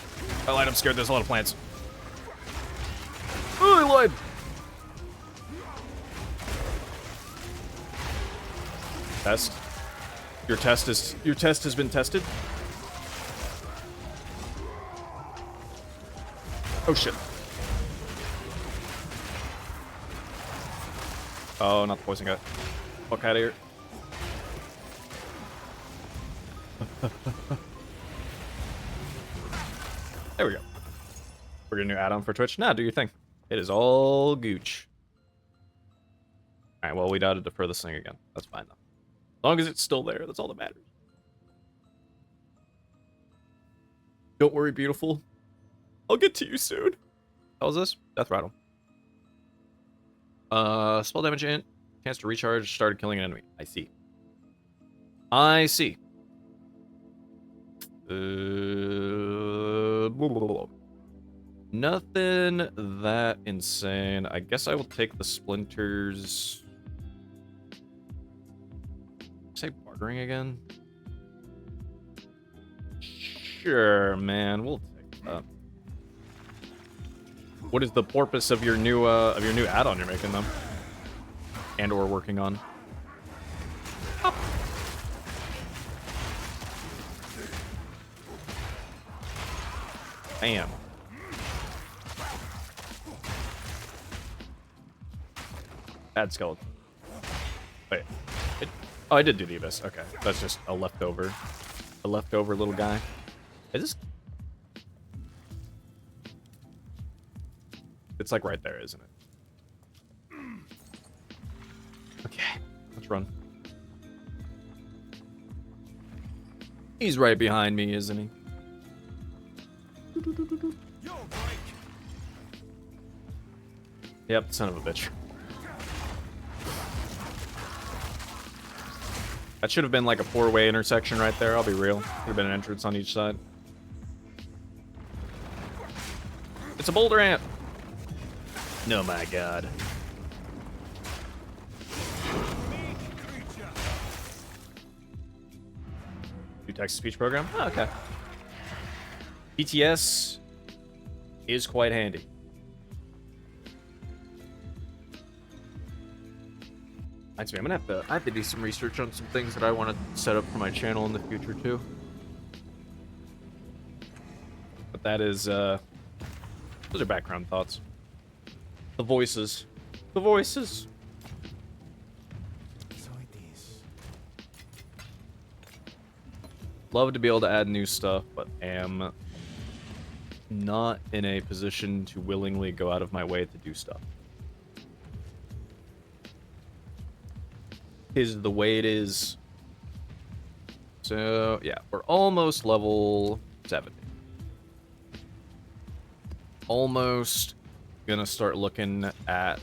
I'm scared. There's a lot of plants. Oh, I lied. Test. Your test has been tested. Oh shit. Oh, not the poison guy. Fuck out of here. There we go. We're getting a new add-on for Twitch. Nah, do your thing. It is all gooch. Alright, well, we gotta defer this thing again. That's fine, though. As long as it's still there, that's all that matters. Don't worry, beautiful. I'll get to you soon. How was this? Death Rattle. Spell damage int. Chance to recharge. Started killing an enemy. I see. I see. Nothing that insane. I guess I will take the splinters. Say bartering again? Sure, man. We'll take that. What is the purpose of your new add-on you're making, though? And or working on? Oh. Bam. Bad skeleton. Wait. Oh, I did do the abyss. Okay. That's just a leftover. A leftover little guy. Is this... It's like right there, isn't it? Okay. Let's run. He's right behind me, isn't he? Yep, son of a bitch. That should have been like a 4-way intersection right there, I'll be real. Could have been an entrance on each side. It's a boulder ant! No, my god. Do text-to-speech program? Oh, okay. PTS. is quite handy. Actually, I'm gonna I have to do some research on some things that I want to set up for my channel in the future too. But that is, those are background thoughts. The voices. The voices. So it is. Love to be able to add new stuff, but am not in a position to willingly go out of my way to do stuff. Is the way it is. So, yeah, we're almost level 70. Almost gonna start looking at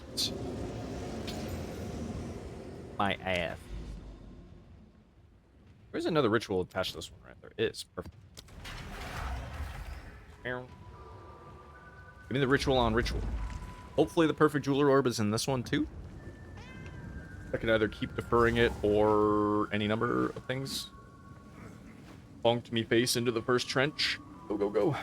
my ass. There's another ritual attached to this one right there. It is perfect. Give me the ritual on ritual. Hopefully the perfect jeweler orb is in this one too. I can either keep deferring it or any number of things. Bonked me face into the first trench. Go, go, go.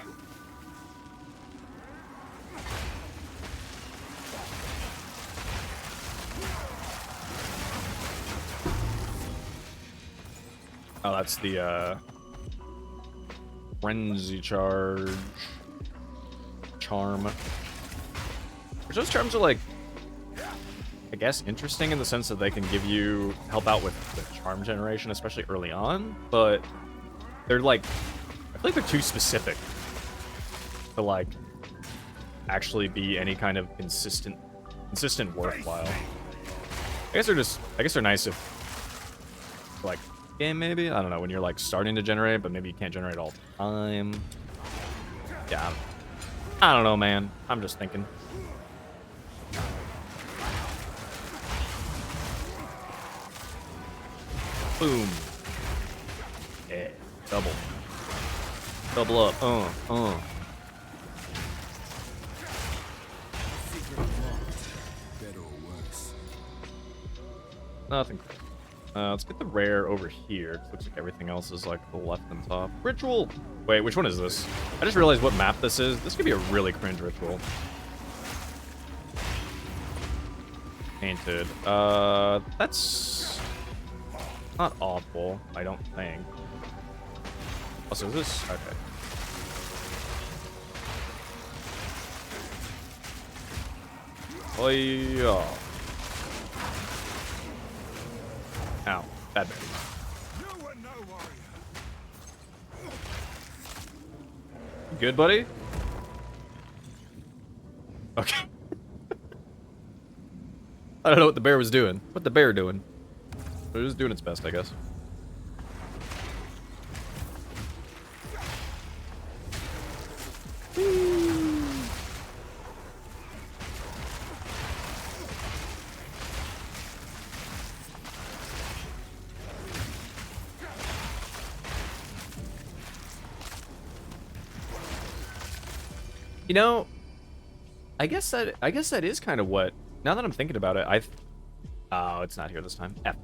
Oh, that's the, Frenzy charge. Charm. Which those charms are, like, I guess, interesting in the sense that they can give you help out with charm generation, especially early on, but they're, like, I feel like they're too specific to, like, actually be any kind of consistent worthwhile. I guess they're nice if, like, game maybe? I don't know, when you're like starting to generate, but maybe you can't generate all the time. Yeah. I don't know, man. I'm just thinking. Boom. Yeah. Double. Double up. Better or worse. Nothing. Let's get the rare over here. Looks like everything else is like the left and top. Ritual. Wait, which one is this? I just realized what map this is. This could be a really cringe ritual. Painted. That's not awful, I don't think. Also, is this okay? Oh yeah. Ow, bad berry. You were no warrior. You good, buddy? Okay. I don't know what the bear was doing. What the bear doing? It was doing its best, I guess. You know, I guess that is kind of what. Now that I'm thinking about it, oh, it's not here this time. F.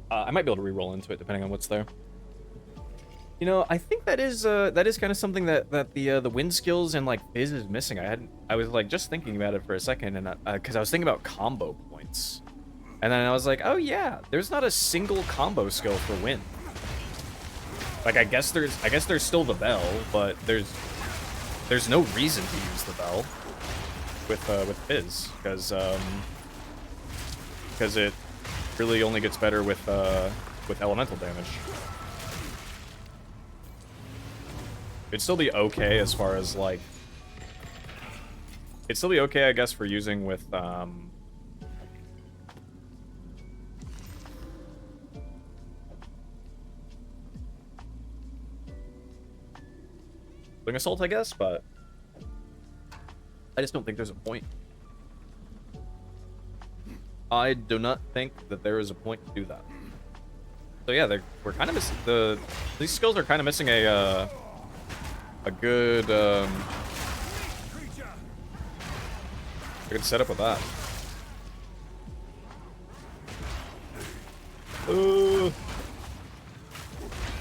I might be able to re-roll into it depending on what's there. You know, I think that is kind of something that the wind skills and like Fizz is missing. I was like just thinking about it for a second, and because I was thinking about combo points, and then I was like, oh yeah, there's not a single combo skill for wind. Like I guess there's still the bell, but there's no reason to use the bell with Fizz, because it really only gets better with elemental damage. It'd still be okay as far as like, it'd still be okay, I guess, for using with Wing Assault, I guess, but I just don't think there's a point. I do not think that there is a point to do that. So yeah, we're kind of missing these skills are kind of missing a good setup with that.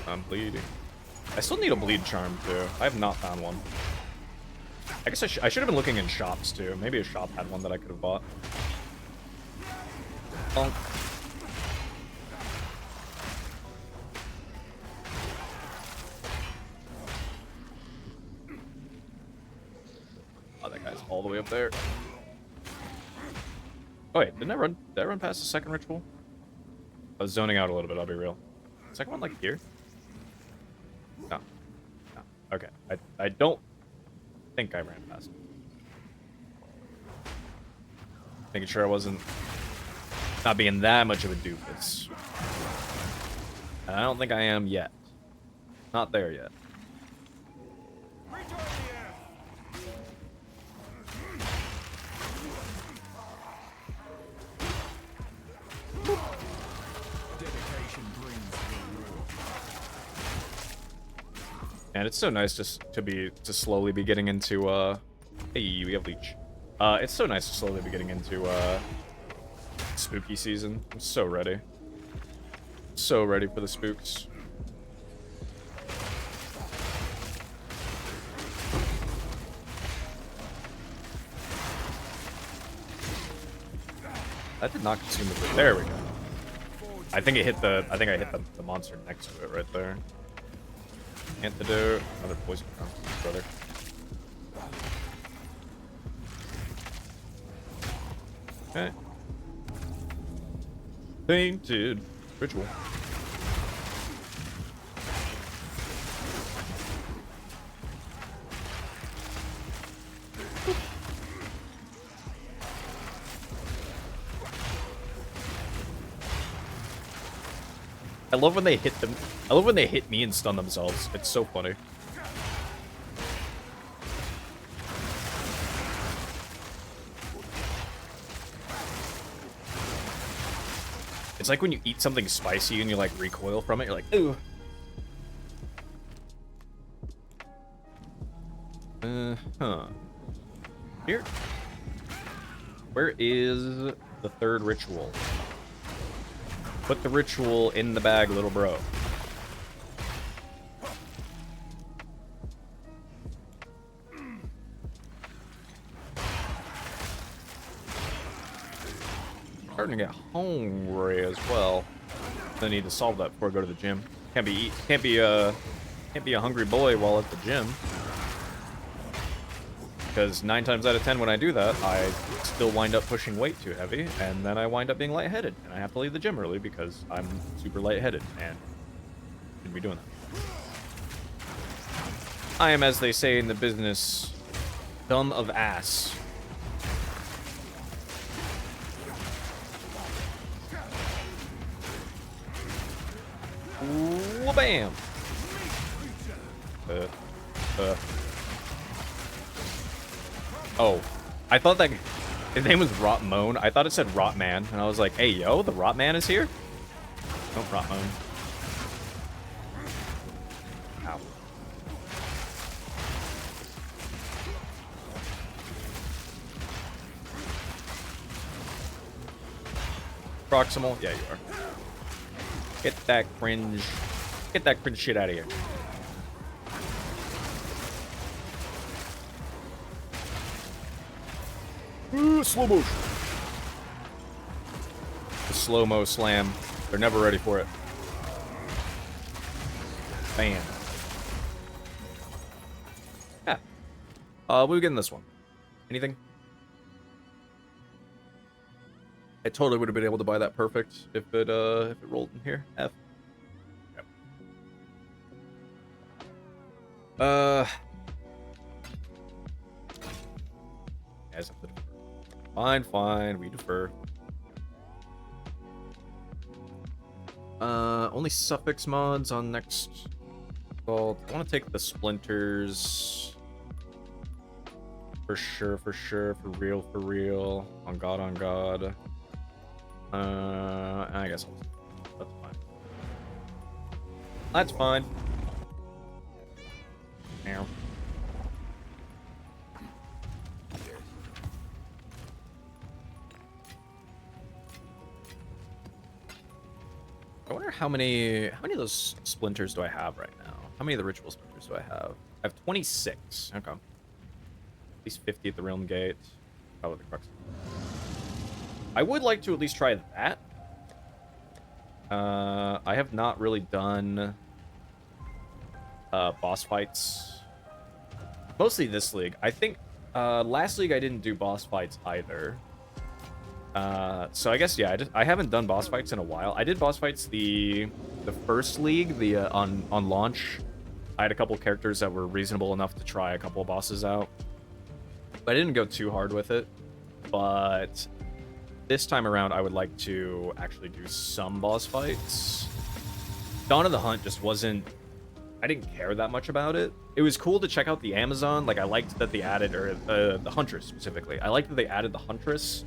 I'm bleeding. I still need a bleed charm too. I have not found one. I guess I should have been looking in shops too. Maybe a shop had one that I could have bought. Bonk. Oh, that guy's all the way up there. Oh wait, did I run past the second ritual? I was zoning out a little bit, I'll be real. Second one like here? No. No. Okay. I don't think I ran past it. Making sure I wasn't not being that much of a doofus. And I don't think I am yet. Not there yet. And it's so nice just to slowly be getting into hey, we have leech. It's so nice to slowly be getting into spooky season. I'm so ready. So ready for the spooks. That did not consume the food. There we go. I think I hit the monster next to it right there. Antidote, another poison brother. Okay. Painted ritual. I love when they hit them. I love when they hit me and stun themselves. It's so funny. It's like when you eat something spicy and you like recoil from it. You're like, ooh. Huh. Here. Where is the third ritual? Put the ritual in the bag, little bro. Starting to get hungry as well. I need to solve that before I go to the gym. Can't be a hungry boy while at the gym. Because 9 times out of 10 when I do that, I still wind up pushing weight too heavy, and then I wind up being lightheaded, and I have to leave the gym early because I'm super lightheaded, and shouldn't be doing that. I am, as they say in the business, dumb of ass. Wha-bam! Oh, I thought that his name was Rotmoan. I thought it said Rotman, and I was like, hey, yo, the Rotman is here? No, Rotmoan. Ow. Proximal? Yeah, you are. Get that cringe shit out of here. Slow motion. The slow-mo slam. They're never ready for it. Bam. Yeah. What are we getting this one? Anything? I totally would have been able to buy that perfect if it rolled in here. F. Yep. Guys have to defer. Fine, we defer. Only suffix mods on next vault. I want to take the splinters. For sure, for real. On God. I guess that's fine. That's fine. Now. I wonder how many of those splinters do I have right now? How many of the ritual splinters do I have? I have 26. Okay. At least 50 at the Realm Gate. Probably the Crux. I would like to at least try that. I have not really done boss fights. Mostly this league. I think last league I didn't do boss fights either. So I guess, yeah, I haven't done boss fights in a while. I did boss fights the first league, on launch. I had a couple characters that were reasonable enough to try a couple of bosses out. But I didn't go too hard with it. But this time around, I would like to actually do some boss fights. Dawn of the Hunt just wasn't... I didn't care that much about it. It was cool to check out the Amazon. Like, I liked that they added... Or the Huntress, specifically. I liked that they added the Huntress.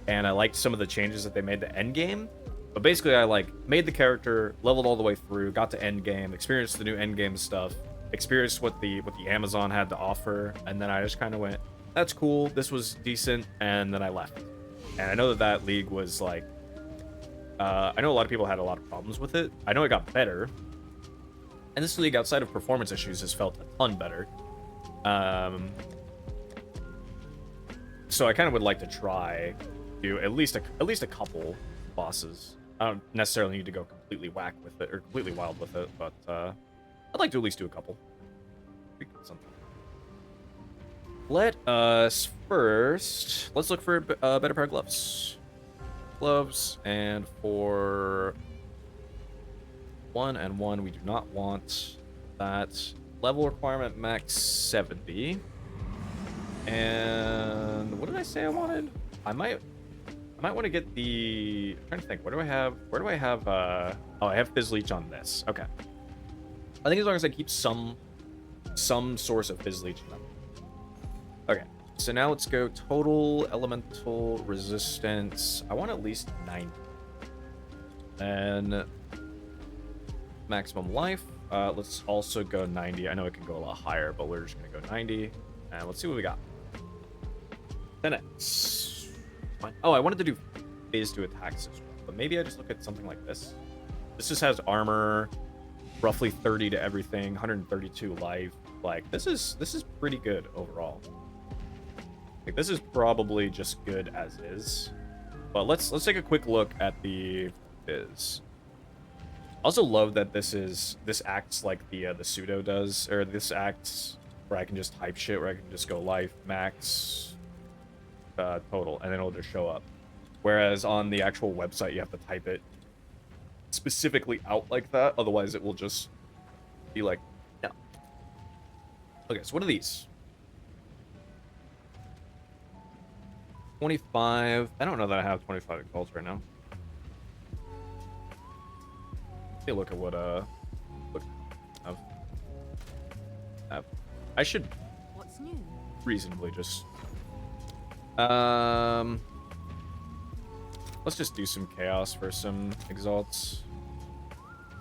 And I liked some of the changes that they made to Endgame. But basically, I, like, made the character, leveled all the way through, got to Endgame, experienced the new Endgame stuff, experienced what the Amazon had to offer, and then I just kind of went, that's cool, this was decent, and then I left. And I know that league was, like... I know a lot of people had a lot of problems with it. I know it got better. And this league, outside of performance issues, has felt a ton better. So I kind of would like to try do at least a couple bosses. I don't necessarily need to go completely whack with it or completely wild with it, but I'd like to at least do a couple. Something. Let us first... Let's look for a better pair of gloves. Gloves, and for 1 and 1, we do not want that. Level requirement max 70. And what did I say I wanted? I might want to get the... I'm trying to think. Where do I have... Oh, I have Fizz Leech on this. Okay. I think as long as I keep some source of Fizz Leech in them. Okay. So now let's go total elemental resistance. I want at least 90. And maximum life. Let's also go 90. I know it can go a lot higher, but we're just going to go 90. And let's see what we got. 10x. Oh, I wanted to do phase 2 attacks as well, but maybe I just look at something like this. This just has armor, roughly 30 to everything, 132 life. Like, this is pretty good overall. Like, this is probably just good as is. But let's take a quick look at the Fizz. Also love that this acts like the pseudo does, or this acts where I can just type shit, where I can just go life, max, total, and then it'll just show up. Whereas on the actual website, you have to type it specifically out like that, otherwise it will just be like, no. Okay, so what are these? 25. I don't know that I have 25 exalts right now. Take a look at what look have. I should What's new? reasonably just let's just do some chaos for some exalts.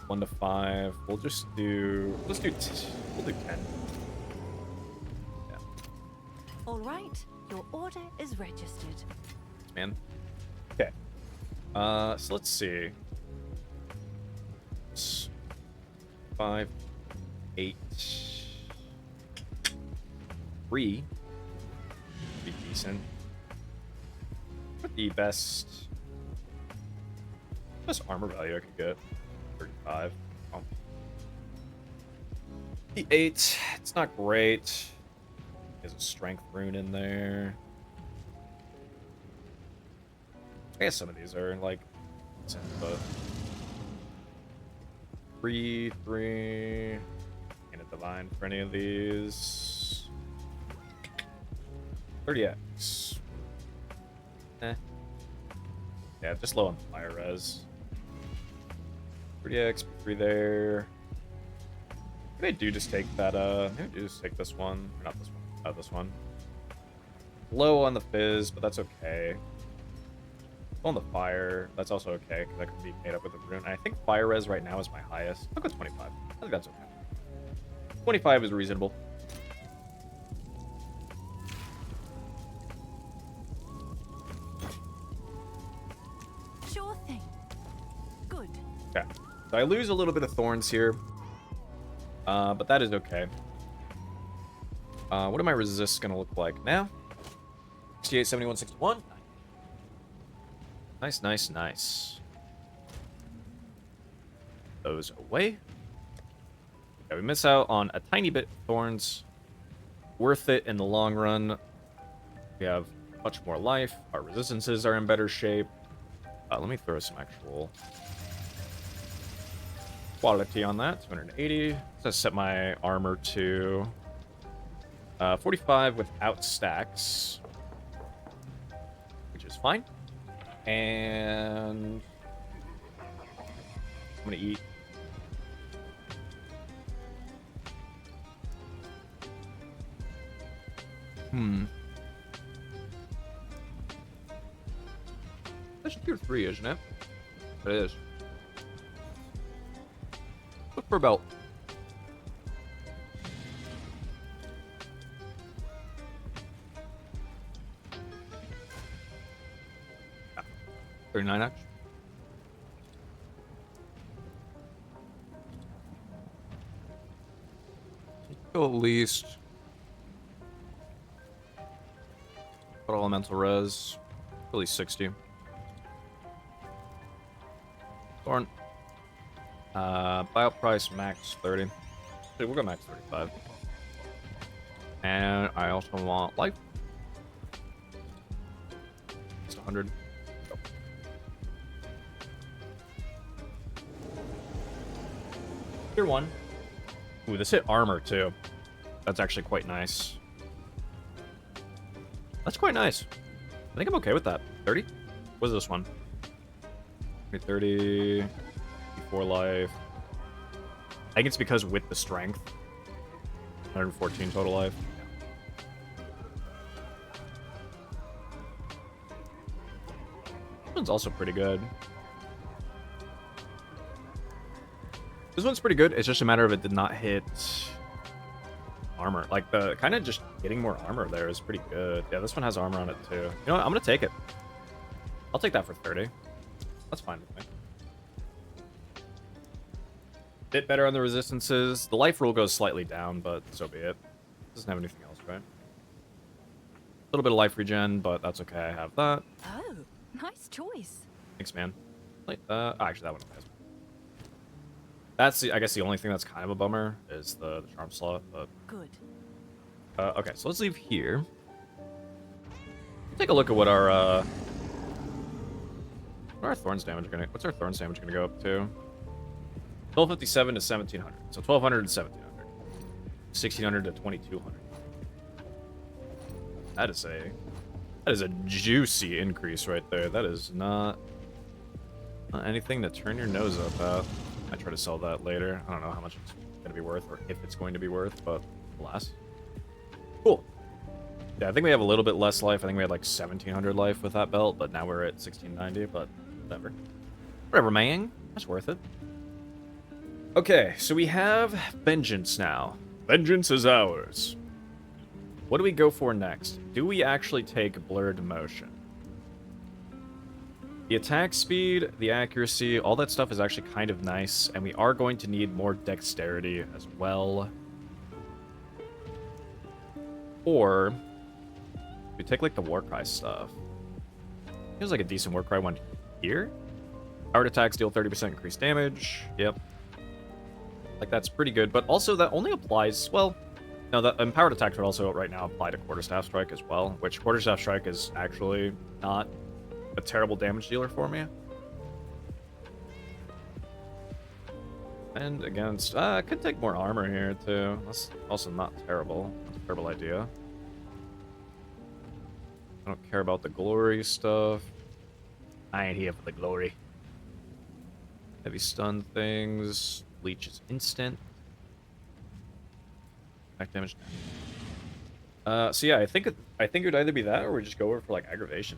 1 to 5. We'll do 10. Yeah. All right, your order is registered. Man. Okay. So let's see. 5, 8, 3. Be decent. What the best armor value I could get? 35. Oh. The 8. It's not great. There's a strength rune in there. I guess some of these are like, but 3, and a divine for any of these. 30x. Eh. Yeah, just low on fire res. 30x, 3 there. Maybe I do just take that, maybe I do just take this one. Or not this one. This one. Low on the fizz, but that's okay. Low on the fire, that's also okay, because that could be made up with a rune. And I think fire res right now is my highest. I'll go 25. I think that's okay. 25 is reasonable. Sure thing. Good. Okay. So I lose a little bit of Thorns here. But that is okay. What are my resists gonna look like now? 68, 71, 61. Nice, nice, nice. Those away. Yeah, we miss out on a tiny bit of Thorns. Worth it in the long run. We have much more life. Our resistances are in better shape. Let me throw some actual quality on that. 280. Let's set my armor to 45 without stacks, which is fine. And I'm gonna eat. That's tier 3, isn't it? It is. Look for about 39 actually. Go at least. Put elemental res. At least 60. Thorn. Buyout price max 30. Dude, we'll go max 35. And I also want life. Just 100. Go. Tier 1. Ooh, this hit armor too. That's actually quite nice. That's quite nice. I think I'm okay with that. 30? What is this one? 30. 4 life. I think it's because with the strength. 114 total life. This one's also pretty good. This one's pretty good. It's just a matter of it did not hit armor. Like, the kind of just getting more armor there is pretty good. Yeah, this one has armor on it too. You know what? I'm gonna take it. I'll take that for 30. That's fine with me. Bit better on the resistances. The life rule goes slightly down, but so be it. Doesn't have anything else, right? A little bit of life regen, but that's okay. I have that. Oh, nice choice. Thanks, man. Like, actually, that one has. That's the, I guess the only thing that's kind of a bummer is the charm slot, but Good. okay, so let's leave here. Take a look at what our Thorns damage gonna, what's our Thorns damage gonna go up to? 1257 to 1700. So 1200 to 1700. 1600 to 2200. That is a juicy increase right there. That is not anything to turn your nose up at. I try to sell that later. I don't know how much it's going to be worth or if it's going to be worth, but alas. Cool. Yeah, I think we have a little bit less life. I think we had like 1700 life with that belt, but now we're at 1690, but whatever. Whatever, man. That's worth it. Okay, so we have Vengeance now. Vengeance is ours. What do we go for next? Do we actually take Blurred Motion? The attack speed, the accuracy, all that stuff is actually kind of nice, and we are going to need more dexterity as well. Or we take like the Warcry stuff. Feels like a decent Warcry one here. Powered attacks deal 30% increased damage. Yep. Like, that's pretty good, but also that only applies, well, no, that empowered attacks would also right now apply to Quarterstaff Strike as well, which Quarterstaff Strike is actually not a terrible damage dealer for me. And against, I could take more armor here too. That's also not terrible. That's a terrible idea. I don't care about the glory stuff. I ain't here for the glory. Heavy stun things. Leech is instant. Attack damage. So yeah, I think it would either be that or we just go over for like aggravation.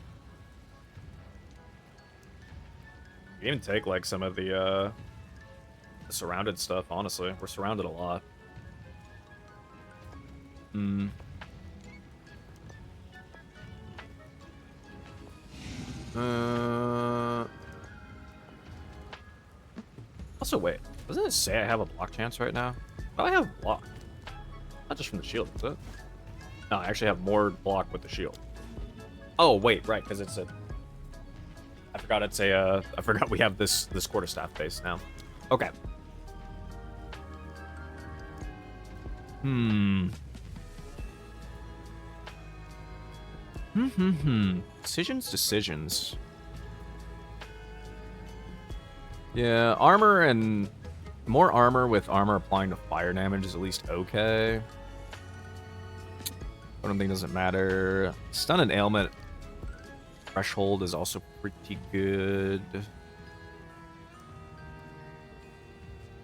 You can even take like some of the surrounded stuff. Honestly, we're surrounded a lot. Also, wait. Doesn't it say I have a block chance right now? Oh, I have block. Not just from the shield, is it? No, I actually have more block with the shield. Oh, wait, right, because it's a... I forgot it's a, I forgot we have this quarterstaff base now. Okay. Decisions. Yeah, armor and... More armor with armor applying to fire damage is at least okay. I don't think it doesn't matter. Stun and ailment threshold is also pretty good.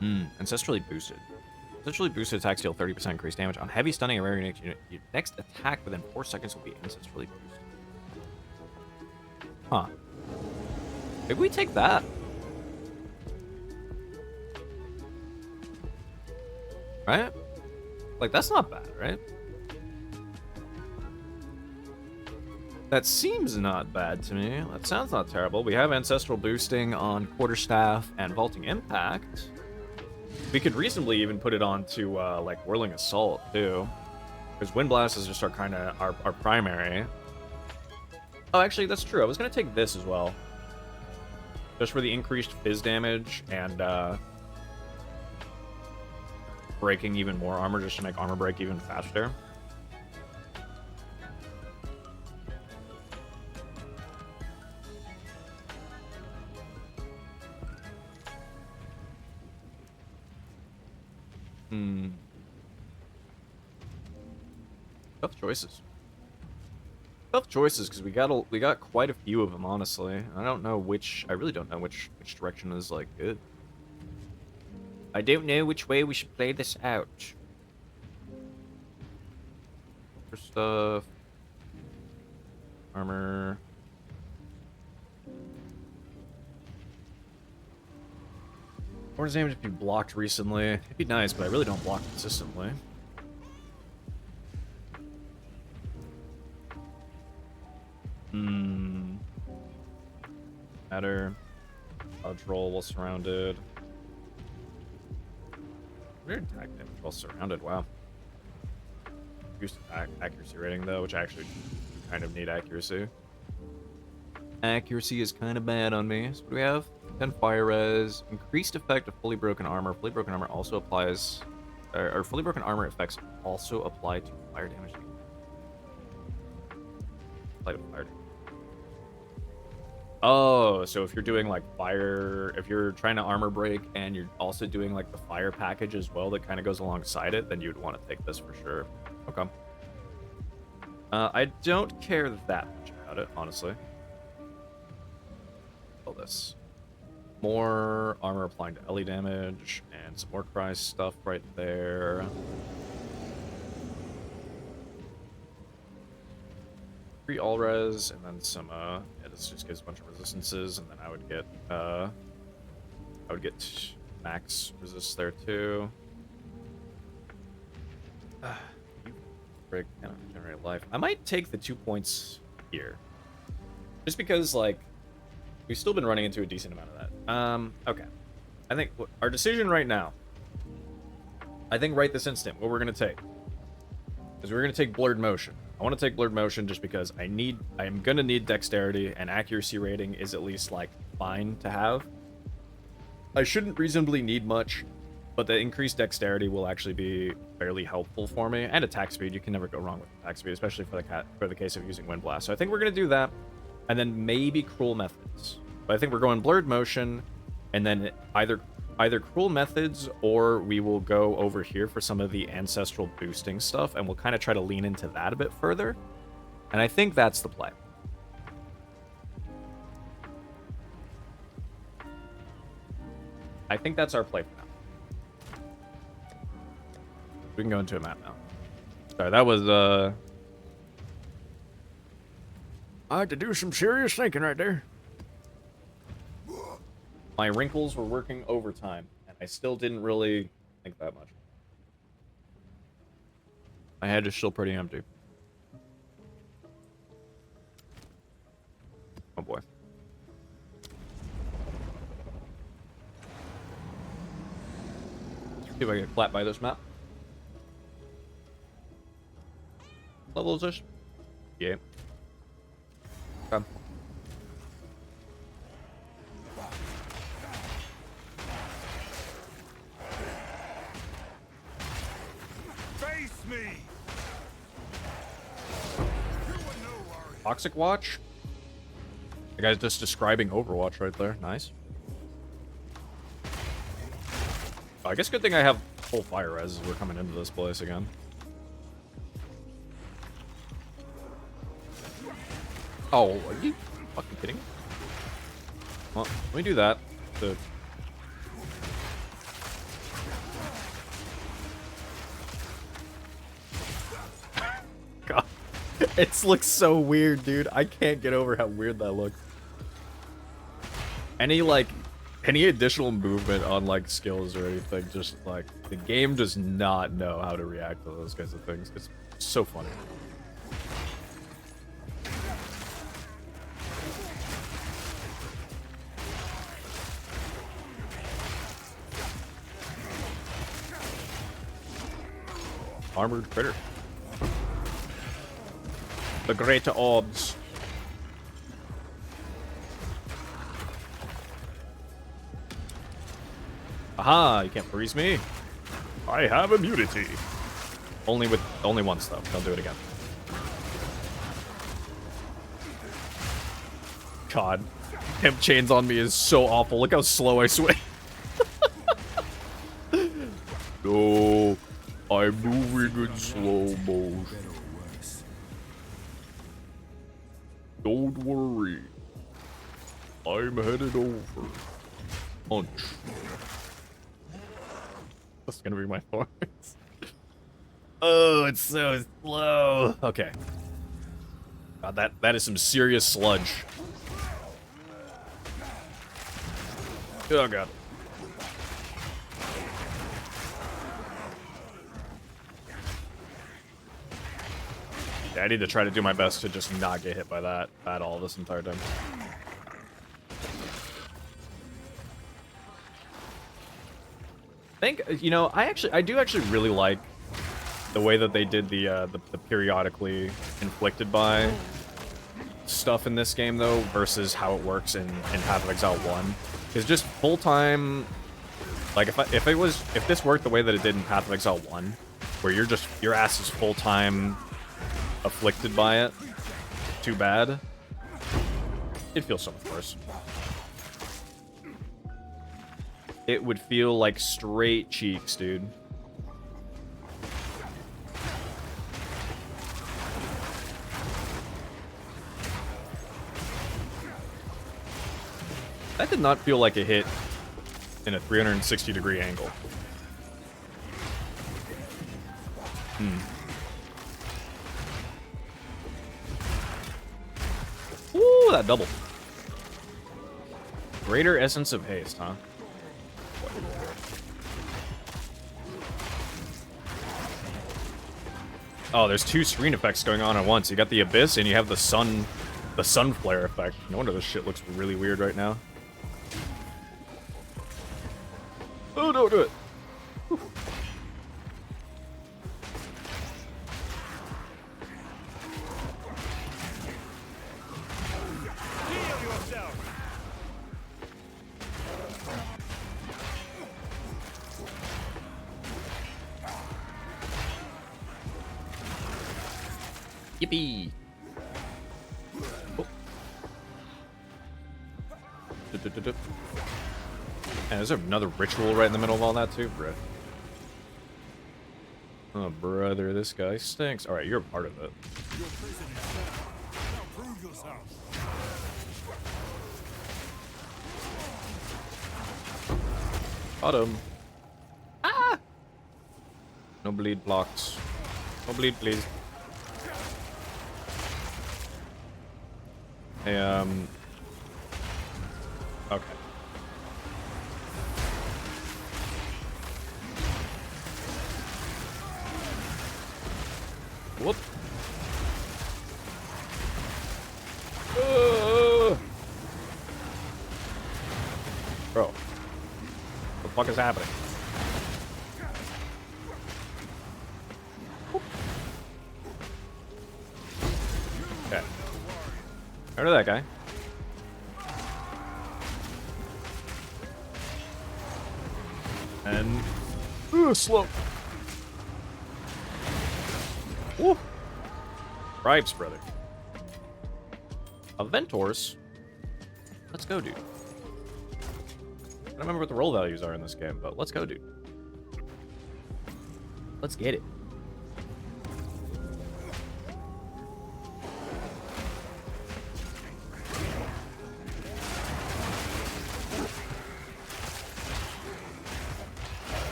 Ancestrally boosted. Ancestrally boosted attacks deal 30% increased damage. On heavy stunning or area unit, your next attack within 4 seconds will be ancestrally boosted. Huh. Maybe we take that. Right? Like, that's not bad, right? That seems not bad to me. That sounds not terrible. We have ancestral boosting on quarterstaff and vaulting impact. We could reasonably even put it on to like whirling assault too, because wind blast is just our kind of our primary. Oh, actually, that's true. I was gonna take this as well, just for the increased fizz damage and breaking even more armor, just to make armor break even faster. Tough choices. Tough choices, because we got quite a few of them, honestly. I don't know which. I really don't know which direction is like good. I don't know which way we should play this out. For stuff, armor. Thorns damage has been blocked recently. It'd be nice, but I really don't block consistently. Matter. Dodge roll while surrounded. Weird attack damage while surrounded, wow. Reduced attack accuracy rating though, which I actually kind of need accuracy. Accuracy is kind of bad on me. So what do we have? 10 fire res. Increased effect of fully broken armor. Fully broken armor also applies... Or fully broken armor effects also apply to fire damage. Apply to fire damage. Oh, so if you're doing like fire... If you're trying to armor break and you're also doing like the fire package as well that kind of goes alongside it, then you'd want to take this for sure. Okay. I don't care that much about it, honestly. This. More armor applying to Ellie damage, and some more cry stuff right there. 3 all res, and then some yeah, this just gives a bunch of resistances, and then I would get max resist there too. Break and generate life. I might take the 2 points here. Just because like we've still been running into a decent amount of that. Okay. I think our decision right now, I think right this instant, what we're going to take is we're going to take Blurred Motion. I want to take Blurred Motion just because I am going to need dexterity, and accuracy rating is at least, like, fine to have. I shouldn't reasonably need much, but the increased dexterity will actually be fairly helpful for me. And attack speed, you can never go wrong with attack speed, especially for the case of using Wind Blast. So I think we're going to do that. And then maybe Cruel Methods. But I think we're going Blurred Motion, and then either Cruel Methods, or we will go over here for some of the ancestral boosting stuff, and we'll kind of try to lean into that a bit further. And I think that's the play. I think that's our play for now. We can go into a map now. Sorry, that was, I had to do some serious thinking right there. My wrinkles were working overtime, and I still didn't really think that much. My head is still pretty empty. Oh boy. See if I get clapped by this map. level is this? Yeah. Okay. Face me! Toxic Watch? The guy's just describing Overwatch right there. Nice. I guess good thing I have full fire res as we're coming into this place again. Oh, are you fucking kidding me? Well, let me do that. God. It looks so weird, dude. I can't get over how weird that looks. Any additional movement on like skills or anything, just like the game does not know how to react to those kinds of things. It's so funny. Armored critter. The great odds. Aha, you can't freeze me. I have immunity. Only once though. Don't do it again. God. Hemp chains on me is so awful. Look how slow I swing. No. I'm moving in slow motion. Don't worry. I'm headed over. Punch. That's gonna be my Thorns. Oh, it's so slow. Okay. God, that is some serious sludge. Oh god. Yeah, I need to try to do my best to just not get hit by that at all this entire time. I think, you know, I do actually really like the way that they did the periodically inflicted by stuff in this game, though, versus how it works in Path of Exile 1. It's just full-time, like, if this worked the way that it did in Path of Exile 1, where your ass is full-time afflicted by it, too bad, it'd feel so much worse. It would feel like straight cheeks, dude. That did not feel like a hit in a 360-degree angle. Ooh, that double. Greater Essence of Haste, huh? Oh, there's two screen effects going on at once. You got the Abyss and you have the sun flare effect. No wonder this shit looks really weird right now. Oh, don't do it. Whew. Heal yourself! Yippee! Oh. And is there another ritual right in the middle of all that too, bro? Oh, brother, this guy stinks. All right, you're a part of it. Your prison is set. Now prove yourself. Got him. Ah! No bleed blocks. No bleed, please. Hey, okay. Whoop. Bro. What the fuck is happening? rid of that guy. And slow. Woo. Stripes, brother. Aventors. Let's go, dude. I don't remember what the roll values are in this game, but let's go, dude. Let's get it.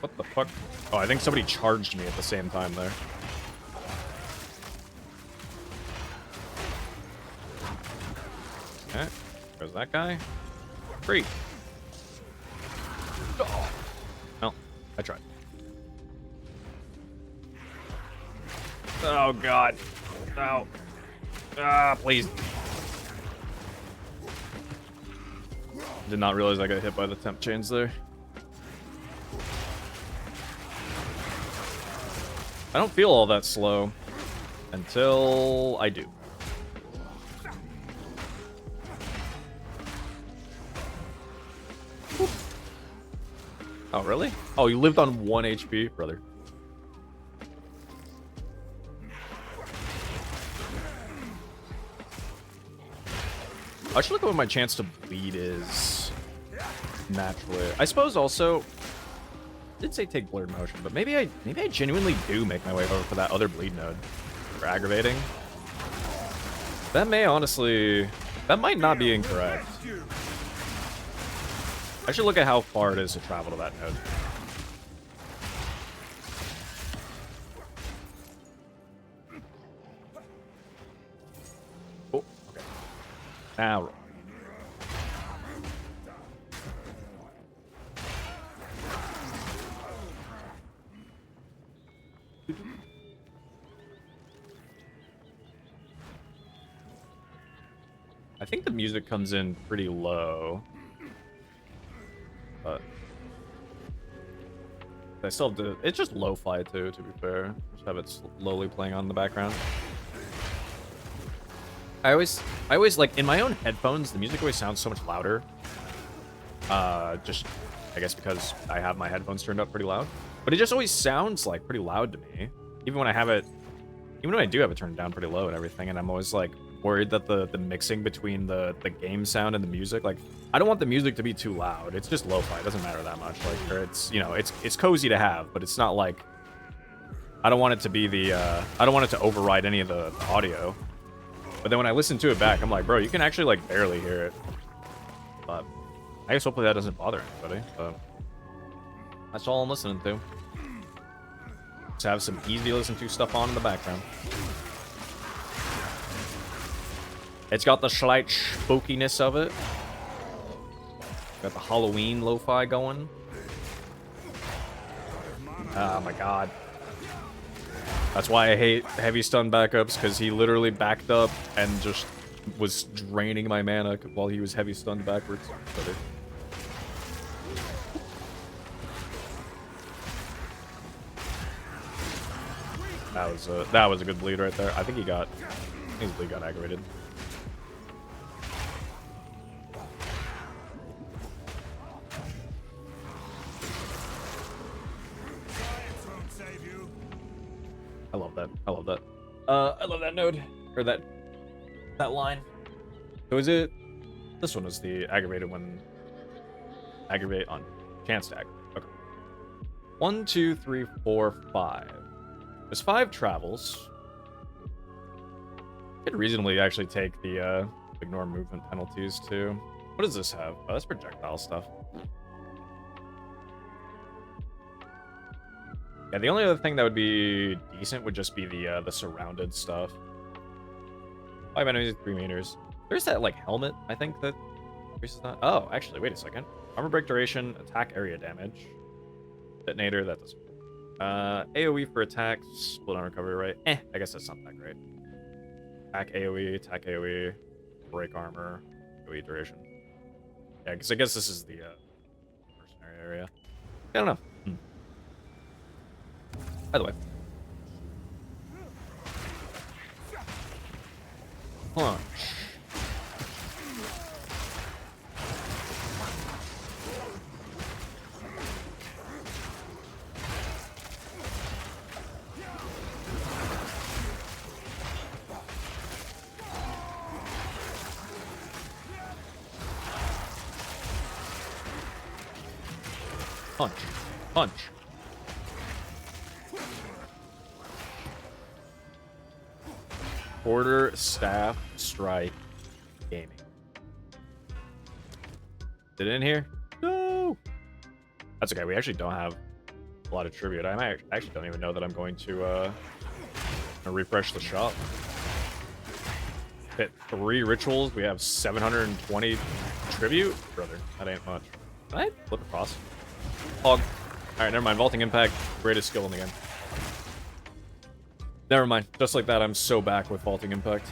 What the fuck? Oh, I think somebody charged me at the same time there. Okay, there's that guy. Free. Oh. Well, I tried. Oh god. No. Ah, please. Did not realize I got hit by the temp chains there. I don't feel all that slow until I do. Oh, really? Oh, you lived on 1 HP, brother. I should look at what my chance to bleed is naturally. I suppose also, I did say take blurred motion, but maybe I genuinely do make my way over for that other bleed node for aggravating. That may honestly, that might not be incorrect. I should look at how far it is to travel to that node. Oh, okay. Now roll. I think the music comes in pretty low. But I still have to, it's just lo-fi too, to be fair. Just have it slowly playing on in the background. I always like, in my own headphones, the music always sounds so much louder. Just, I guess because I have my headphones turned up pretty loud. But it just always sounds like pretty loud to me. Even when I have it, even when I do have it turned down pretty low and everything, and I'm always like worried that the mixing between the game sound and the music, like, I don't want the music to be too loud. It's just lo-fi. It doesn't matter that much. Like, or it's, you know, it's cozy to have, but it's not like, I don't want it to be the, I don't want it to override any of the audio. But then when I listen to it back, I'm like, bro, you can actually, like, barely hear it. But I guess hopefully that doesn't bother anybody. But that's all I'm listening to. Just have some easy to listen to stuff on in the background. It's got the slight spookiness of it. Got the Halloween lo-fi going. Oh my god. That's why I hate heavy stun backups, because he literally backed up and just was draining my mana while he was heavy stunned backwards. That was a good bleed right there. I think his bleed got aggravated. I love that. I love that. I love that node. Or that line. So is it... This one was the aggravated one. Aggravate on chance to aggravate. Okay. 1, 2, 3, 4, 5. There's 5 travels. Could reasonably actually take the ignore movement penalties too. What does this have? Oh, that's projectile stuff. Yeah, the only other thing that would be decent would just be the surrounded stuff. 5 enemies, 3 meters. There's that, like, helmet, I think, that increases that. Oh, actually, wait a second. Armor break duration, attack area damage. Detonator, that doesn't. AoE for attacks, split on recovery rate. I guess that's not that great. Attack AoE, break armor, AoE duration. Yeah, because I guess this is the mercenary area. I don't know. By the way. Punch. Punch. Punch. Quarter staff strike gaming. Is it in here? No. That's okay. We actually don't have a lot of tribute. I actually don't even know that I'm going to refresh the shop. Hit 3 rituals. We have 720 tribute. Brother, that ain't much. Can I flip across? Hog. Alright, never mind. Vaulting Impact. Greatest skill in the game. Never mind. Just like that, I'm so back with Vaulting Impact.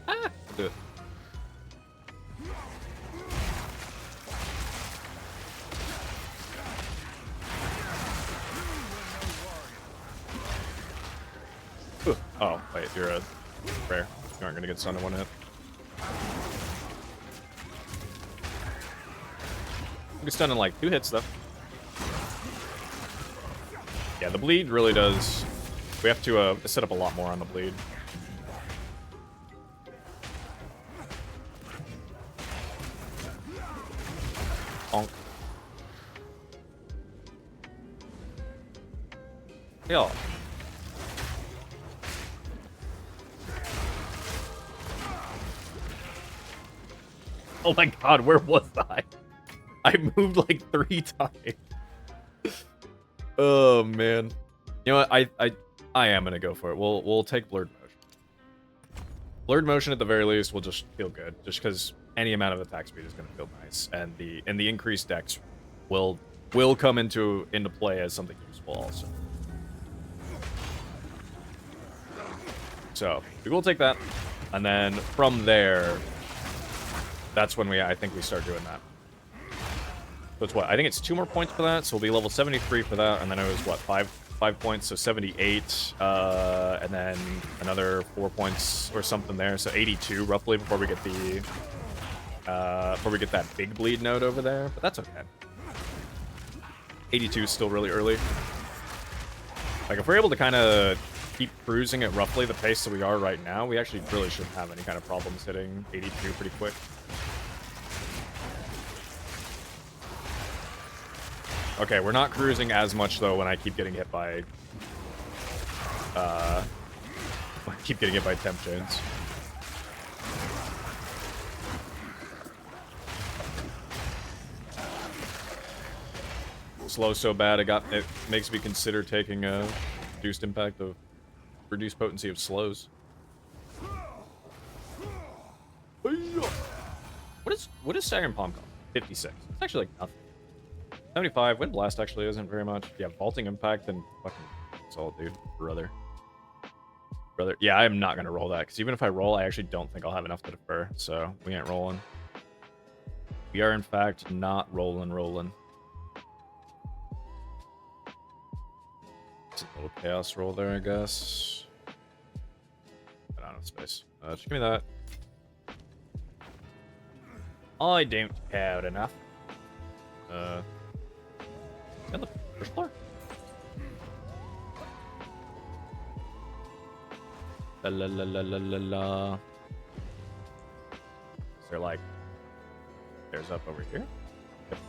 Ah! I'll do it. Ooh. Oh, wait. You're a rare. You aren't going to get stunned in 1 hit. You get stunned in like 2 hits, though. Yeah, the bleed really does... We have to set up a lot more on the bleed. Bonk. Yeah. Oh my god, where was I? I moved like 3 times. Oh man. You know what? I am gonna go for it. We'll take blurred motion. Blurred motion at the very least will just feel good, just because any amount of attack speed is gonna feel nice, and the increased dex will come into play as something useful also. So we will take that, and then from there, that's when I think we start doing that. So it's what? I think it's 2 more points for that, so we'll be level 73 for that, and then it was what, 5 points, so 78, and then another 4 points or something there, so 82 roughly before we get that big bleed node over there, but that's okay. 82 is still really early. Like if we're able to kind of keep cruising at roughly the pace that we are right now, we actually really shouldn't have any kind of problems hitting 82 pretty quick. Okay, we're not cruising as much though when I keep getting hit by temp chains. Slow so bad it makes me consider taking a reduced potency of slows. What is Siren Palm called? 56. It's actually like nothing. 75. Wind Blast actually isn't very much. Yeah, Vaulting Impact and fucking Solid, dude. Brother. Yeah, I am not going to roll that, because even if I roll, I actually don't think I'll have enough to defer, so we ain't rolling. We are, in fact, not rolling. It's a little chaos roll there, I guess. I don't have space. Just give me that. I don't care enough. On the first floor. La la la la la la la. Is there like stairs up over here? Yep.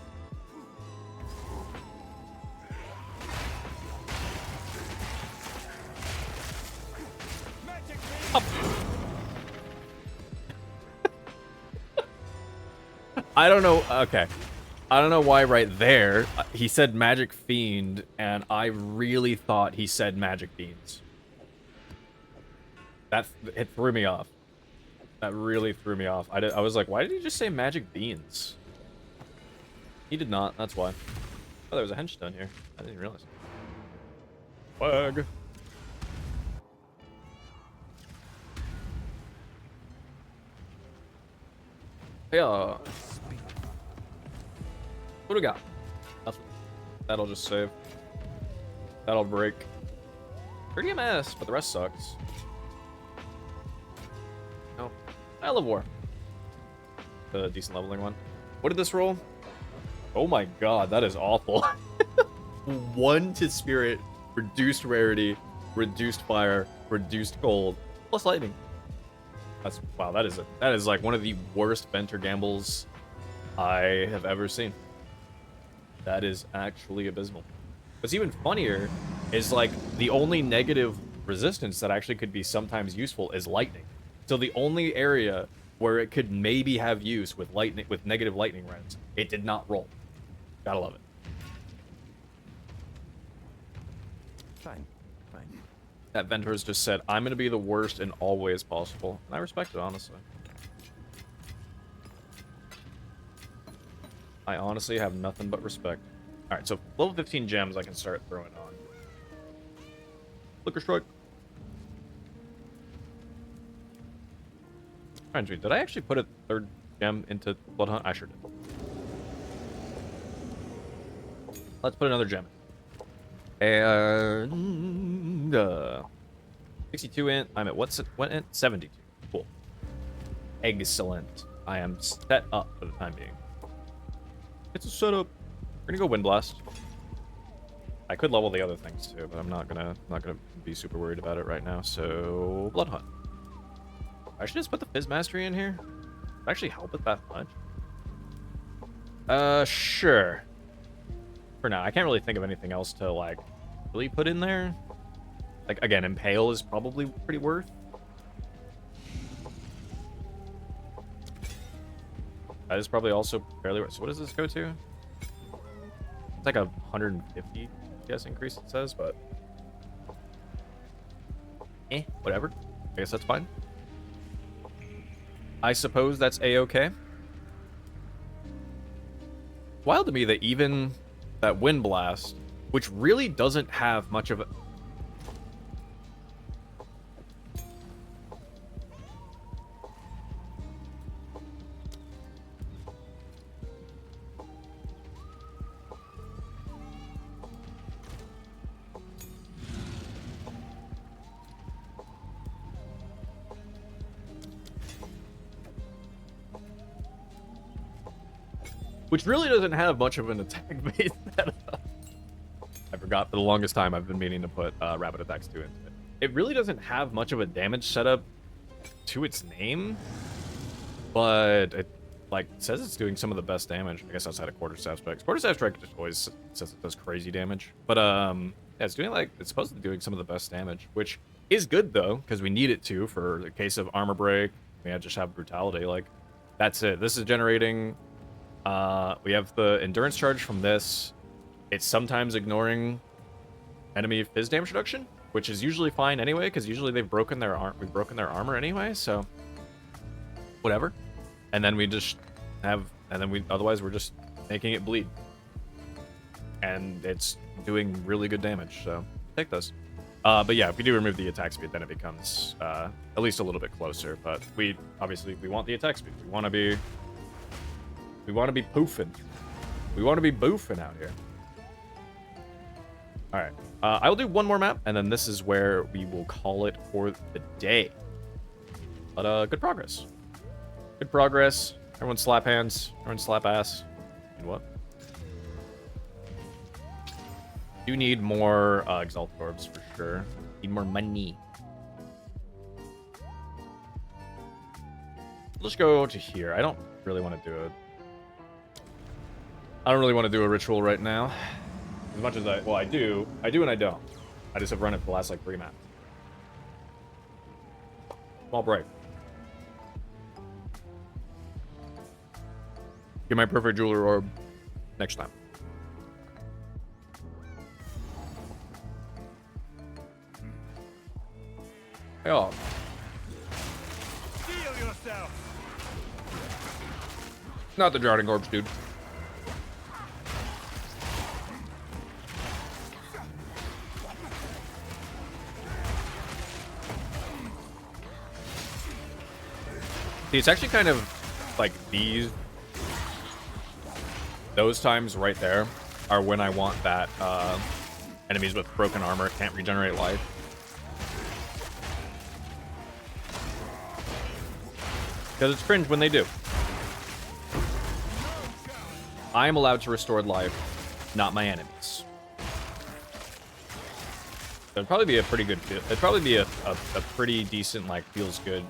Up. I don't know. Okay. I don't know why right there he said Magic Fiend, and I really thought he said Magic Beans. It threw me off. That really threw me off. I was like, why did he just say Magic Beans? He did not. That's why. Oh, there was a henchstone here. I didn't realize. Flag. Yeah. What do we got? That'll just save. That'll break 30 MS, but the rest sucks. No. I love War. The decent leveling one. What did this roll? Oh my god, that is awful. 1 to spirit, reduced rarity, reduced fire, reduced cold, plus lightning. That's wow, that is like one of the worst Venter gambles I have ever seen. That is actually abysmal. What's even funnier is like the only negative resistance that actually could be sometimes useful is lightning. So the only area where it could maybe have use with lightning, with negative lightning rounds, it did not roll. Gotta love it. Fine, fine. That Ventor's just said, I'm gonna be the worst in all ways possible. And I respect it, honestly. I honestly have nothing but respect. Alright, so level 15 gems I can start throwing on. Flicker Strike. Reminds me, did I actually put a 3rd gem into Bloodhunt? I sure did. Let's put another gem in. And 62 int. I'm at what int? 72. Cool. Excellent. I am set up for the time being. It's a setup. We're gonna go Wind Blast. I could level the other things too, but I'm not gonna be super worried about it right now. So Bloodhunt. I should just put the Fizz Mastery in here. Would actually help it that much. Sure. For now, I can't really think of anything else to like really put in there. Like again, Impale is probably pretty worth. That is probably also fairly worth. So what does this go to? It's like a 150 FPS increase, it says, but whatever. I guess that's fine. I suppose that's a-okay. Wild to me that even that Wind Blast, which really doesn't have much of a... which really doesn't have much of an attack-based setup. I forgot for the longest time I've been meaning to put Rapid Attacks 2 into it. It really doesn't have much of a damage setup to its name, but it like says it's doing some of the best damage. I guess outside of Quarterstaff Strike. Quarterstaff Strike just always says it does crazy damage, but yeah, it's doing like it's supposed to be doing some of the best damage, which is good though because we need it to for the case of armor break. We just have brutality. Like that's it. This is generating. We have the endurance charge from this. It's sometimes ignoring enemy fizz damage reduction, which is usually fine anyway, because usually we've broken their armor anyway, so whatever. And then we just have, otherwise we're just making it bleed. And it's doing really good damage, so take those. But yeah, if we do remove the attack speed, then it becomes at least a little bit closer. But we want the attack speed. We want to be poofing. We want to be boofing out here. All right. I will do one more map, and then this is where we will call it for the day. But good progress. Good progress. Everyone slap hands. Everyone slap ass. And what? Do need more Exalt Orbs for sure. Need more money. Let's go to here. I don't really want to do it. I don't really want to do a ritual right now. As much as I do and I don't. I just have run it for the last, like, 3 maps. Small break. Get my perfect jeweler orb next time. Hey, oh. Heal yourself. Not the drowning orbs, dude. See, it's actually kind of like those times right there are when I want that enemies with broken armor can't regenerate life. Because it's cringe when they do. I am allowed to restore life, not my enemies. It'd probably be a pretty good feel. It'd probably be a pretty decent, like, feels good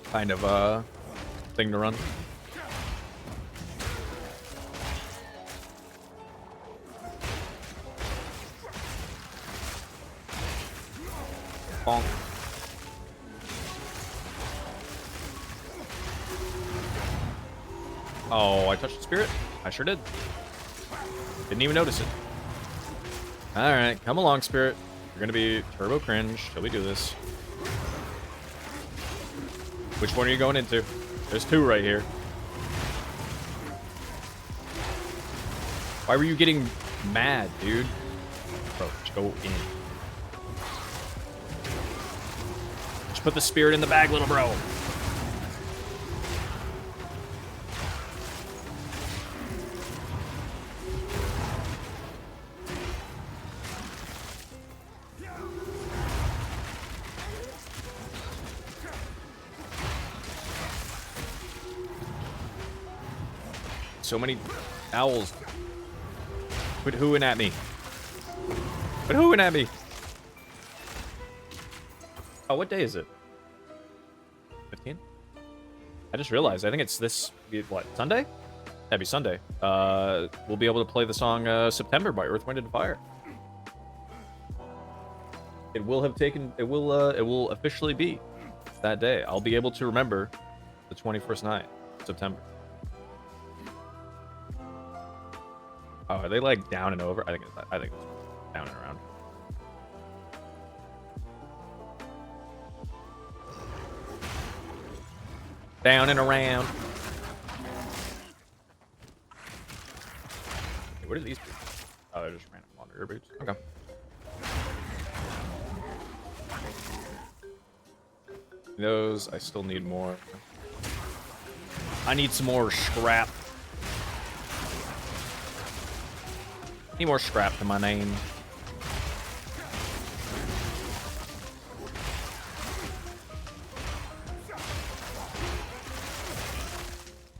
kind of thing to run. Bonk. Oh, I touched the spirit? I sure did. Didn't even notice it. Alright, come along, spirit. You're gonna be turbo cringe till we do this. Which one are you going into? There's two right here. Why were you getting mad, dude? Bro, just go in. Just put the spirit in the bag, little bro. So many owls. Quit hooing at me. Quit hooing at me. Oh, what day is it? 15? I just realized. I think it's this, what, Sunday? That'd be Sunday. We'll be able to play the song September by Earth, Wind, and Fire. It will have taken, it will officially be that day. I'll be able to remember the 21st night, September. Oh, are they like down and over? I think it's down and around. Down and around. Hey, what are these boots? Oh, they're just random monitor boots. Okay. Those, I still need more. I need some more scrap. Need more scrap to my name.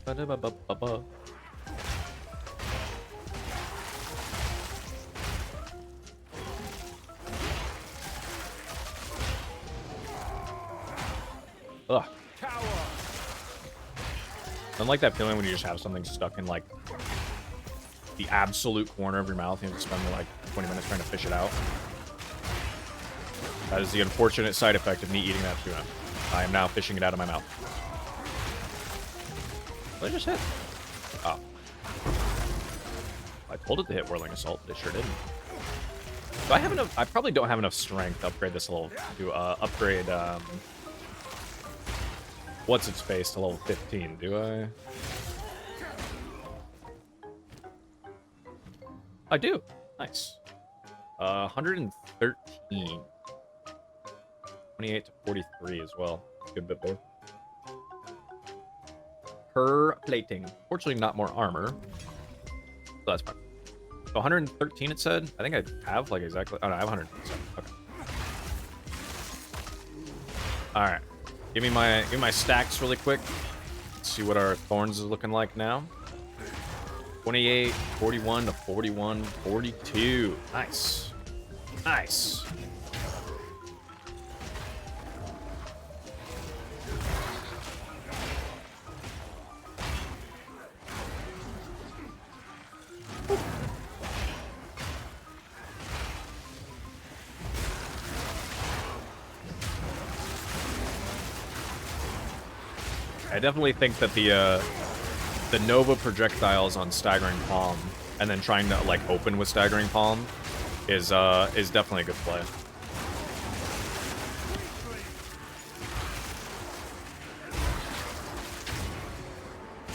Ba-da-ba-ba-ba-ba. Ugh. I don't like that feeling when you just have something stuck in like the absolute corner of your mouth and you have to spend like 20 minutes trying to fish it out. That is the unfortunate side effect of me eating that tuna. I am now fishing it out of my mouth. What did I just hit? Oh. I told it to hit Whirling Assault, but it sure didn't. Do I have enough? I probably don't have enough strength to upgrade this level to upgrade what's its face to level 15, do I? I do. Nice. 113. 28 to 43 as well. Good bit there. Per plating. Fortunately, not more armor. So that's fine. So 113 it said. I think I have like exactly. Oh no, I have 127. Okay. All right. Give me my stacks really quick. Let's see what our Thorns is looking like now. 28, 41 to 41, 42. Nice. Nice. I definitely think that the Nova projectiles on Staggering Palm and then trying to like open with Staggering Palm is definitely a good play.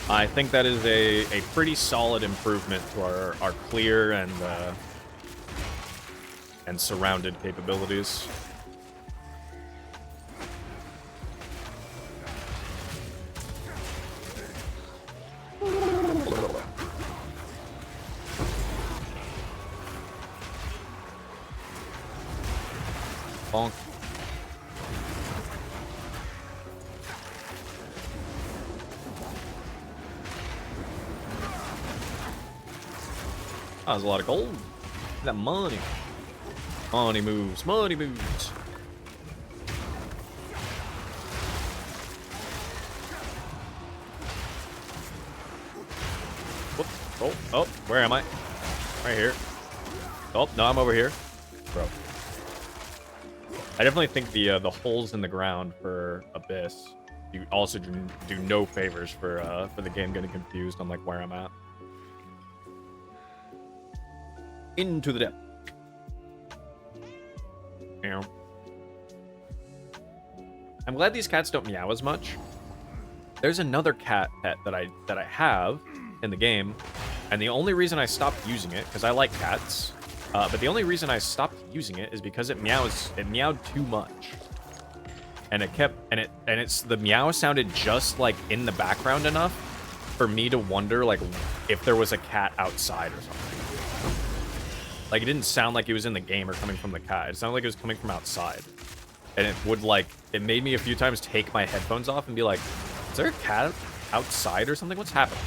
I think that is a pretty solid improvement to our clear and surrounded capabilities. Bonk. Oh, there's a lot of gold. Look at that money. Money moves. Money moves. Whoop. Oh, oh, where am I? Right here. Oh, no, I'm over here. Bro. I definitely think the holes in the ground for Abyss you also do no favors for the game getting confused on like where I'm at. Into the depth. Meow. I'm glad these cats don't meow as much. There's another cat pet that I have in the game, and the only reason I stopped using it, because I like cats, but the only reason I stopped using it is because it meowed too much. And the meow sounded just like in the background enough for me to wonder like if there was a cat outside or something. Like it didn't sound like it was in the game or coming from the cat. It sounded like it was coming from outside. And it made me a few times take my headphones off and be like, is there a cat outside or something? What's happening?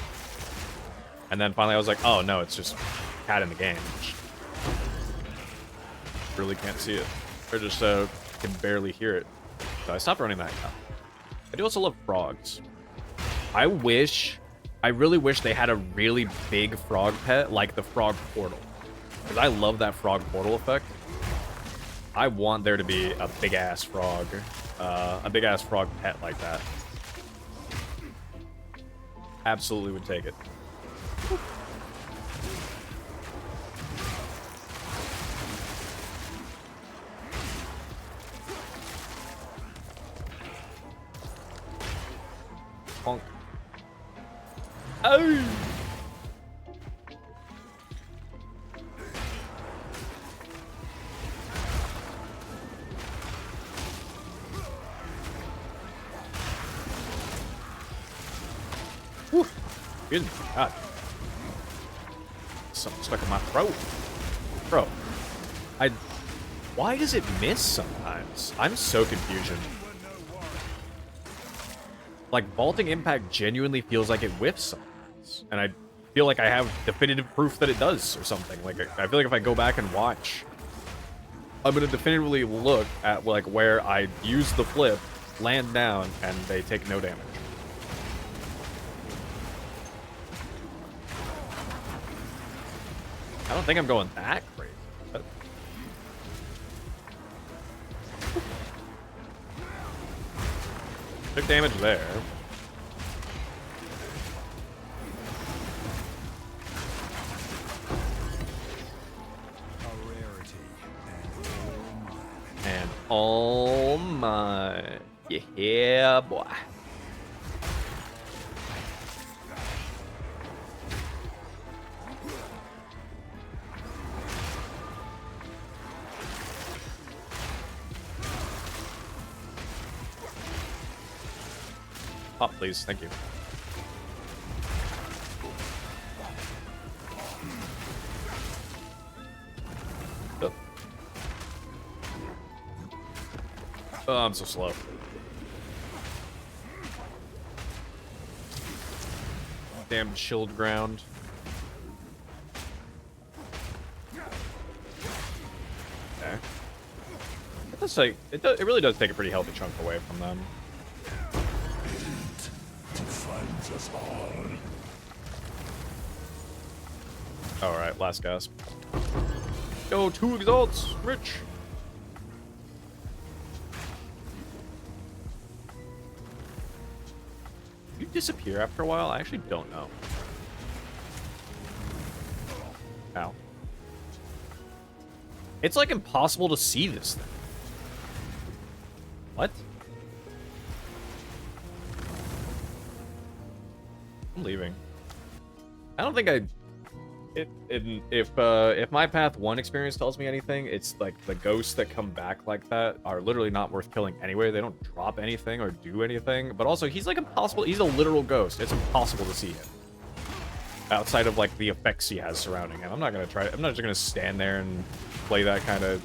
And then finally I was like, oh no, it's just a cat in the game. Really can't see it. Or just can barely hear it. So I stopped running that now. I do also love frogs. I really wish they had a really big frog pet like the frog portal. Because I love that frog portal effect. I want there to be a big-ass frog pet like that. Absolutely would take it. Bonk. Oh! Whew. Excuse me. God. Something stuck in my throat. Bro. Why does it miss sometimes? I'm so confused. Like, vaulting impact genuinely feels like it whiffs sometimes. And I feel like I have definitive proof that it does or something. Like, I feel like if I go back and watch, I'm going to definitively look at, like, where I use the flip, land down, and they take no damage. I don't think I'm going that crazy. But... took damage there. A rarity And all mine. Yeah, boy. Pop, please. Thank you. Oh. Oh, I'm so slow. Damn chilled ground. Okay. That's like it really does take a pretty healthy chunk away from them. us all. Alright, last gasp. Go, 2 exalts, Rich. You disappear after a while? I actually don't know. Ow. It's like impossible to see this thing. What? I'm leaving. I don't think if my path 1 experience tells me anything, it's like the ghosts that come back like that are literally not worth killing anyway. They don't drop anything or do anything. But also, he's like impossible. He's a literal ghost. It's impossible to see him outside of like the effects he has surrounding him. I'm not gonna try. I'm not just gonna stand there and play that kind of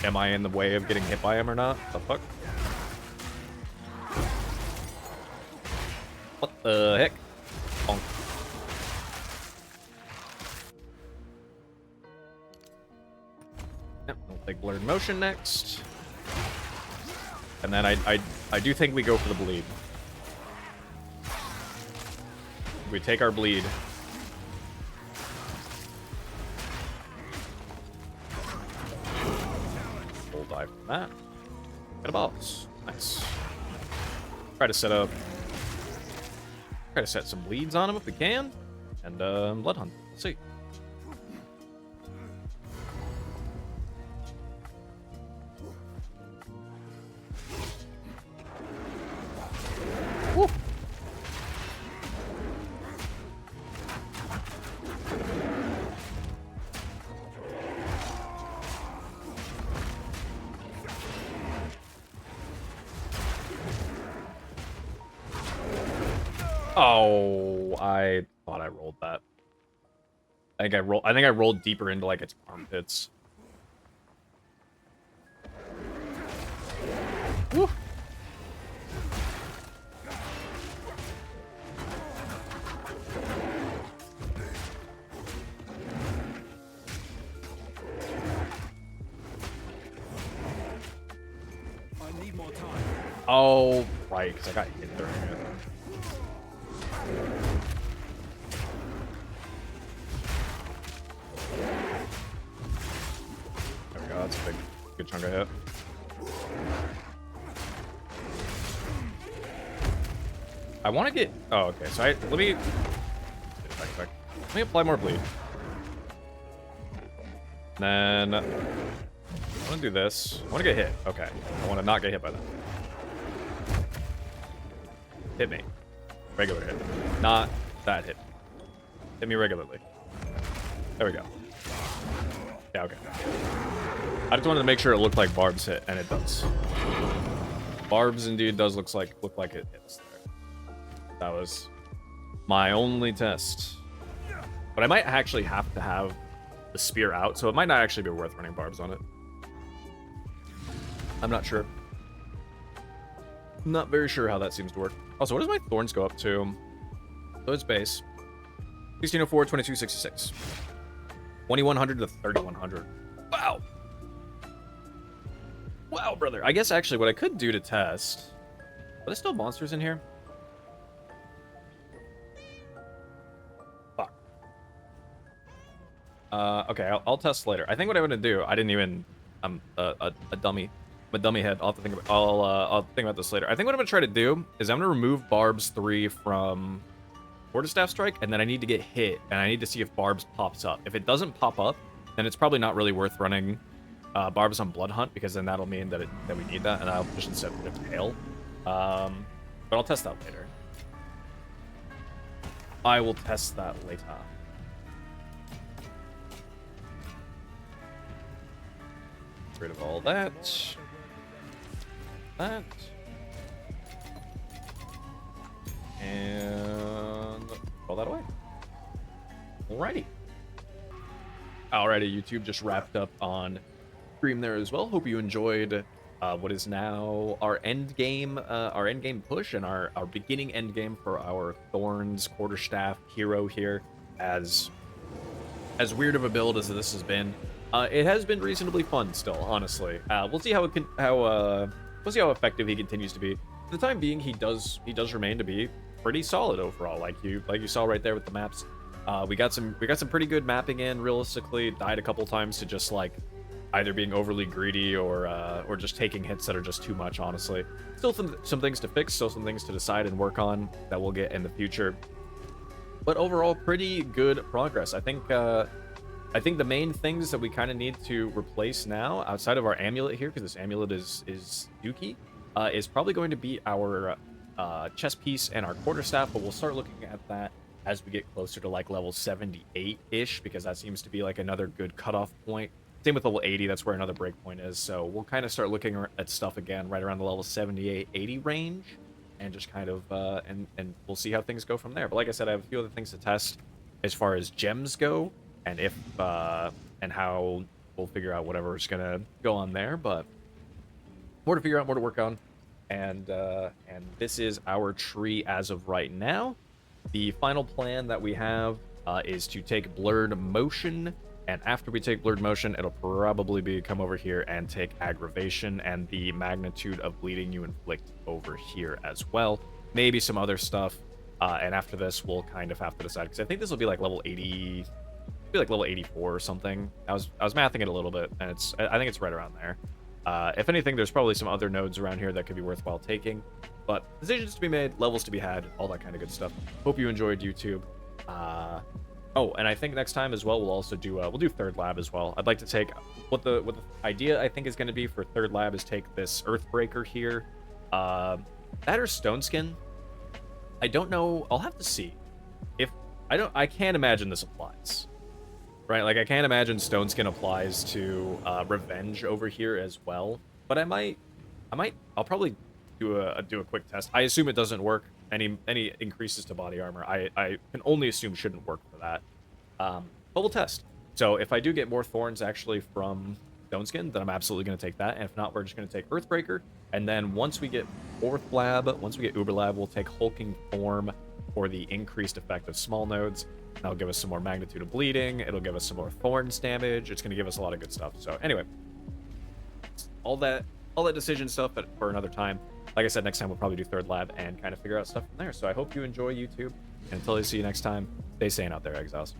am I in the way of getting hit by him or not? The fuck? What the heck? Bonk. Yep, we'll take blurred motion next. And then I do think we go for the bleed. We take our bleed. We'll dive from that. Get a boss. Nice. Try to set some bleeds on him if we can. And blood hunt. Let's see. Woo. Oh, I thought I rolled that. I think I rolled deeper into like its armpits. Woo. I need more time. Oh, right, because I got hit during it. There we go, that's a good chunk of hit. I want to get... Oh, okay, so let me... Back. Let me apply more bleed. Then... I want to do this. I want to get hit. Okay. I want to not get hit by that. Hit me. Regular hit. Not that hit. Hit me regularly. There we go. Yeah, okay. I just wanted to make sure it looked like Barb's hit, and it does. Barb's indeed does look like it hits there. That was my only test. But I might actually have to have the spear out, so it might not actually be worth running Barbs on it. I'm not sure. Not very sure how that seems to work. Also, what does my Thorns go up to? So it's base. 1604, 2266. 2100 to 3100. Wow. Wow, brother. I guess actually what I could do to test... Are there still monsters in here? Fuck. Okay, I'll test later. I think what I'm gonna do... I didn't even... I'm a dummy. I'm a dummy head. I'll have to think about... I'll think about this later. I think what I'm gonna try to do is I'm gonna remove Barb's 3 from Quarterstaff Strike, and then I need to get hit, and I need to see if Barb's pops up. If it doesn't pop up, then it's probably not really worth running Barb's on Blood Hunt, because then that'll mean that we need that, and I'll just instead put a tail. But I'll test that later. I will test that later. Get rid of all that. That. And throw that away. Alrighty. Alrighty, YouTube just wrapped up on stream there as well. Hope you enjoyed what is now our end game push and our beginning end game for our Thorns Quarterstaff hero here. As weird of a build as this has been, it has been reasonably fun still, honestly. We'll see how we'll see how effective he continues to be. For the time being, he does remain to be pretty solid overall, like you saw right there with the maps. We got some pretty good mapping in. Realistically, died a couple times to just like either being overly greedy or just taking hits that are just too much, honestly. Still some things to fix, still some things to decide and work on that we'll get in the future. But overall, pretty good progress. I think the main things that we kind of need to replace now, outside of our amulet here, because this amulet is dookie, is probably going to be our chest piece and our quarterstaff, but we'll start looking at that as we get closer to like level 78-ish, because that seems to be like another good cutoff point. Same with level 80, that's where another breakpoint is. So we'll kind of start looking at stuff again right around the level 78-80 range, and just kind of and we'll see how things go from there. But like I said, I have a few other things to test as far as gems go, and if and how we'll figure out whatever's gonna go on there. But more to figure out, more to work on, and this is our tree as of right now. The final plan that we have is to take Blurred Motion, and after we take Blurred Motion, it'll probably be come over here and take Aggravation and the magnitude of bleeding you inflict over here as well. Maybe some other stuff, and after this, we'll kind of have to decide, because I think this will be like level 80, be like level 84 or something. I was mathing it a little bit, and I think it's right around there. If anything, there's probably some other nodes around here that could be worthwhile taking, but decisions to be made, levels to be had, all that kind of good stuff. Hope you enjoyed YouTube. Oh, and I think next time as well, we'll also do we'll do third lab as well. I'd like to take what the idea I think is going to be for third lab is take this Earthbreaker here, that or Stone Skin. I don't know. I'll have to see. If I can't imagine this applies, right? Like I can't imagine Stone Skin applies to Revenge over here as well. But I'll probably do a quick test. I assume it doesn't work. Any increases to body armor, I can only assume shouldn't work for that. But we'll test. So if I do get more Thorns actually from Stone Skin, then I'm absolutely going to take that. And if not, we're just going to take Earthbreaker. And then once we get fourth lab, once we get Uber lab, we'll take Hulking Form for the increased effect of small nodes. That'll give us some more magnitude of bleeding. It'll give us some more Thorns damage. It's going to give us a lot of good stuff. So anyway, all that decision stuff, but for another time. Like I said, next time we'll probably do third lab and kind of figure out stuff from there. So I hope you enjoy YouTube. And until I see you next time, stay sane out there, Exiles.